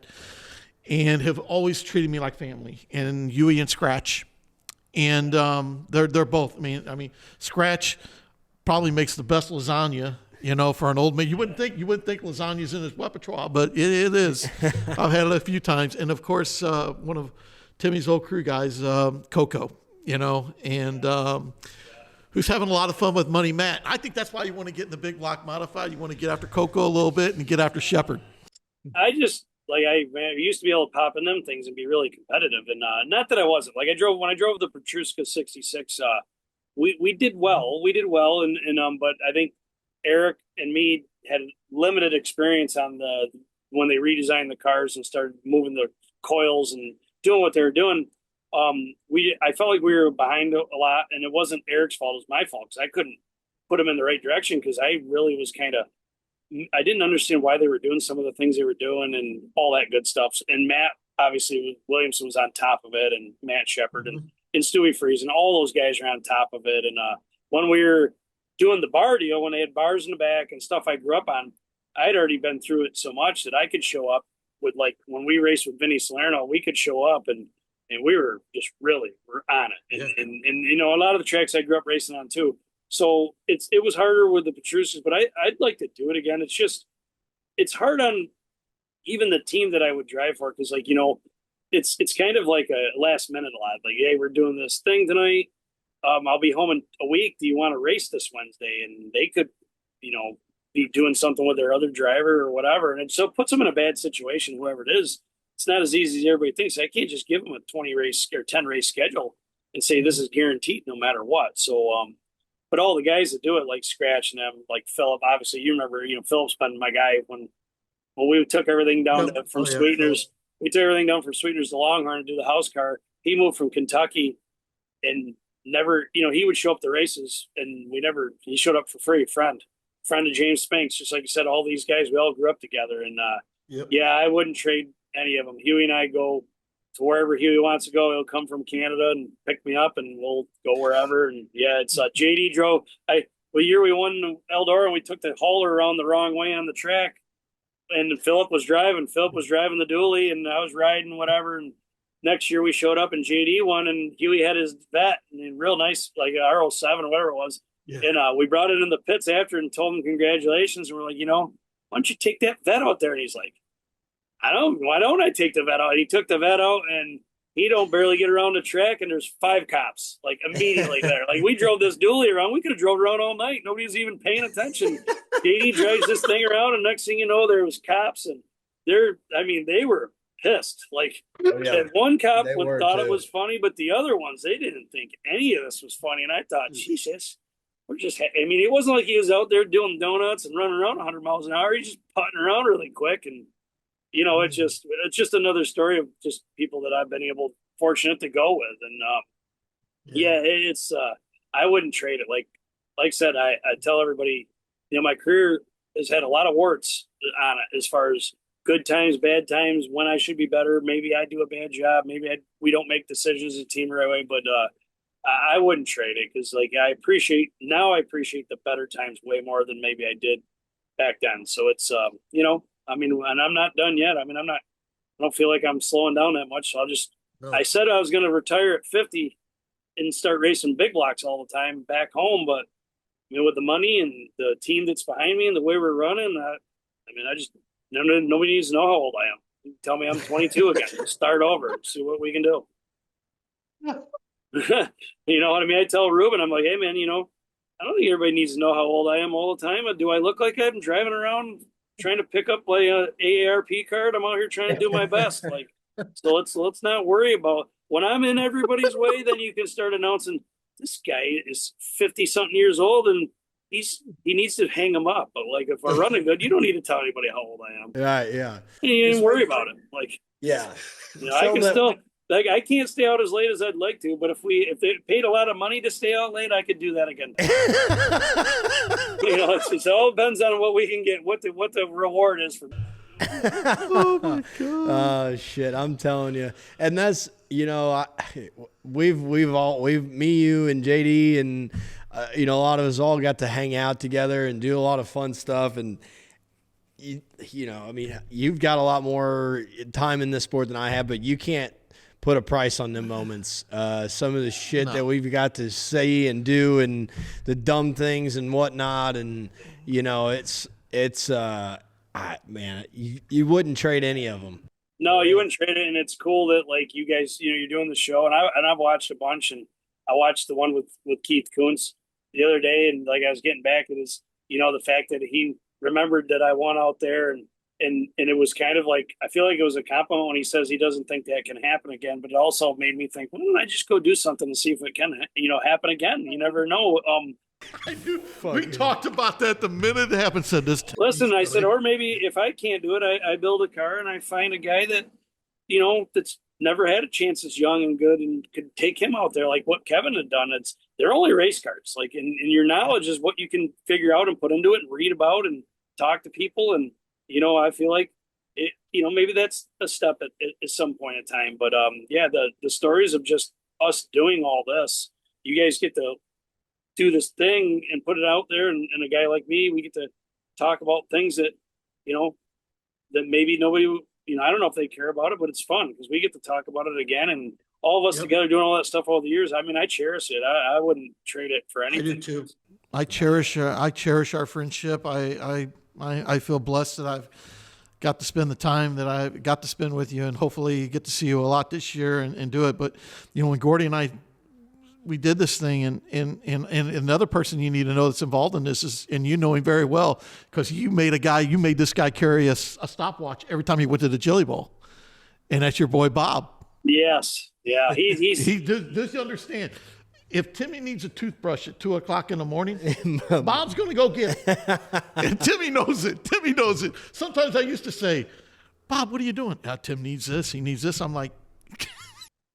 and have always treated me like family. And Huey and Scratch, and they're both. I mean, Scratch probably makes the best lasagna, for an old man. You wouldn't think lasagna's in his repertoire, but it is. I've had it a few times. And of course, one of Timmy's old crew guys, Coco, and who's having a lot of fun with Money Matt. I think that's why you want to get in the big block modified. You want to get after Coco a little bit and get after Shepard. I just I used to be able to pop in them things and be really competitive, and not that I wasn't. When I drove the Petrushka 66. We did well. And but I think Eric and me had limited experience on when they redesigned the cars and started moving the coils and doing what they were doing. I felt like we were behind a lot, and it wasn't Eric's fault. It was my fault because I couldn't put them in the right direction because I really was I didn't understand why they were doing some of the things they were doing and all that good stuff. And Matt, obviously, Williamson was on top of it, and Matt Shepard and Stewie Freeze, and all those guys are on top of it. And when we were doing the bar deal, when they had bars in the back and stuff I grew up on, I'd already been through it so much that I could show up with, when we raced with Vinny Salerno, we could show up and we were just we're on it. And a lot of the tracks I grew up racing on too. So it was harder with the Petrushkas, but I'd like to do it again. It's hard on even the team that I would drive for because it's kind of like a last minute a lot. Like, hey, we're doing this thing tonight. I'll be home in a week. Do you want to race this Wednesday? And they could, be doing something with their other driver or whatever. And so it puts them in a bad situation, whoever it is. It's not as easy as everybody thinks. I can't just give them a 20 race or 10 race schedule and say this is guaranteed no matter what. So, but all the guys that do it, like Scratch and them, like Philip, obviously you remember, Philip's been my guy when we took everything down from Sweeteners. We took everything down from Sweeteners to Longhorn to do the house car. He moved from Kentucky and never, he would show up to races and he showed up for free. Friend of James Spinks, just like you said, all these guys, we all grew up together. And I wouldn't trade any of them. Huey and I go to wherever Huey wants to go. He'll come from Canada and pick me up and we'll go wherever. And it's JD drove. The year we won Eldora and we took the hauler around the wrong way on the track. And Philip was driving the dually and I was riding whatever. And next year we showed up and JD won and Huey had his vet and real nice, like R07 or whatever it was. Yeah. And we brought it in the pits after and told him congratulations. And we're like, why don't you take that vet out there? And he's like, why don't I take the vet out? And he took the vet out and he don't barely get around the track and there's 5 cops like immediately there. Like we drove this dually around. We could have drove around all night. Nobody's even paying attention. JD drives this thing around and next thing you know, there was cops and they were pissed. Like one cop thought it was funny, but the other ones, they didn't think any of this was funny. And I thought, Jesus, it wasn't like he was out there doing donuts and running around 100 miles an hour. He's just putting around really quick. And, it's just another story of just people that I've been fortunate to go with. And, I wouldn't trade it. Like I said, I tell everybody, my career has had a lot of warts on it as far as good times, bad times, when I should be better. Maybe I do a bad job. Maybe we don't make decisions as a team the right way, but, I wouldn't trade it because I appreciate the better times way more than maybe I did back then. So it's, and I'm not done yet. I don't feel like I'm slowing down that much. So I said I was going to retire at 50 and start racing big blocks all the time back home. But, with the money and the team that's behind me and the way we're running, nobody needs to know how old I am. You can tell me I'm 22 again. Start over, see what we can do. You know what I mean? I tell Ruben, I'm like, hey man, I don't think everybody needs to know how old I am all the time. Do I look like I'm driving around trying to pick up like a AARP card? I'm out here trying to do my best. Like, so let's not worry about when I'm in everybody's way. Then you can start announcing this guy is 50 something years old and he needs to hang him up. But like if I'm running good, you don't need to tell anybody how old I am. Right. Yeah. You didn't worry about it. Like, Yeah. I can still. Like I can't stay out as late as I'd like to, but if they paid a lot of money to stay out late, I could do that again. It all depends on what we can get, what the reward is for. Oh my god! Oh shit! I'm telling you, and that's we've me, you, and JD, and a lot of us all got to hang out together and do a lot of fun stuff, and. You've got a lot more time in this sport than I have, but you can't put a price on them moments. Some of the shit that we've got to say and do and the dumb things and whatnot. And, you wouldn't trade any of them. No, you wouldn't trade it. And it's cool that like you guys, you're doing the show and I've watched a bunch and I watched the one with Keith Kuntz the other day. And like, I was getting back at his, the fact that he remembered that I won out there and it was kind of like I feel like it was a compliment when he says he doesn't think that can happen again, but it also made me think, why don't I just go do something and see if it can happen again? You never know. I knew. We talked about that the minute it happened. Said this. Listen, I said, or maybe if I can't do it, I build a car and I find a guy that that's never had a chance, that's young and good, and could take him out there like what Kevin had done. They're only race cars. Like, and your knowledge is what you can figure out and put into it and read about and talk to people. And, I feel like it, maybe that's a step at some point in time. But, the stories of just us doing all this, you guys get to do this thing and put it out there. And a guy like me, we get to talk about things that, that maybe nobody, I don't know if they care about it, but it's fun because we get to talk about it again. And all of us together doing all that stuff all the years. I mean, I cherish it. I wouldn't trade it for anything. I do too. I cherish our friendship. I feel blessed that I've got to spend the time that I got to spend with you, and hopefully get to see you a lot this year and do it. But when Gordy and I, we did this thing, and another person you need to know that's involved in this is, and you know him very well because you made this guy carry a stopwatch every time he went to the Chili Bowl, and that's your boy Bob. Yes. Yeah. He does you understand? If Timmy needs a toothbrush at 2:00 in the morning, Bob's going to go get it. And Timmy knows it. Sometimes I used to say, Bob, what are you doing? Tim needs this. He needs this. I'm like,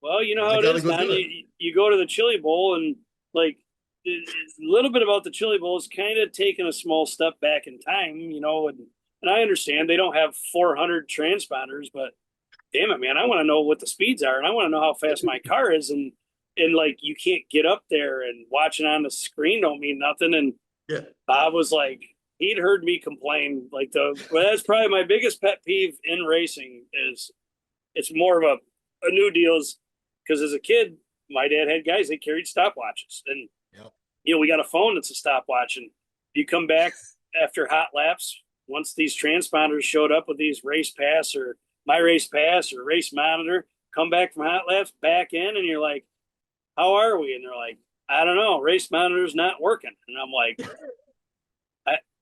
well, you know how it is, man. You go to the Chili Bowl and like a little bit about the Chili Bowl is kind of taking a small step back in time, and I understand they don't have 400 transponders, but damn it, man, I want to know what the speeds are and I want to know how fast my car is. And like, you can't get up there and watching on the screen don't mean nothing. And Bob was like, he'd heard me complain that's probably my biggest pet peeve in racing is it's more of a new deal because as a kid, my dad had guys that carried stopwatches and, we got a phone that's a stopwatch and you come back after hot laps. Once these transponders showed up with these race pass or my race pass or race monitor, come back from hot laps back in and you're like, how are we? And they're like, I don't know, race monitor's not working. And I'm like,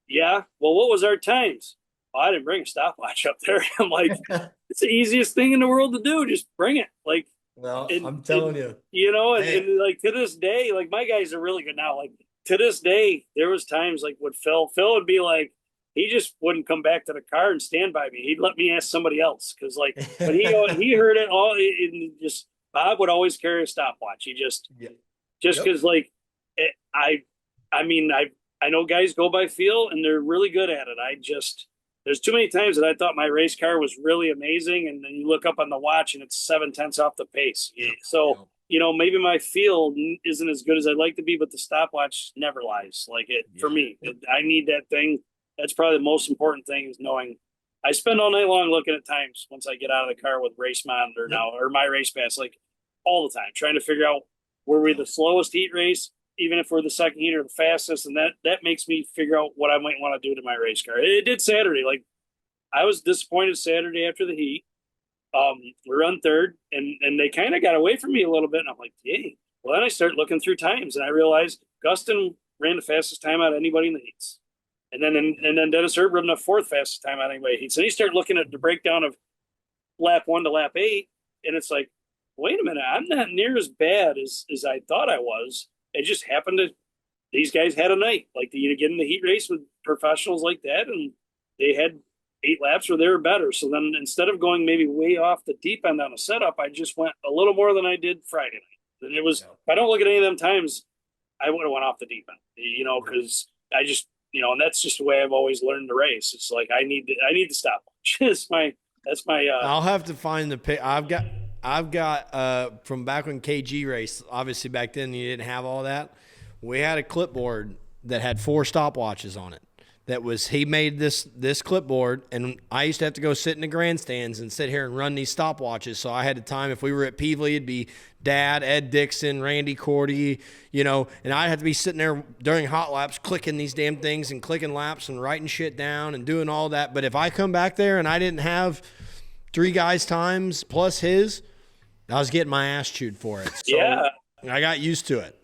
yeah, well, what was our times? Oh, I didn't bring a stopwatch up there. I'm like, it's the easiest thing in the world to do. Just bring it. Like, well, I'm telling you, and like to this day, like my guys are really good now. Like to this day, there was times like with Phil would be like, he just wouldn't come back to the car and stand by me. He'd let me ask somebody else. Cause like, but he heard it all and just, Bob would always carry a stopwatch. He just because like I know guys go by feel and they're really good at it. There's too many times that I thought my race car was really amazing, and then you look up on the watch and it's 0.7 off the pace. So maybe my feel isn't as good as I'd like to be, but the stopwatch never lies. Like for me, I need that thing. That's probably the most important thing is knowing. I spend all night long looking at times once I get out of the car with race monitor now or my race pass, like all the time, trying to figure out were we the slowest heat race, even if we're the second heat or the fastest. And that makes me figure out what I might want to do to my race car. It did Saturday. Like I was disappointed Saturday after the heat. We run third and they kind of got away from me a little bit. And I'm like, dang. Well, then I start looking through times and I realized Gustin ran the fastest time out of anybody in the heats. And then Dennis Erb ran the fourth fastest time out of anybody in the heats. And you start looking at the breakdown of lap 1 to lap 8, and it's like, wait a minute, I'm not near as bad as I thought I was. It just happened to, these guys had a night. Like, you get in the heat race with professionals like that, and they had 8 laps where they were better. So then instead of going maybe way off the deep end on a setup, I just went a little more than I did Friday night. And it was, if I don't look at any of them times, I would have went off the deep end, because I just, and that's just the way I've always learned to race. It's like, I need to stop. That's my I'll have to find the pic. I've got from back when KG raced, obviously back then you didn't have all that. We had a clipboard that had 4 stopwatches on it. He made this clipboard, and I used to have to go sit in the grandstands and sit here and run these stopwatches. So I had the time, if we were at Peevely, it'd be Dad, Ed Dixon, Randy Cordy, and I'd have to be sitting there during hot laps clicking these damn things and clicking laps and writing shit down and doing all that. But if I come back there and I didn't have 3 guys' times plus his, I was getting my ass chewed for it. So yeah. I got used to it.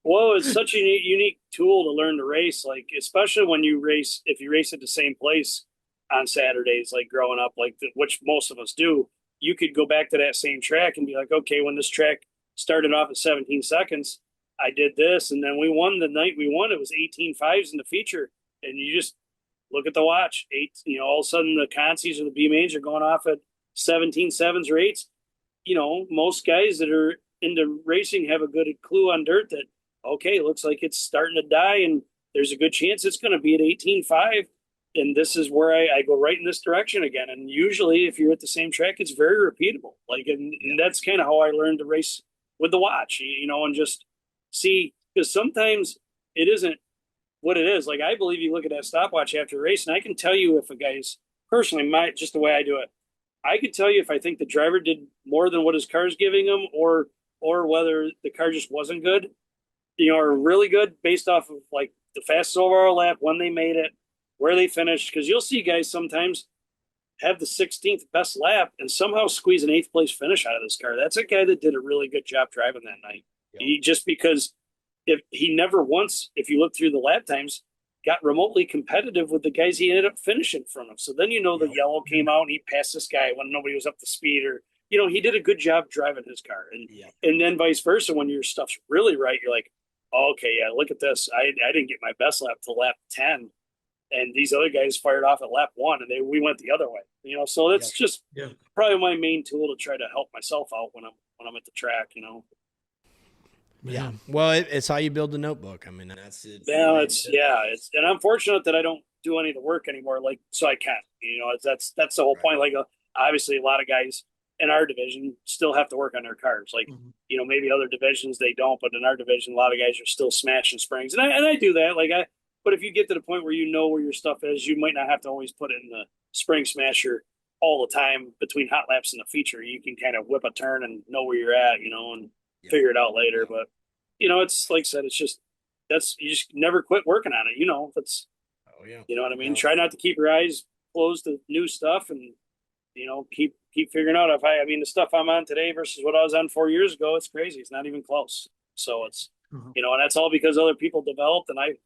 Well, it's such a unique tool to learn to race, like, especially when you race, if you race at the same place on Saturdays, like growing up, which most of us do, you could go back to that same track and be like, okay, when this track started off at 17 seconds, I did this. And then we won the night we won. It was 18.5s in the feature. And you just look at the watch, all of a sudden the consies or the B mains are going off at 17.7s or 8s. Most guys that are into racing have a good clue on dirt that, okay, it looks like it's starting to die, and there's a good chance it's going to be at 18.5, and this is where I go right in this direction again. And usually, if you're at the same track, it's very repeatable. And that's kind of how I learned to race with the watch, and just see, because sometimes it isn't what it is. Like, I believe you look at that stopwatch after a race, and I can tell you if a guy's, personally, just the way I do it, I could tell you if I think the driver did more than what his car's giving him, or whether the car just wasn't good. Are really good based off of like the fastest overall lap, when they made it, where they finished. Because you'll see guys sometimes have the 16th best lap and somehow squeeze an 8th place finish out of this car. That's a guy that did a really good job driving that night. Yep. Because if he never once, if you look through the lap times, got remotely competitive with the guys he ended up finishing from him. So then the yellow came out and he passed this guy when nobody was up to speed, or he did a good job driving his car. And then vice versa, when your stuff's really right, you're like, okay, yeah, look at this. I didn't get my best lap till lap 10, and these other guys fired off at lap 1, and we went the other way. So that's just probably my main tool to try to help myself out when I'm at the track. Yeah. Well, it's how you build the notebook. I mean, that's it. Yeah, and I'm fortunate that I don't do any of the work anymore. Like, so I can. That's the whole point. Like, obviously, a lot of guys in our division still have to work on their cars. Like, maybe other divisions they don't, but in our division, a lot of guys are still smashing springs. And I do that. But if you get to the point where where your stuff is, you might not have to always put it in the spring smasher all the time between hot laps and the feature. You can kind of whip a turn and know where you're at, and figure it out later. But, it's like I said, it's just, you just never quit working on it. That's, you know what I mean? Try not to keep your eyes closed to new stuff, and, keep figuring out the stuff I'm on today versus what I was on 4 years ago. It's crazy. It's not even close. So it's, and that's all because other people developed and I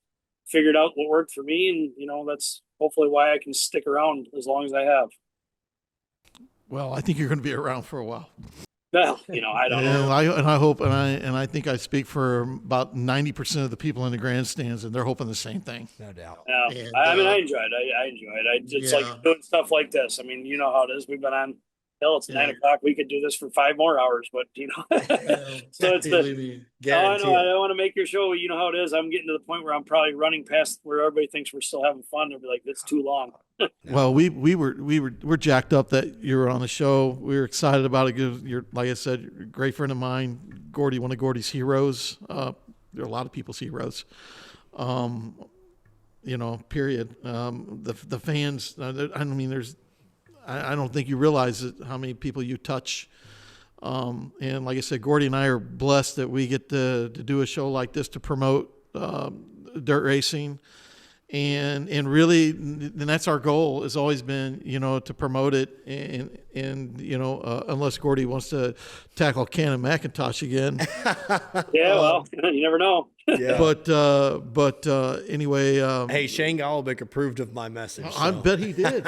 figured out what worked for me. And, that's hopefully why I can stick around as long as I have. Well, I think you're going to be around for a while. Well, I don't know. I hope, and I think I speak for about 90% of the people in the grandstands, and they're hoping the same thing. No doubt. Yeah. I enjoy it. I enjoy it. It's like doing stuff like this. I mean, you know how it is. We've been on. Hell, it's 9 o'clock. We could do this for 5 more hours, but so it's I don't want to make your show. You know how it is. I'm getting to the point where I'm probably running past where everybody thinks we're still having fun. They'll be like, "It's too long." Well, we're jacked up that you were on the show. We were excited about it. You're, like I said, you're a great friend of mine, Gordy, one of Gordy's heroes. There are a lot of people's heroes. Period. The fans. I don't think you realize how many people you touch. And like I said, Gordy and I are blessed that we get to do a show like this to promote dirt racing. And really, and that's our goal has always been, to promote it. And unless Gordy wants to tackle Cannon McIntosh again. Yeah, well, you never know. Yeah. But anyway. Hey, Shane Golobic approved of my message. I So. bet he did.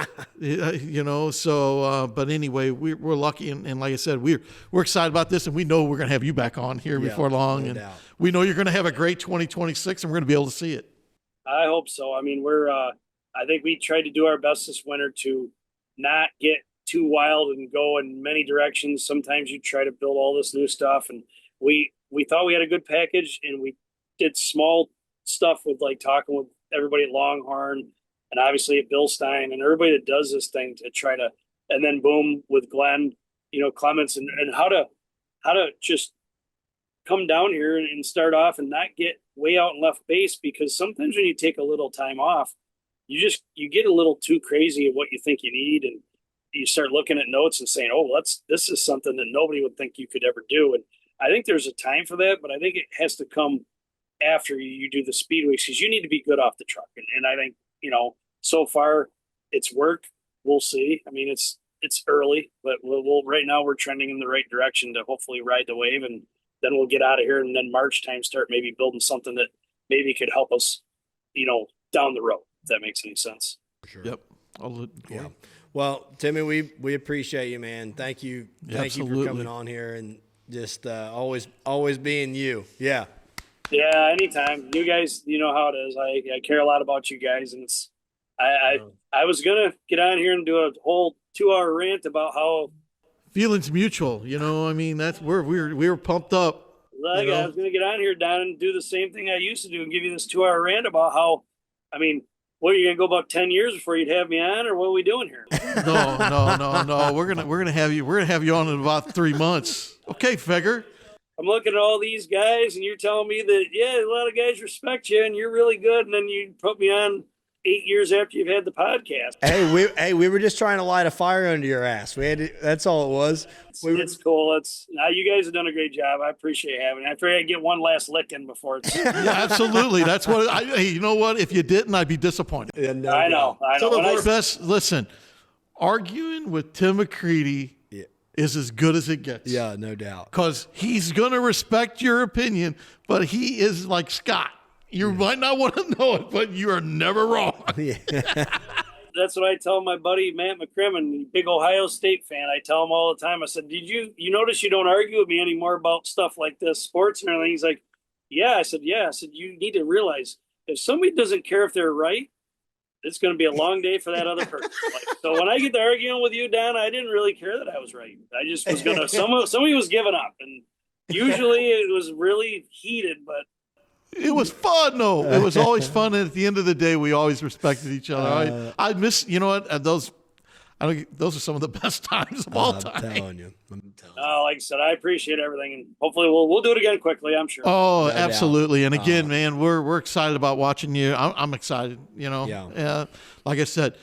But anyway, we're lucky. And like I said, we're excited about this, and we know we're going to have you back on here before long. No and doubt. we know you're going to have a great 2026, and we're going to be able to see it. I hope so. I mean, I think we tried to do our best this winter to not get too wild and go in many directions. Sometimes you try to build all this new stuff, and we thought we had a good package, and we did small stuff with like talking with everybody at Longhorn and obviously at Bill Stein and everybody that does this thing to try to, and then boom with Glenn, Clements and how to just come down here and start off and not get way out in left base, because sometimes when you take a little time off, you get a little too crazy of what you think you need, and you start looking at notes and saying, oh, this is something that nobody would think you could ever do. And I think there's a time for that, but I think it has to come after you do the speedweeks, because you need to be good off the truck. And I think, so far it's worked. We'll see. I mean, it's early, but we'll right now we're trending in the right direction to hopefully ride the wave, and then we'll get out of here, and then March time start maybe building something that maybe could help us, down the road, if that makes any sense. Sure. Yep. Yeah. Well, Timmy, we appreciate you, man. Thank you. Thank you for coming on here and just always being you. Yeah. Yeah, anytime. You guys, you know how it is. I care a lot about you guys, and I was gonna get on here and do a whole 2-hour rant about how feelings mutual. I mean, that's where we were pumped up. I was gonna get on here, Don, and do the same thing I used to do and give you this 2-hour rant about how, I mean, what, are you gonna go about 10 years before you'd have me on, or what are we doing here? No. We're gonna have you on in about 3 months. Okay, Figger. I'm looking at all these guys, and you're telling me that, yeah, a lot of guys respect you, and you're really good, and then you put me on 8 years after you've had the podcast. Hey, we were just trying to light a fire under your ass. That's all it was. It's cool. You guys have done a great job. I appreciate having it. I figured I'd get one last lick in before it's. Yeah, absolutely. That's what. Hey, you know what? If you didn't, I'd be disappointed. Yeah, no, I know. Some of our best. Listen, arguing with Tim McCreadie is as good as it gets. Yeah, no doubt. Because he's going to respect your opinion, but he is like Scott. You might not want to know it, but you are never wrong. Yeah. That's what I tell my buddy Matt McCrimmon, big Ohio State fan. I tell him all the time. I said, "Did you notice you don't argue with me anymore about stuff like this, sports and everything?" He's like, "Yeah." I said, "Yeah." I said, "You need to realize if somebody doesn't care if they're right, it's going to be a long day for that other person." So when I get to arguing with you, Don, I didn't really care that I was right. I just was going to. Somebody was giving up, and usually it was really heated, but. It was fun, though. It was always fun, and at the end of the day, we always respected each other. I miss, those. Those are some of the best times of all time. I'm telling you. Like I said, I appreciate everything, and hopefully we'll do it again quickly. I'm sure. Oh, no absolutely. Doubt. And again, man, we're excited about watching you. I'm excited. Yeah. Like I said,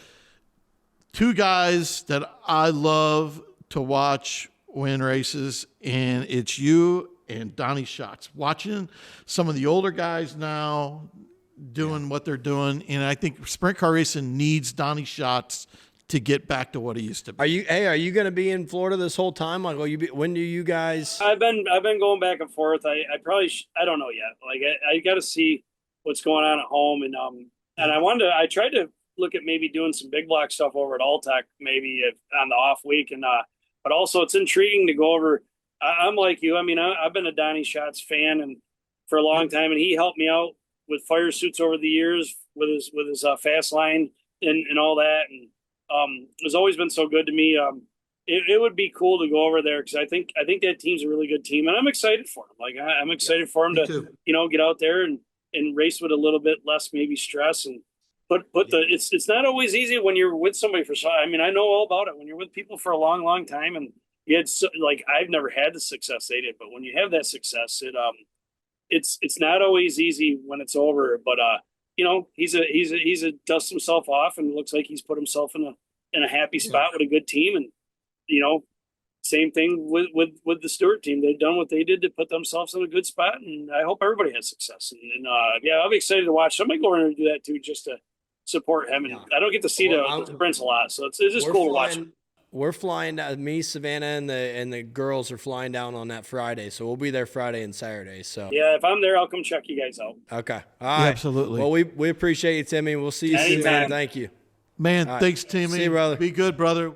two guys that I love to watch win races, and it's you and Donnie Schatz. Watching some of the older guys now doing what they're doing, and I think sprint car racing needs Donnie Schatz to get back to what he used to be. Are you going to be in Florida this whole time? Like, when do you guys? I've been going back and forth. I probably I don't know yet. Like I got to see what's going on at home, and I tried to look at maybe doing some big block stuff over at Alltech maybe on the off week, and but also it's intriguing to go over. I'm like you. I mean, I've been a Donnie Schatz fan and for a long time, and he helped me out with fire suits over the years with his fast line and all that, and it's always been so good to me. It would be cool to go over there because I think that team's a really good team, and I'm excited for him. Like I'm excited for him to get out there and race with a little bit less maybe stress and put it's not always easy when you're with somebody for so. I mean, I know all about it when you're with people for a long time and. I've never had the success they did, but when you have that success, it's not always easy when it's over. But he's a dust himself off and looks like he's put himself in a happy spot with a good team, and same thing with the Stewart team. They've done what they did to put themselves in a good spot, and I hope everybody has success. And yeah, I'll be excited to watch. Somebody go over and do that too, just to support him. And I don't get to see the sprints a lot, so it's just cool to watch. We're flying. Me, Savannah, and the girls are flying down on that Friday, so we'll be there Friday and Saturday. So yeah, if I'm there, I'll come check you guys out. Okay, all right, absolutely. Well, we appreciate you, Timmy. We'll see you soon, man. Thank you, man. Thanks, Timmy. See you, brother. Be good, brother.